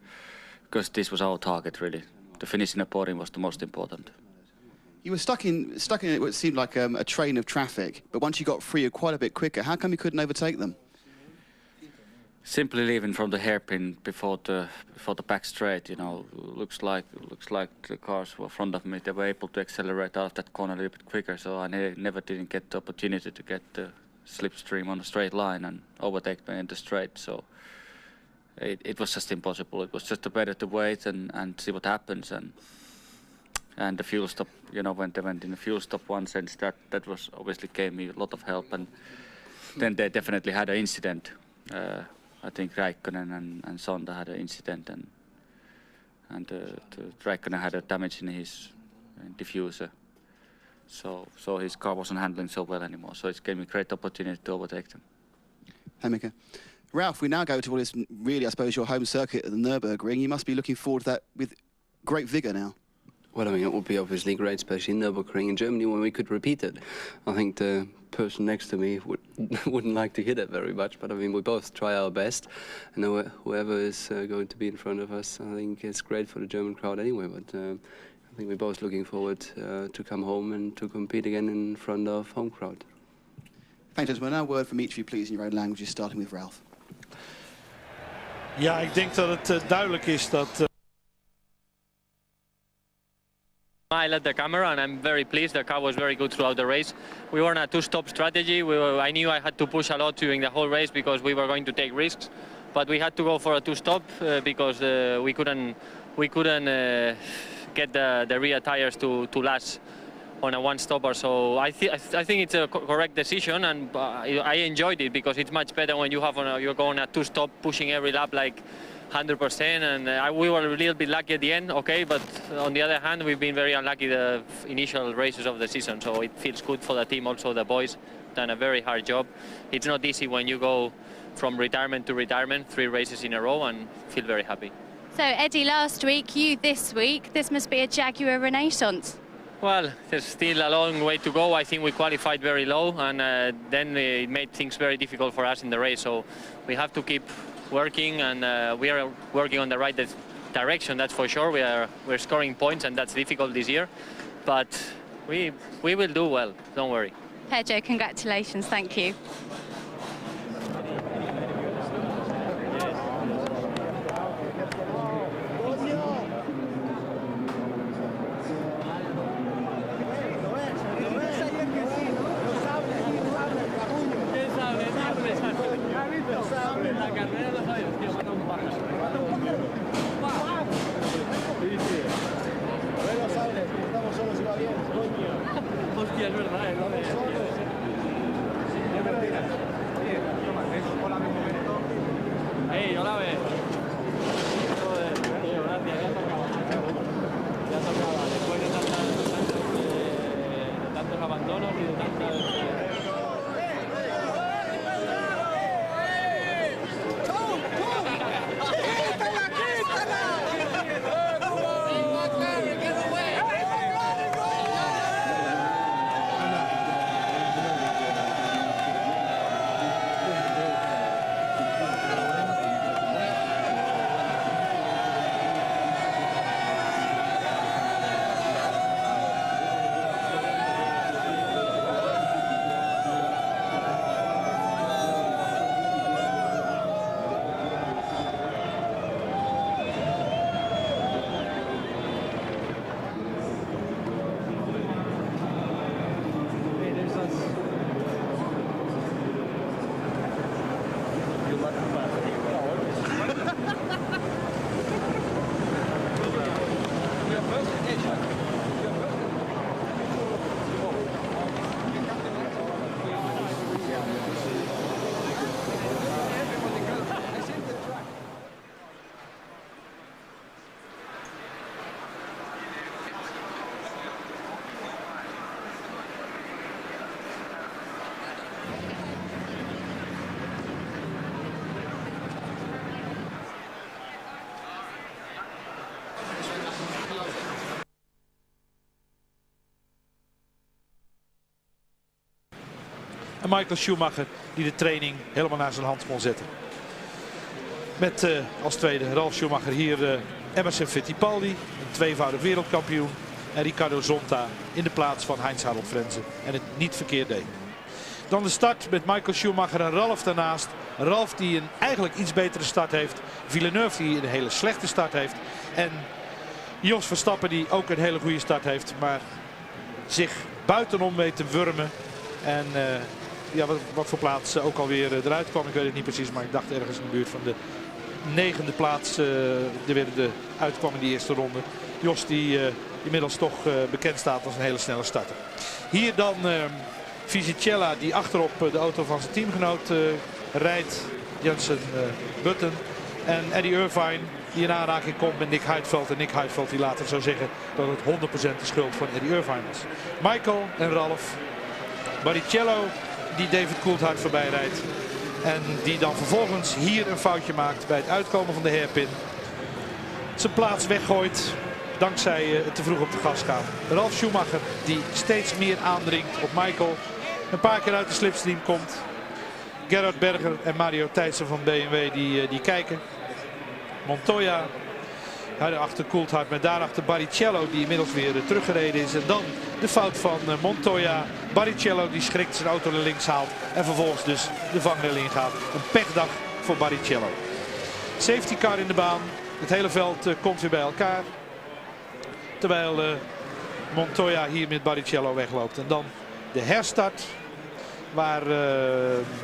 because this was our target, really. The finish in the podium was the most important. You were stuck in what seemed like a train of traffic, but once you got free, you're quite a bit quicker. How come you couldn't overtake them? Simply leaving from the hairpin before the back straight, you know, looks like the cars were in front of me. They were able to accelerate out of that corner a little bit quicker, so I never didn't get the opportunity to get the slipstream on a straight line and overtake me in the straight. So it was just impossible. It was just better to wait and see what happens. And the fuel stop, you know, when they went in the fuel stop one sense, that was obviously gave me a lot of help. And then they definitely had an incident. I think Räikkönen and Sonda had an incident, and Räikkönen had a damage in his diffuser. So his car wasn't handling so well anymore. So it gave me a great opportunity to overtake them. Hey, Mika. Ralph, we now go to what is really, I suppose, your home circuit at the Nürburgring. You must be looking forward to that with great vigour now. Well, I mean, it would be obviously great, especially in Nürburgring in Germany, when we could repeat it. I think the person next to me wouldn't like to hear that very much, but I mean, we both try our best. And whoever is going to be in front of us, I think it's great for the German crowd anyway. But I think we're both looking forward to come home and to compete again in front of home crowd. Thanks, gentlemen. Now a word from each of you, please, in your own languages, starting with Ralph. Ja, ik denk dat het duidelijk is dat... I led the camera and I'm very pleased. The car was very good throughout the race. We were on a two-stop strategy. I knew I had to push a lot during the whole race because we were going to take risks. But we had to go for a two-stop because we couldn't get the rear tires to last on a one-stopper. So I think it's a correct decision, and I enjoyed it because it's much better when you have you're going a two-stop, pushing every lap like 100%, and we were a little bit lucky at the end, okay, but on the other hand, we've been very unlucky the initial races of the season, so it feels good for the team. Also, the boys done a very hard job. It's not easy when you go from retirement to retirement, 3 races in a row, and feel very happy. So, Eddie, last week, you this week, this must be a Jaguar renaissance. Well, there's still a long way to go. I think we qualified very low, and then it made things very difficult for us in the race, so we have to keep working, and we are working on the right direction, that's for sure. We're scoring points, and that's difficult this year, but we will do well, don't worry. Pedro, congratulations, thank you. En Michael Schumacher die de training helemaal naar zijn hand kon zetten. Met als tweede Ralf Schumacher hier Emerson Fittipaldi, een tweevoudig wereldkampioen. En Ricardo Zonta in de plaats van Heinz-Harald Frentzen. En het niet verkeerd deed. Dan de start met Michael Schumacher en Ralf daarnaast. Ralf die een eigenlijk iets betere start heeft. Villeneuve die een hele slechte start heeft. En Jos Verstappen die ook een hele goede start heeft. Maar zich buitenom weet te wurmen. En ja, wat voor plaats ook alweer eruit kwam. Ik weet het niet precies, maar ik dacht ergens in de buurt van de 9e plaats er weer uitkwam in die eerste ronde. Jos die inmiddels toch bekend staat als een hele snelle starter. Hier dan Fisichella die achterop de auto van zijn teamgenoot rijdt. Jensen Button. En Eddie Irvine die in aanraking komt met Nick Heidfeld. En Nick Heidfeld die later zou zeggen dat het 100% de schuld van Eddie Irvine was. Michael en Ralf. Barrichello die David Coulthard voorbij rijdt. En die dan vervolgens hier een foutje maakt bij het uitkomen van de hairpin. Zijn plaats weggooit dankzij het te vroeg op de gas gaan. Ralf Schumacher die steeds meer aandringt op Michael. Een paar keer uit de slipstream komt. Gerhard Berger en Mario Thijssen van BMW die kijken. Montoya achter Coulthard met daarachter Barrichello die inmiddels weer teruggereden is. En dan de fout van Montoya. Barrichello die schrikt, zijn auto naar links haalt en vervolgens dus de vangrail ingaat. Een pechdag voor Barrichello. Safety car in de baan. Het hele veld komt weer bij elkaar. Terwijl Montoya hier met Barrichello wegloopt. En dan de herstart. Waar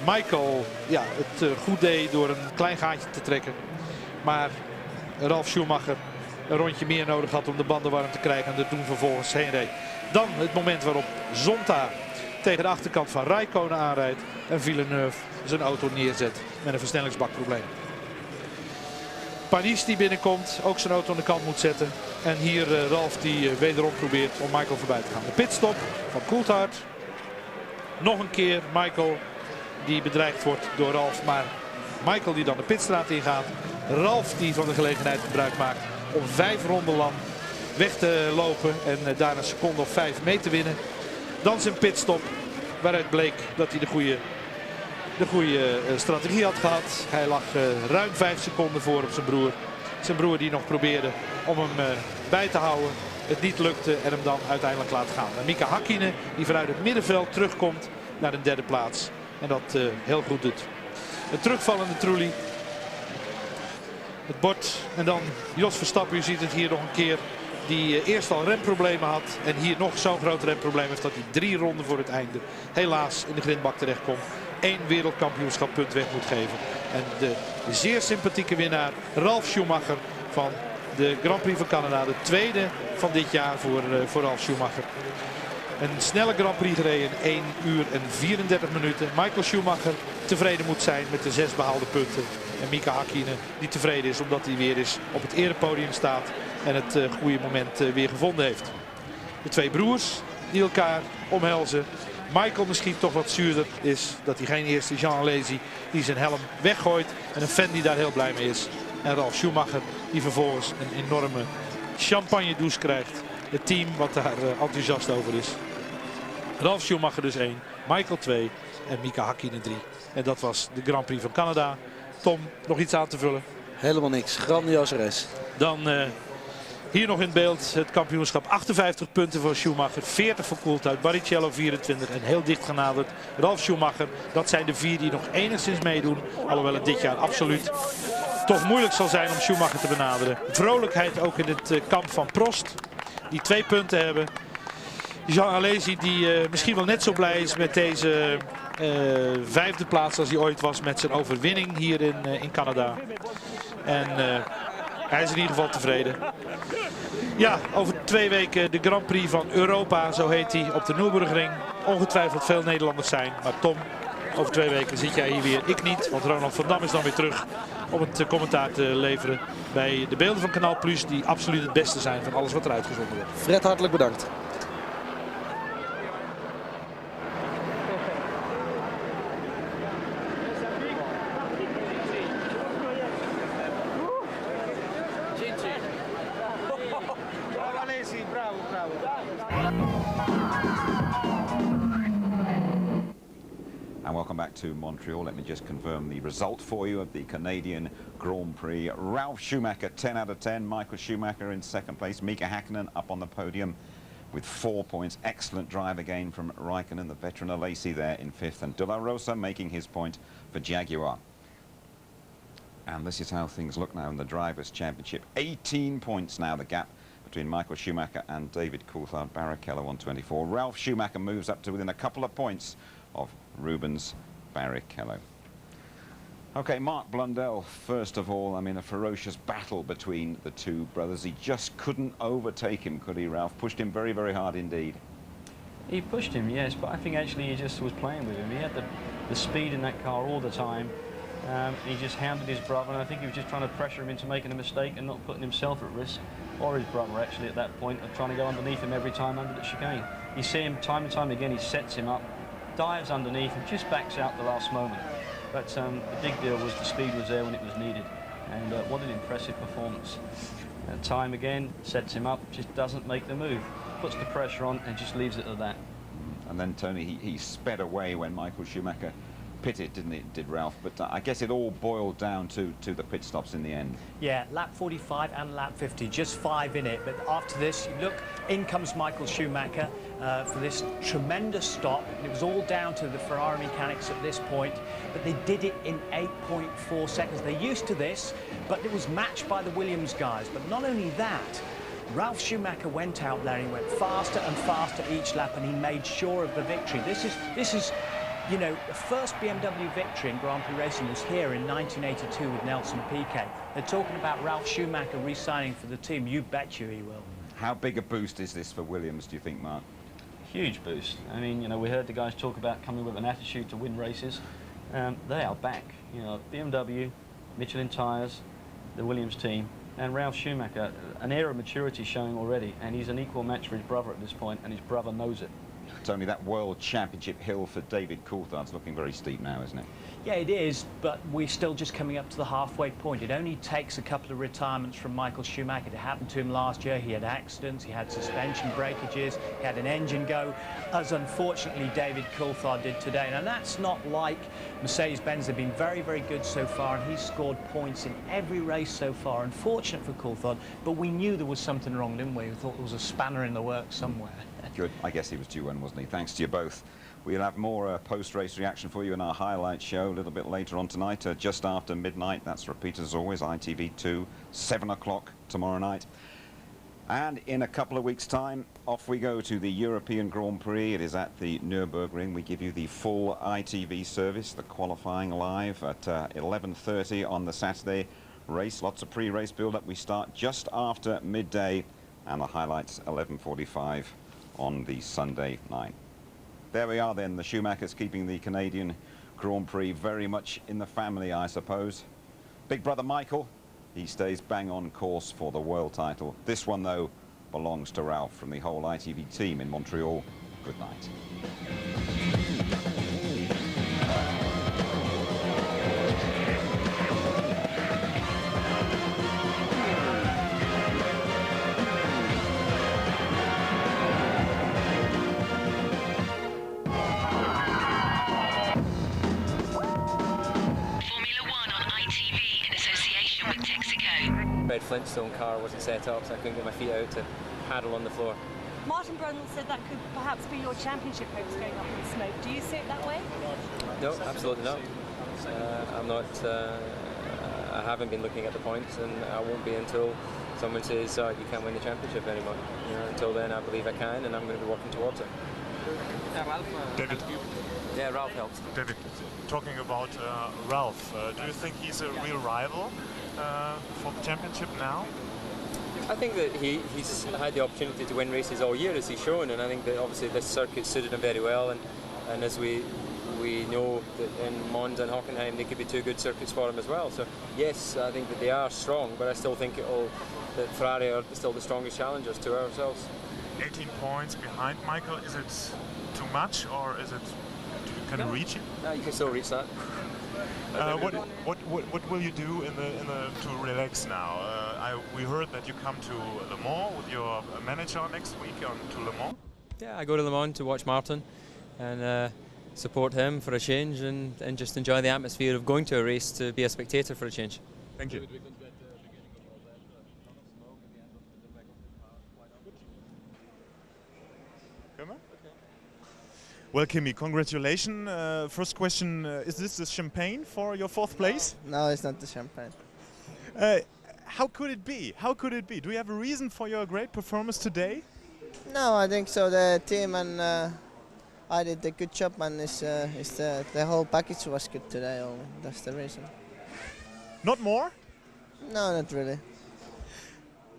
Michael het goed deed door een klein gaatje te trekken. Maar Ralf Schumacher een rondje meer nodig had om de banden warm te krijgen. En er toen vervolgens heen reed. Dan het moment waarop Zonta tegen de achterkant van Räikkönen aanrijdt. En Villeneuve zijn auto neerzet met een versnellingsbakprobleem. Panis die binnenkomt, ook zijn auto aan de kant moet zetten. En hier Ralf die wederom probeert om Michael voorbij te gaan. De pitstop van Coulthard. Nog een keer Michael die bedreigd wordt door Ralf. Maar Michael die dan de pitstraat ingaat. Ralf die van de gelegenheid gebruik maakt om 5 ronden lang weg te lopen. En daar een seconde of 5 mee te winnen. Dan zijn pitstop waaruit bleek dat hij de goede strategie had gehad. Hij lag ruim 5 seconden voor op zijn broer. Zijn broer die nog probeerde om hem bij te houden. Het niet lukte en hem dan uiteindelijk laat gaan. En Mika Häkkinen die vanuit het middenveld terugkomt naar de derde plaats. En dat heel goed doet. Een terugvallende Trulli. Het bord en dan Jos Verstappen. U ziet het hier nog een keer. Die eerst al remproblemen had. En hier nog zo'n groot remprobleem heeft dat hij 3 ronden voor het einde helaas in de grindbak terechtkomt. 1 wereldkampioenschappunt weg moet geven. En de zeer sympathieke winnaar Ralf Schumacher van de Grand Prix van Canada. De tweede van dit jaar voor Ralf Schumacher. Een snelle Grand Prix gereden in 1 uur en 34 minuten. Michael Schumacher tevreden moet zijn met de 6 behaalde punten. En Mika Häkkinen die tevreden is omdat hij weer eens op het erepodium staat. En het goede moment weer gevonden heeft. De 2 broers die elkaar omhelzen. Michael misschien toch wat zuurder is dat hij geen eerste Jean Alesi die zijn helm weggooit. En een fan die daar heel blij mee is. En Ralf Schumacher die vervolgens een enorme champagne douche krijgt. Het team wat daar enthousiast over is. Ralf Schumacher dus 1, Michael 2 en Mika Häkkinen 3. En dat was de Grand Prix van Canada. Tom, nog iets aan te vullen? Helemaal niks. Grandioze race. Dan hier nog in beeld het kampioenschap. 58 punten voor Schumacher, 40 voor Coulthard, Barrichello 24 en heel dicht genaderd Ralf Schumacher. Dat zijn de 4 die nog enigszins meedoen. Alhoewel het dit jaar absoluut toch moeilijk zal zijn om Schumacher te benaderen. Vrolijkheid ook in het kamp van Prost. Die 2 punten hebben. Jean Alesi die misschien wel net zo blij is met deze 5e plaats als hij ooit was met zijn overwinning hier in Canada. En hij is in ieder geval tevreden. Ja, over 2 weken de Grand Prix van Europa, zo heet hij, op de Nürburgring. Ongetwijfeld veel Nederlanders zijn, maar Tom, over 2 weken zit jij hier weer. Ik niet, want Ronald van Dam is dan weer terug om het commentaar te leveren bij de beelden van Kanaal Plus, die absoluut het beste zijn van alles wat er uitgezonden wordt. Fred, hartelijk bedankt. And welcome back to Montreal. Let me just confirm the result for you of the Canadian Grand Prix. Ralf Schumacher 10 out of 10. Michael Schumacher in 2nd place. Mika Häkkinen up on the podium with 4 points. Excellent drive again from Räikkönen, the veteran Alesi there in 5th. And De La Rosa making his point for Jaguar. And this is how things look now in the Drivers' Championship. 18 points now the gap between Michael Schumacher and David Coulthard. Barrichello on 24. Ralf Schumacher moves up to within a couple of points of Rubens Barrichello. Okay, Mark Blundell, first of all, I mean, a ferocious battle between the 2 brothers. He just couldn't overtake him, could he, Ralf? Pushed him very, very hard indeed. He pushed him, yes, but I think actually he just was playing with him. He had the speed in that car all the time. He just hounded his brother, and I think he was just trying to pressure him into making a mistake and not putting himself at risk, or his brother actually at that point, of trying to go underneath him every time under the chicane. You see him time and time again, he sets him up, dives underneath and just backs out the last moment. But the big deal was the speed was there when it was needed. And what an impressive performance. Time again sets him up, just doesn't make the move. Puts the pressure on and just leaves it at that. And then, Tony, he sped away when Michael Schumacher pitted, didn't it, did Ralph? But I guess it all boiled down to the pit stops in the end. Yeah, lap 45 and lap 50, just 5 in it. But after this, you look, in comes Michael Schumacher for this tremendous stop. It was all down to the Ferrari mechanics at this point, but they did it in 8.4 seconds. They're used to this, but it was matched by the Williams guys. But not only that, Ralf Schumacher went out there and he went faster and faster each lap, and he made sure of the victory. This is, you know, the first BMW victory in Grand Prix racing was here in 1982 with Nelson Piquet. They're talking about Ralf Schumacher re-signing for the team. You bet you he will. How big a boost is this for Williams, do you think, Mark? Huge boost. I mean, you know, we heard the guys talk about coming with an attitude to win races. They are back. You know, BMW, Michelin tyres, the Williams team, and Ralf Schumacher, an air of maturity showing already, and he's an equal match for his brother at this point, and his brother knows it. Tony, that World Championship hill for David Coulthard's looking very steep now, isn't it? Yeah, it is, but we're still just coming up to the halfway point. It only takes a couple of retirements from Michael Schumacher. It happened to him last year. He had accidents, he had suspension breakages, he had an engine go, as unfortunately David Coulthard did today. Now, that's not like Mercedes-Benz. They've been very, very good so far, and he's scored points in every race so far. Unfortunate for Coulthard, but we knew there was something wrong, didn't we? We thought there was a spanner in the works somewhere. Good. I guess he was due one, wasn't he? Thanks to you both. We'll have more post-race reaction for you in our highlight show a little bit later on tonight, just after midnight. That's repeated as always, ITV2, 7 o'clock tomorrow night. And in a couple of weeks' time, off we go to the European Grand Prix. It is at the Nürburgring. We give you the full ITV service, the qualifying live at 11:30 on the Saturday race. Lots of pre-race build-up. We start just after midday, and the highlights 11:45 on the Sunday night. There we are then, the Schumachers keeping the Canadian Grand Prix very much in the family, I suppose. Big brother Michael, he stays bang on course for the world title. This one, though, belongs to Ralph from the whole ITV team in Montreal. Good night. Red Flintstone car wasn't set up, so I couldn't get my feet out to paddle on the floor. Martin Brundle said that could perhaps be your championship hopes going up in smoke. Do you see it that way? No, absolutely not. I'm not. I haven't been looking at the points, and I won't be until someone says you can't win the championship anymore. You know, until then, I believe I can, and I'm going to be working towards it. David. Yeah, Ralph helps. David, talking about Ralph, do you think he's a real rival for the championship now? I think that he's had the opportunity to win races all year, as he's shown, and I think that obviously this circuit suited him very well, and as we know that in Monza and Hockenheim they could be two good circuits for him as well. So yes, I think that they are strong, but I still think that Ferrari are still the strongest challengers to ourselves. 18 points behind Michael, is it too much, or is it? Can you reach it? No, you can still reach that. What will you do to relax now? We heard that you come to Le Mans with your manager next week to Le Mans. Yeah, I go to Le Mans to watch Martin and support him for a change, and just enjoy the atmosphere of going to a race, to be a spectator for a change. Thank you. Well, Kimi, congratulations. First question, is this the champagne for your fourth place? No, it's not the champagne. How could it be? How could it be? Do you have a reason for your great performance today? No, I think so. The team and I did a good job, and the whole package was good today. That's the reason. Not more? No, not really.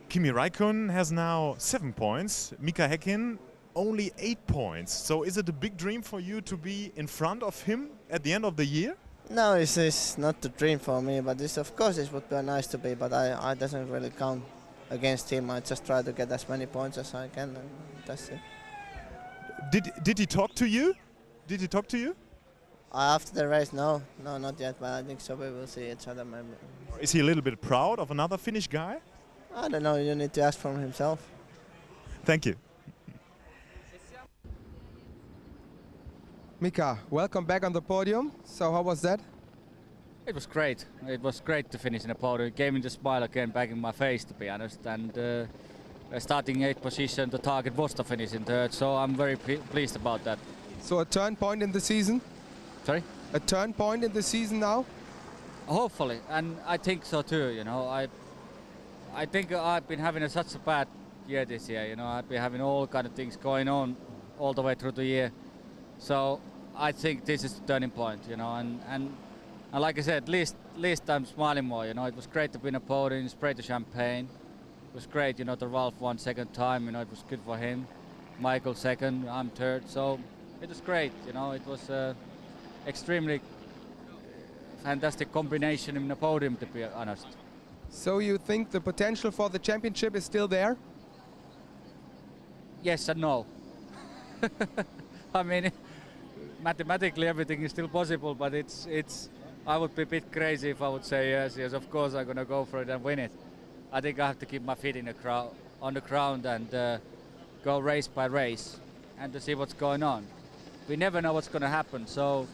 Kimi Räikkönen has now 7 points. Mika Häkkinen only 8 points. So is it a big dream for you to be in front of him at the end of the year? No, it's not a dream for me, but of course it would be nice to be, but I doesn't really count against him. I just try to get as many points as I can, and that's it. Did he talk to you? Did he talk to you? After the race, no, not yet. But I think so. We will see each other. Maybe. Is he a little bit proud of another Finnish guy? I don't know. You need to ask from himself. Thank you. Mika, welcome back on the podium. So how was that? It was great. It was great to finish in the podium. It gave me the smile again back in my face, to be honest. And starting 8th position, the target was to finish in 3rd. So I'm very pleased about that. So a turn point in the season? Sorry? A turn point in the season now? Hopefully, and I think so too. You know, I think I've been having such a bad year this year. You know, I've been having all kind of things going on all the way through the year. So I think this is the turning point. You know, and like I said, at least I'm smiling more. You know, it was great to be in a podium, spray the champagne. It was great. You know, the Ralph won 2nd time. You know, it was good for him. Michael 2nd, I'm 3rd. So it was great. You know, it was extremely fantastic combination in the podium, to be honest. So you think the potential for the championship is still there? Yes and no. I mean, mathematically everything is still possible, but it's. I would be a bit crazy if I would say yes. Yes, of course I'm gonna go for it and win it. I think I have to keep my feet in on the ground and go race by race and to see what's going on. We never know what's gonna happen, so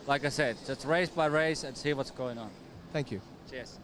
like I said, just race by race and see what's going on. Thank you. Cheers.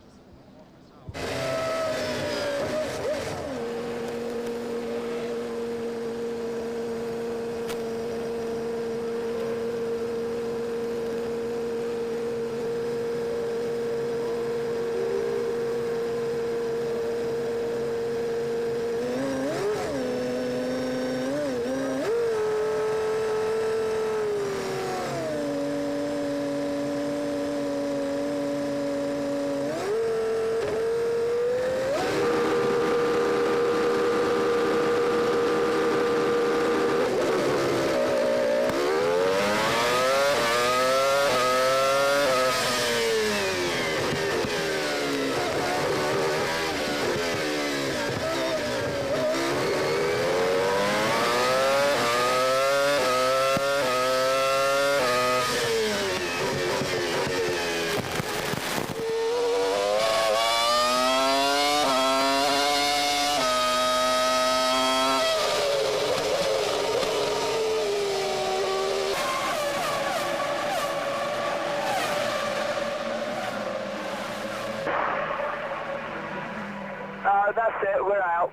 That's it, we're out.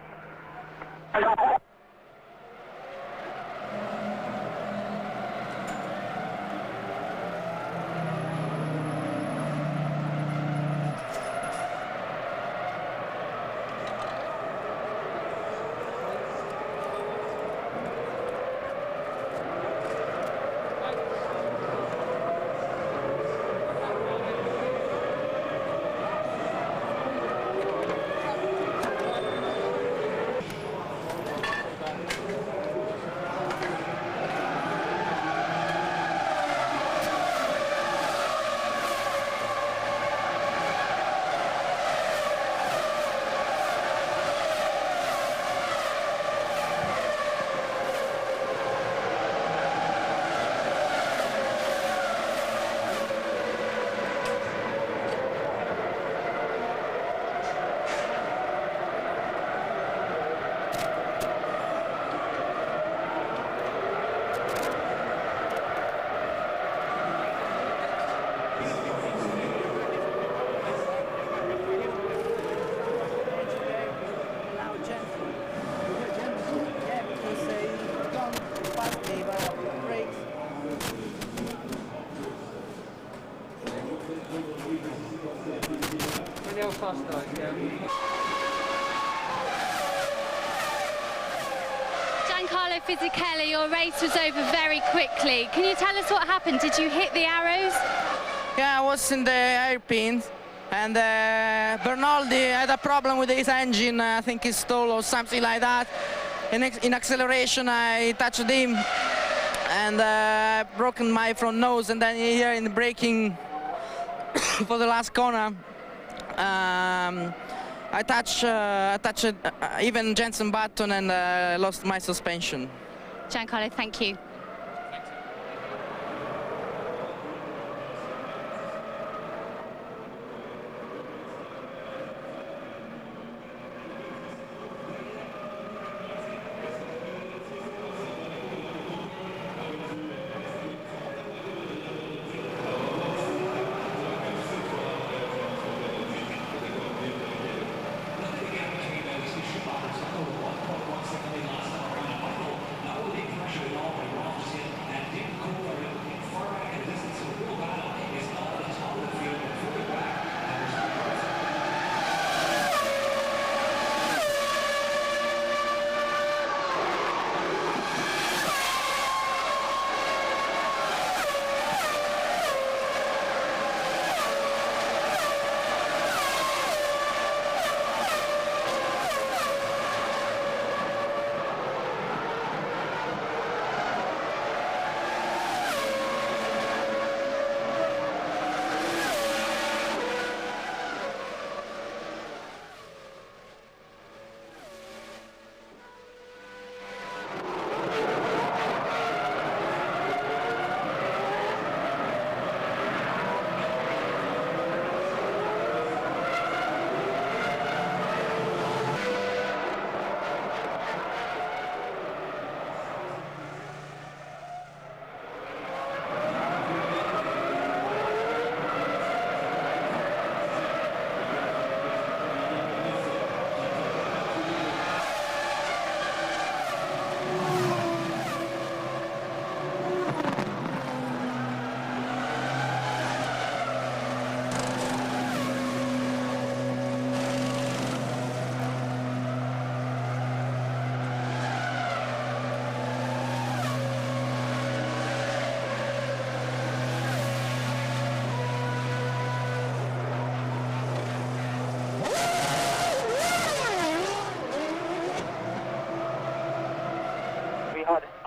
Giancarlo Fisichella, your race was over very quickly. Can you tell us what happened? Did you hit the arrows? Yeah, I was in the hairpin, and Bernaldi had a problem with his engine. I think he stalled or something like that. In acceleration, I touched him and broken my front nose, and then here in the braking for the last corner, I touched even Jenson Button and lost my suspension. Giancarlo, thank you.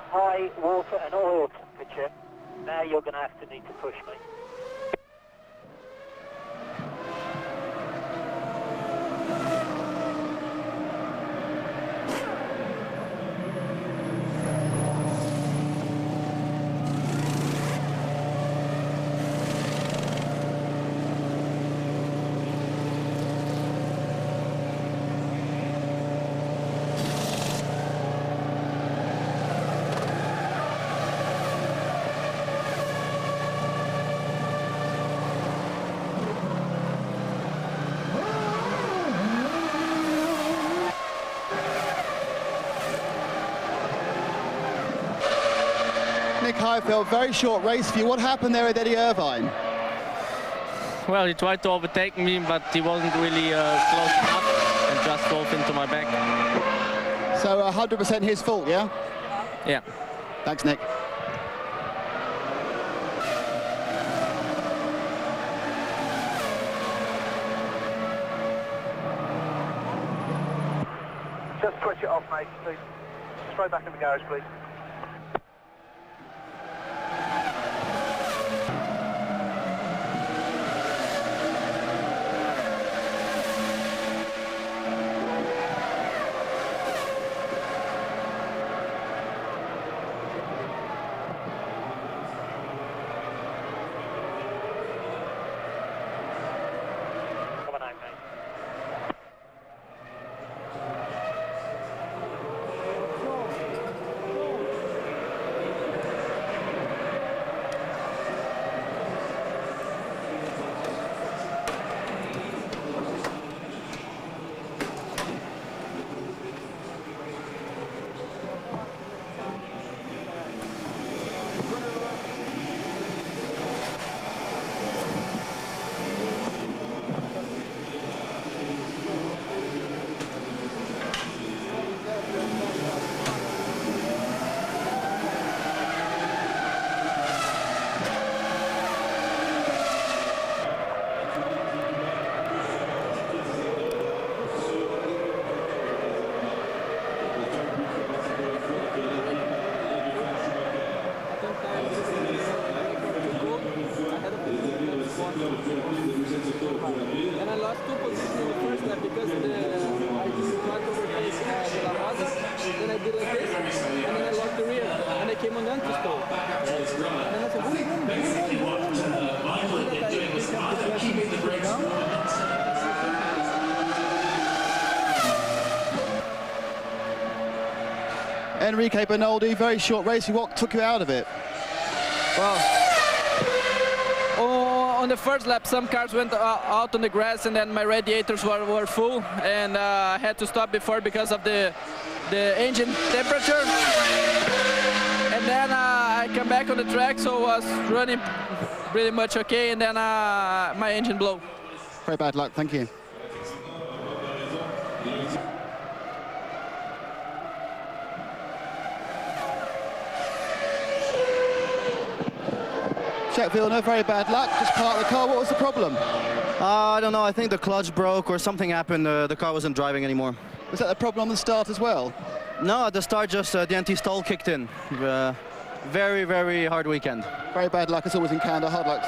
high water and oil temperature. Now you're going to need to push me. Nick Heidfeld, very short race for you. What happened there with Eddie Irvine? Well, he tried to overtake me, but he wasn't really close enough and just drove into my back. So 100% his fault, yeah? Yeah. Thanks, Nick. Just switch it off, mate, please. Straight back in the garage, please. And I lost 2 positions in the first lap because I did not overtake De La Rosa, then I did like this, and then I lost the rear, and I came on down to stall. And then I said, Enrique Bernoldi, very short race. What took you out of it? Well, on the first lap, some cars went out on the grass, and then my radiators were full, and I had to stop before because of the engine temperature. And then I come back on the track, so I was running pretty much okay, and then my engine blew. Very bad luck, thank you. Jack Villeneuve, very bad luck, just parked the car. What was the problem? I don't know, I think the clutch broke or something happened. The car wasn't driving anymore. Was that the problem on the start as well? No, at the start just the anti-stall kicked in. Very, very hard weekend. Very bad luck, it's always in Canada, hard luck.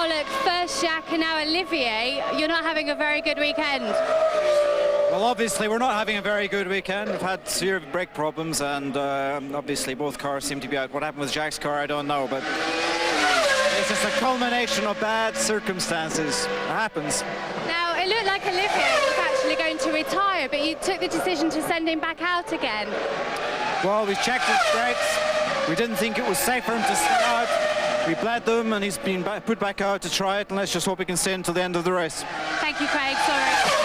Oh, look, first Jacques and now Olivier. You're not having a very good weekend. Well, obviously, we're not having a very good weekend. We've had severe brake problems, and obviously both cars seem to be out. What happened with Jacques' car, I don't know, but it's just a culmination of bad circumstances. It happens. Now, it looked like Olivier was actually going to retire, but you took the decision to send him back out again. Well, we checked his brakes. We didn't think it was safe for him to stay out. We bled them, and he's been put back out to try it, and let's just hope he can stay until the end of the race. Thank you, Craig. Sorry.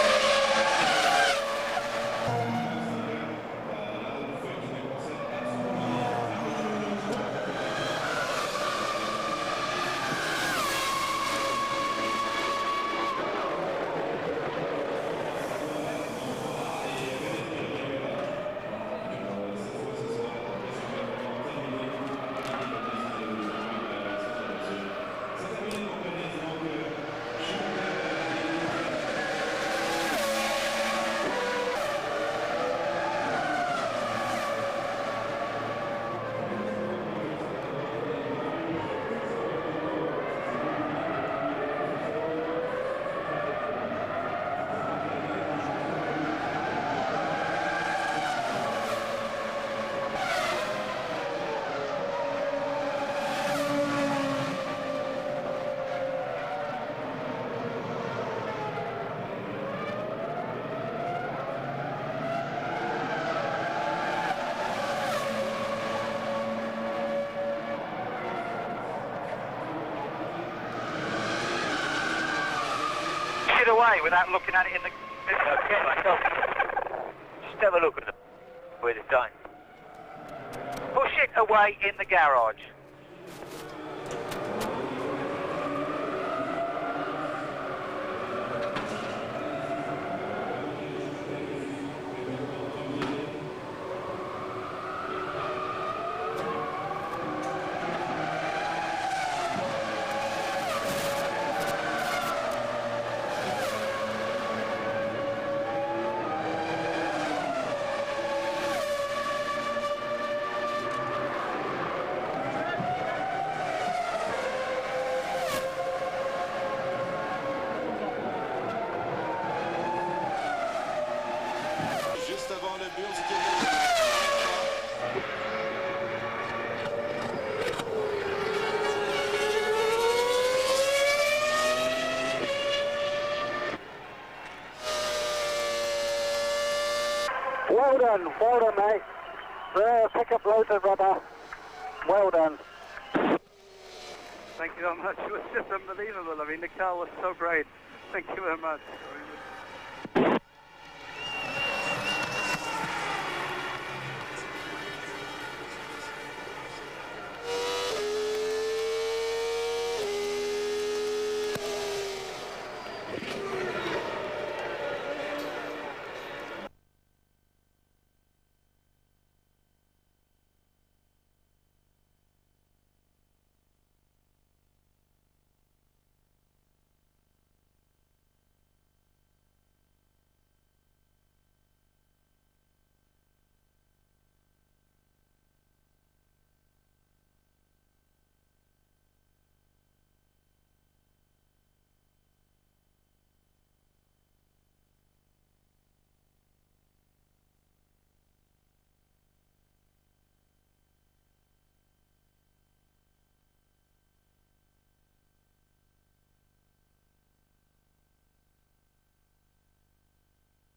Away without looking at it in the... Okay, myself. Just have a look at it with it done. Push it away in the garage. Well done, mate. Pick up loads of rubber. Well done. Thank you very much. It was just unbelievable. I mean, the car was so great. Thank you very much.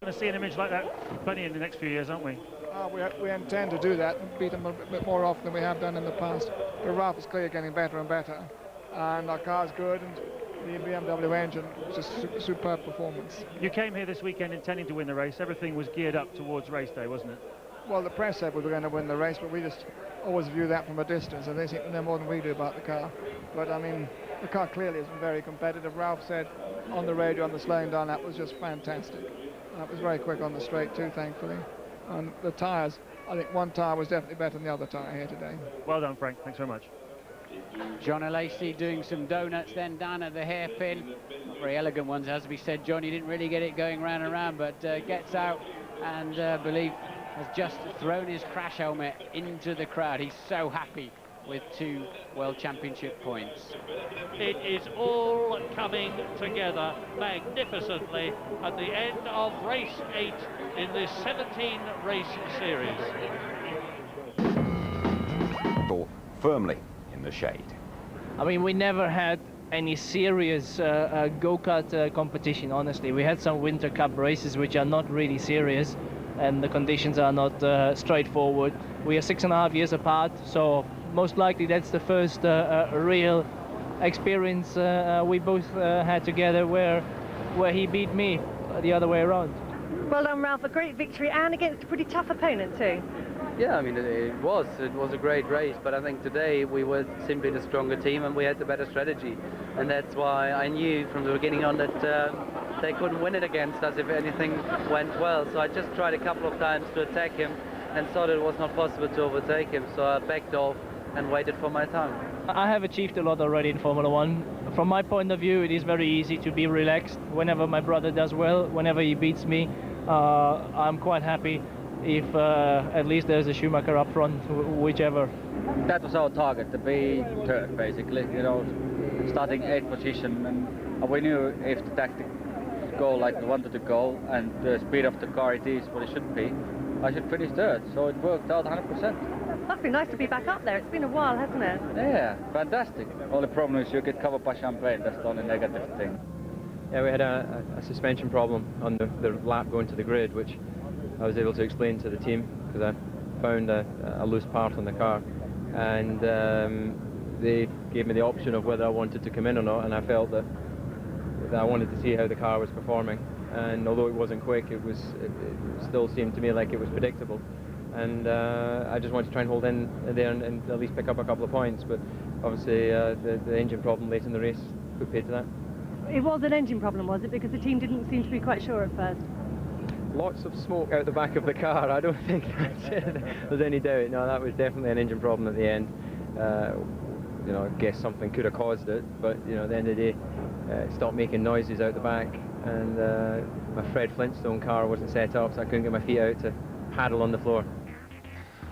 Going to see an image like that plenty in the next few years, aren't we? We intend to do that and beat them a bit more often than we have done in the past. But Ralph is clearly getting better and better, and our car's good, and the BMW engine is just superb performance. You came here this weekend intending to win the race. Everything was geared up towards race day, wasn't it? Well, the press said we were going to win the race, but we just always view that from a distance, and they seem to know more than we do about the car. But I mean, the car clearly isn't very competitive. Ralph said on the radio on the slowing down, that was just fantastic. It was very quick on the straight too, thankfully. And the tyres, I think one tyre was definitely better than the other tyre here today. Well done, Frank. Thanks very much. John Alesi doing some donuts then down at the hairpin. Not very elegant ones, as we said. Johnny didn't really get it going round and round, but gets out and believe has just thrown his crash helmet into the crowd. He's so happy with 2 World Championship points. It is all coming together magnificently at the end of race 8 in this 17-race series. Firmly in the shade. I mean, we never had any serious go-kart competition, honestly. We had some Winter Cup races which are not really serious, and the conditions are not straightforward. We are 6.5 years apart, so most likely that's the first real experience we both had together where he beat me the other way around. Well done, Ralph. A great victory, and against a pretty tough opponent too. Yeah, I mean, it was a great race, but I think today we were simply the stronger team and we had the better strategy, and that's why I knew from the beginning on that they couldn't win it against us if anything went well. So I just tried a couple of times to attack him and thought it was not possible to overtake him, so I backed off and waited for my time. I have achieved a lot already in Formula One. From my point of view, it is very easy to be relaxed. Whenever my brother does well, whenever he beats me, I'm quite happy if at least there's a Schumacher up front, whichever. That was our target, to be third, basically. You know, starting 8th position, and we knew if the tactics go like we wanted to go, and the speed of the car it is what it should be, I should finish third. So it worked out 100%. Must be nice to be back up there. It's been a while, hasn't it? Yeah, fantastic. Only problem is you get covered by champagne. That's the only negative thing. Yeah, we had a suspension problem on the lap going to the grid, which I was able to explain to the team because I found a loose part on the car, and they gave me the option of whether I wanted to come in or not, and I felt that I wanted to see how the car was performing, and although it wasn't quick, it still seemed to me like it was predictable, and I just wanted to try and hold in there and at least pick up a couple of points, but obviously the engine problem late in the race put paid to that. It was an engine problem, was it? Because the team didn't seem to be quite sure at first. Lots of smoke out the back of the car. I don't think there's any doubt. No, that was definitely an engine problem at the end. You know, I guess something could have caused it, but you know, at the end of the day, it stopped making noises out the back, and my Fred Flintstone car wasn't set up, so I couldn't get my feet out to paddle on the floor.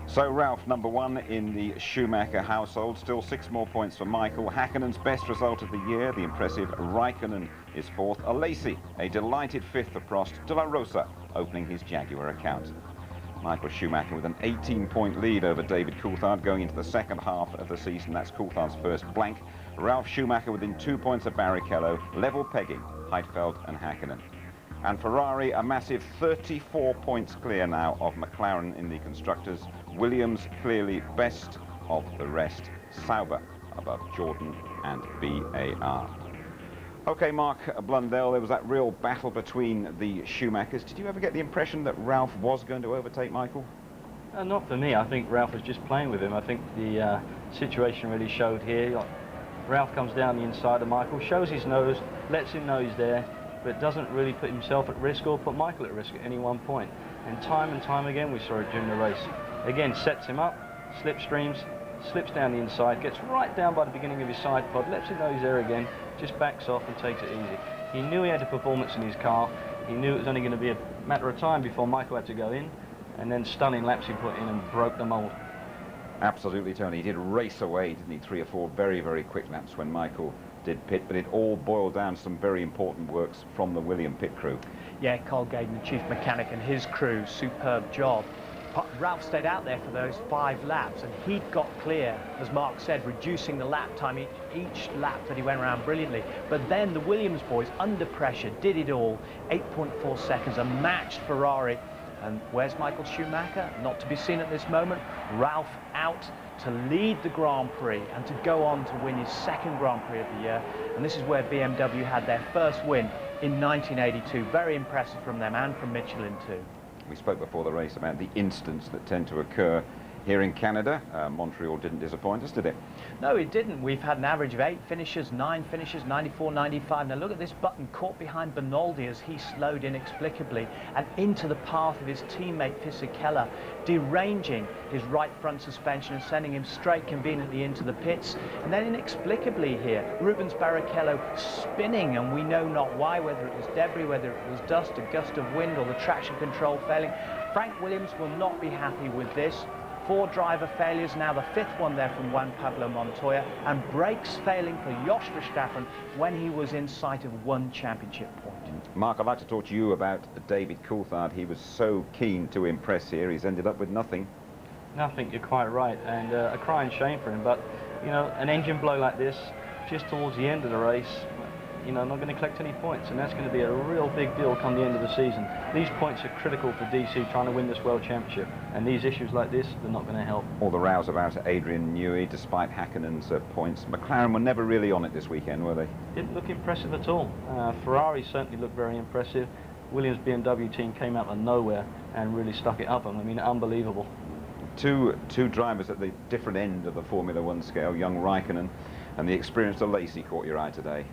So Ralph, #1 in the Schumacher household. Still 6 more points for Michael. Hackinen's best result of the year. The impressive Raikkonen is 4th. Alesi, a delighted 5th for Prost. De La Rosa opening his Jaguar account. Michael Schumacher with an 18-point lead over David Coulthard going into the second half of the season. That's Coulthard's first blank. Ralf Schumacher within 2 points of Barrichello, level pegging Heidfeld and Hakkinen. And Ferrari a massive 34 points clear now of McLaren in the constructors. Williams clearly best of the rest. Sauber above Jordan and BAR. Okay, Mark Blundell, there was that real battle between the Schumachers. Did you ever get the impression that Ralf was going to overtake Michael? Not for me. I think Ralf was just playing with him. I think the situation really showed here. Ralf comes down the inside of Michael, shows his nose, lets him know he's there, but doesn't really put himself at risk or put Michael at risk at any one point. And time again we saw it during the race. Again, sets him up, slipstreams, slips down the inside, gets right down by the beginning of his side pod, lets him know he's there again, just backs off and takes it easy. He knew he had the performance in his car. He knew it was only going to be a matter of time before Michael had to go in, and then stunning laps he put in and broke the mould. Absolutely, Tony. He did race away, didn't he? 3 or 4 very, very quick laps when Michael did pit, but it all boiled down to some very important works from the Williams pit crew. Yeah, Carl Gaydon, the chief mechanic, and his crew, superb job. Ralph stayed out there for those 5 laps, and he got clear, as Mark said, reducing the lap time each lap that he went around brilliantly. But then the Williams boys, under pressure, did it all. 8.4 seconds, a matched Ferrari. And where's Michael Schumacher? Not to be seen at this moment. Ralph out to lead the Grand Prix and to go on to win his 2nd Grand Prix of the year. And this is where BMW had their first win in 1982. Very impressive from them and from Michelin too. We spoke before the race about the incidents that tend to occur here in Canada. Montreal didn't disappoint us, did it? No, it didn't. We've had an average of 8 finishes, 9 finishes, 94, 95. Now look at this button caught behind Bernaldi as he slowed inexplicably and into the path of his teammate Fisichella, deranging his right front suspension and sending him straight conveniently into the pits. And then inexplicably here, Rubens Barrichello spinning, and we know not why, whether it was debris, whether it was dust, a gust of wind, or the traction control failing. Frank Williams will not be happy with this. 4 driver failures, now the 5th one there from Juan Pablo Montoya, and brakes failing for Jos Verstappen when he was in sight of 1 championship point. Mark, I'd like to talk to you about David Coulthard. He was so keen to impress here. He's ended up with nothing. No, I think you're quite right, and a crying shame for him. But, you know, an engine blow like this, just towards the end of the race, you know, not going to collect any points, and that's going to be a real big deal come the end of the season. These points are critical for DC trying to win this World Championship, and these issues like this, they're not going to help. All the rows about Adrian Newey, despite Häkkönen's points. McLaren were never really on it this weekend, were they? Didn't look impressive at all. Ferrari certainly looked very impressive. Williams BMW team came out of nowhere and really stuck it up. I mean, unbelievable. Two drivers at the different end of the Formula One scale, young Raikkonen and the experienced Alesi caught your eye today.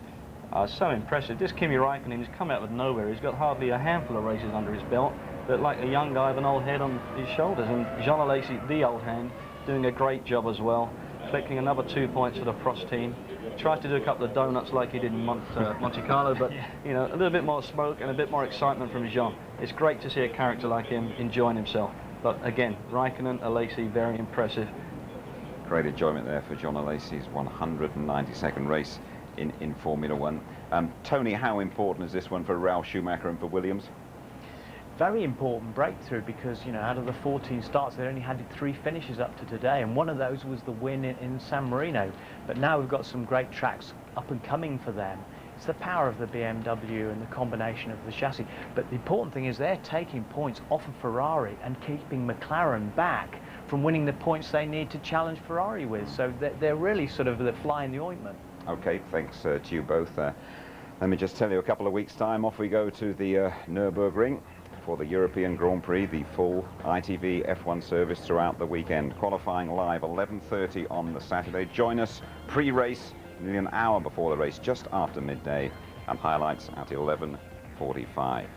So impressive. This Kimi Raikkonen has come out of nowhere. He's got hardly a handful of races under his belt, but like a young guy with an old head on his shoulders. And Jean Alesi, the old hand, doing a great job as well, collecting another 2 points for the Prost team. Tried to do a couple of donuts like he did in Monte Carlo, but you know, a little bit more smoke and a bit more excitement from Jean. It's great to see a character like him enjoying himself. But again, Raikkonen, Alesi, very impressive. Great enjoyment there for John Alesi's 192nd race in Formula One. Tony, how important is this one for Ralf Schumacher and for Williams? Very important breakthrough because, you know, out of the 14 starts, they only had 3 finishes up to today, and one of those was the win in San Marino. But now we've got some great tracks up and coming for them. It's the power of the BMW and the combination of the chassis. But the important thing is they're taking points off of Ferrari and keeping McLaren back from winning the points they need to challenge Ferrari with. So they're really sort of the fly in the ointment. Okay, thanks to you both. Let me just tell you, a couple of weeks' time, off we go to the Nürburgring for the European Grand Prix, the full ITV F1 service throughout the weekend. Qualifying live 11:30 on the Saturday. Join us pre-race, nearly an hour before the race, just after midday, and highlights at 11:45.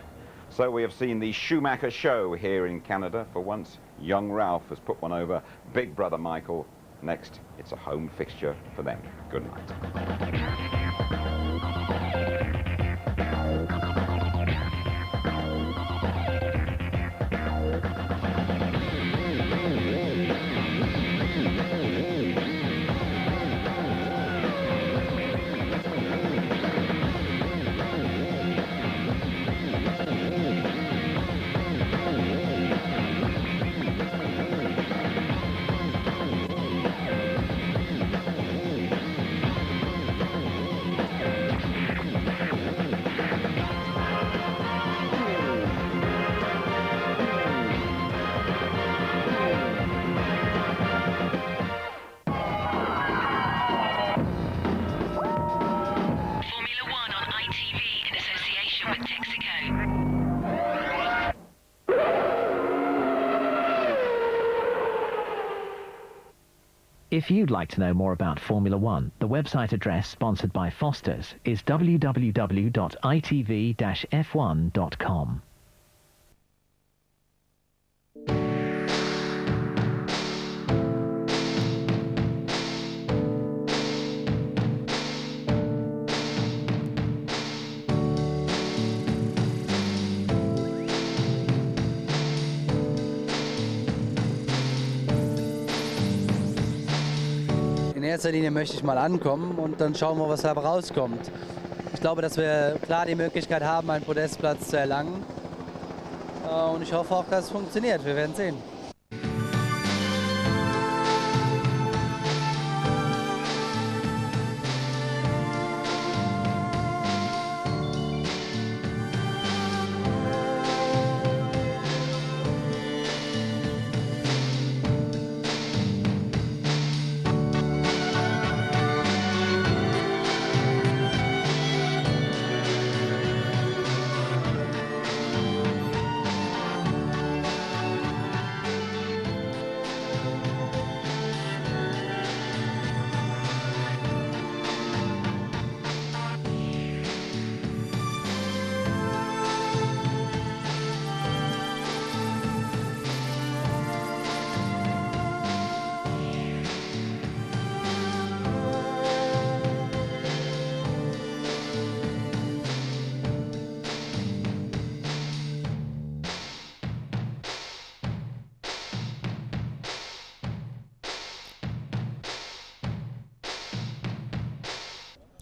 So we have seen the Schumacher show here in Canada. For once, young Ralf has put one over big brother Michael. Next, it's a home fixture for them. Good night. If you'd like to know more about Formula One, the website address sponsored by Foster's is www.itv-f1.com. In erster Linie möchte ich mal ankommen und dann schauen wir, was dabei rauskommt. Ich glaube, dass wir klar die Möglichkeit haben, einen Podestplatz zu erlangen. Und ich hoffe auch, dass es funktioniert. Wir werden sehen.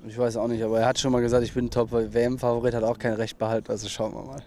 Ich weiß auch nicht, aber er hat schon mal gesagt, ich bin Top-WM-Favorit, hat auch kein Recht behalten, also schauen wir mal.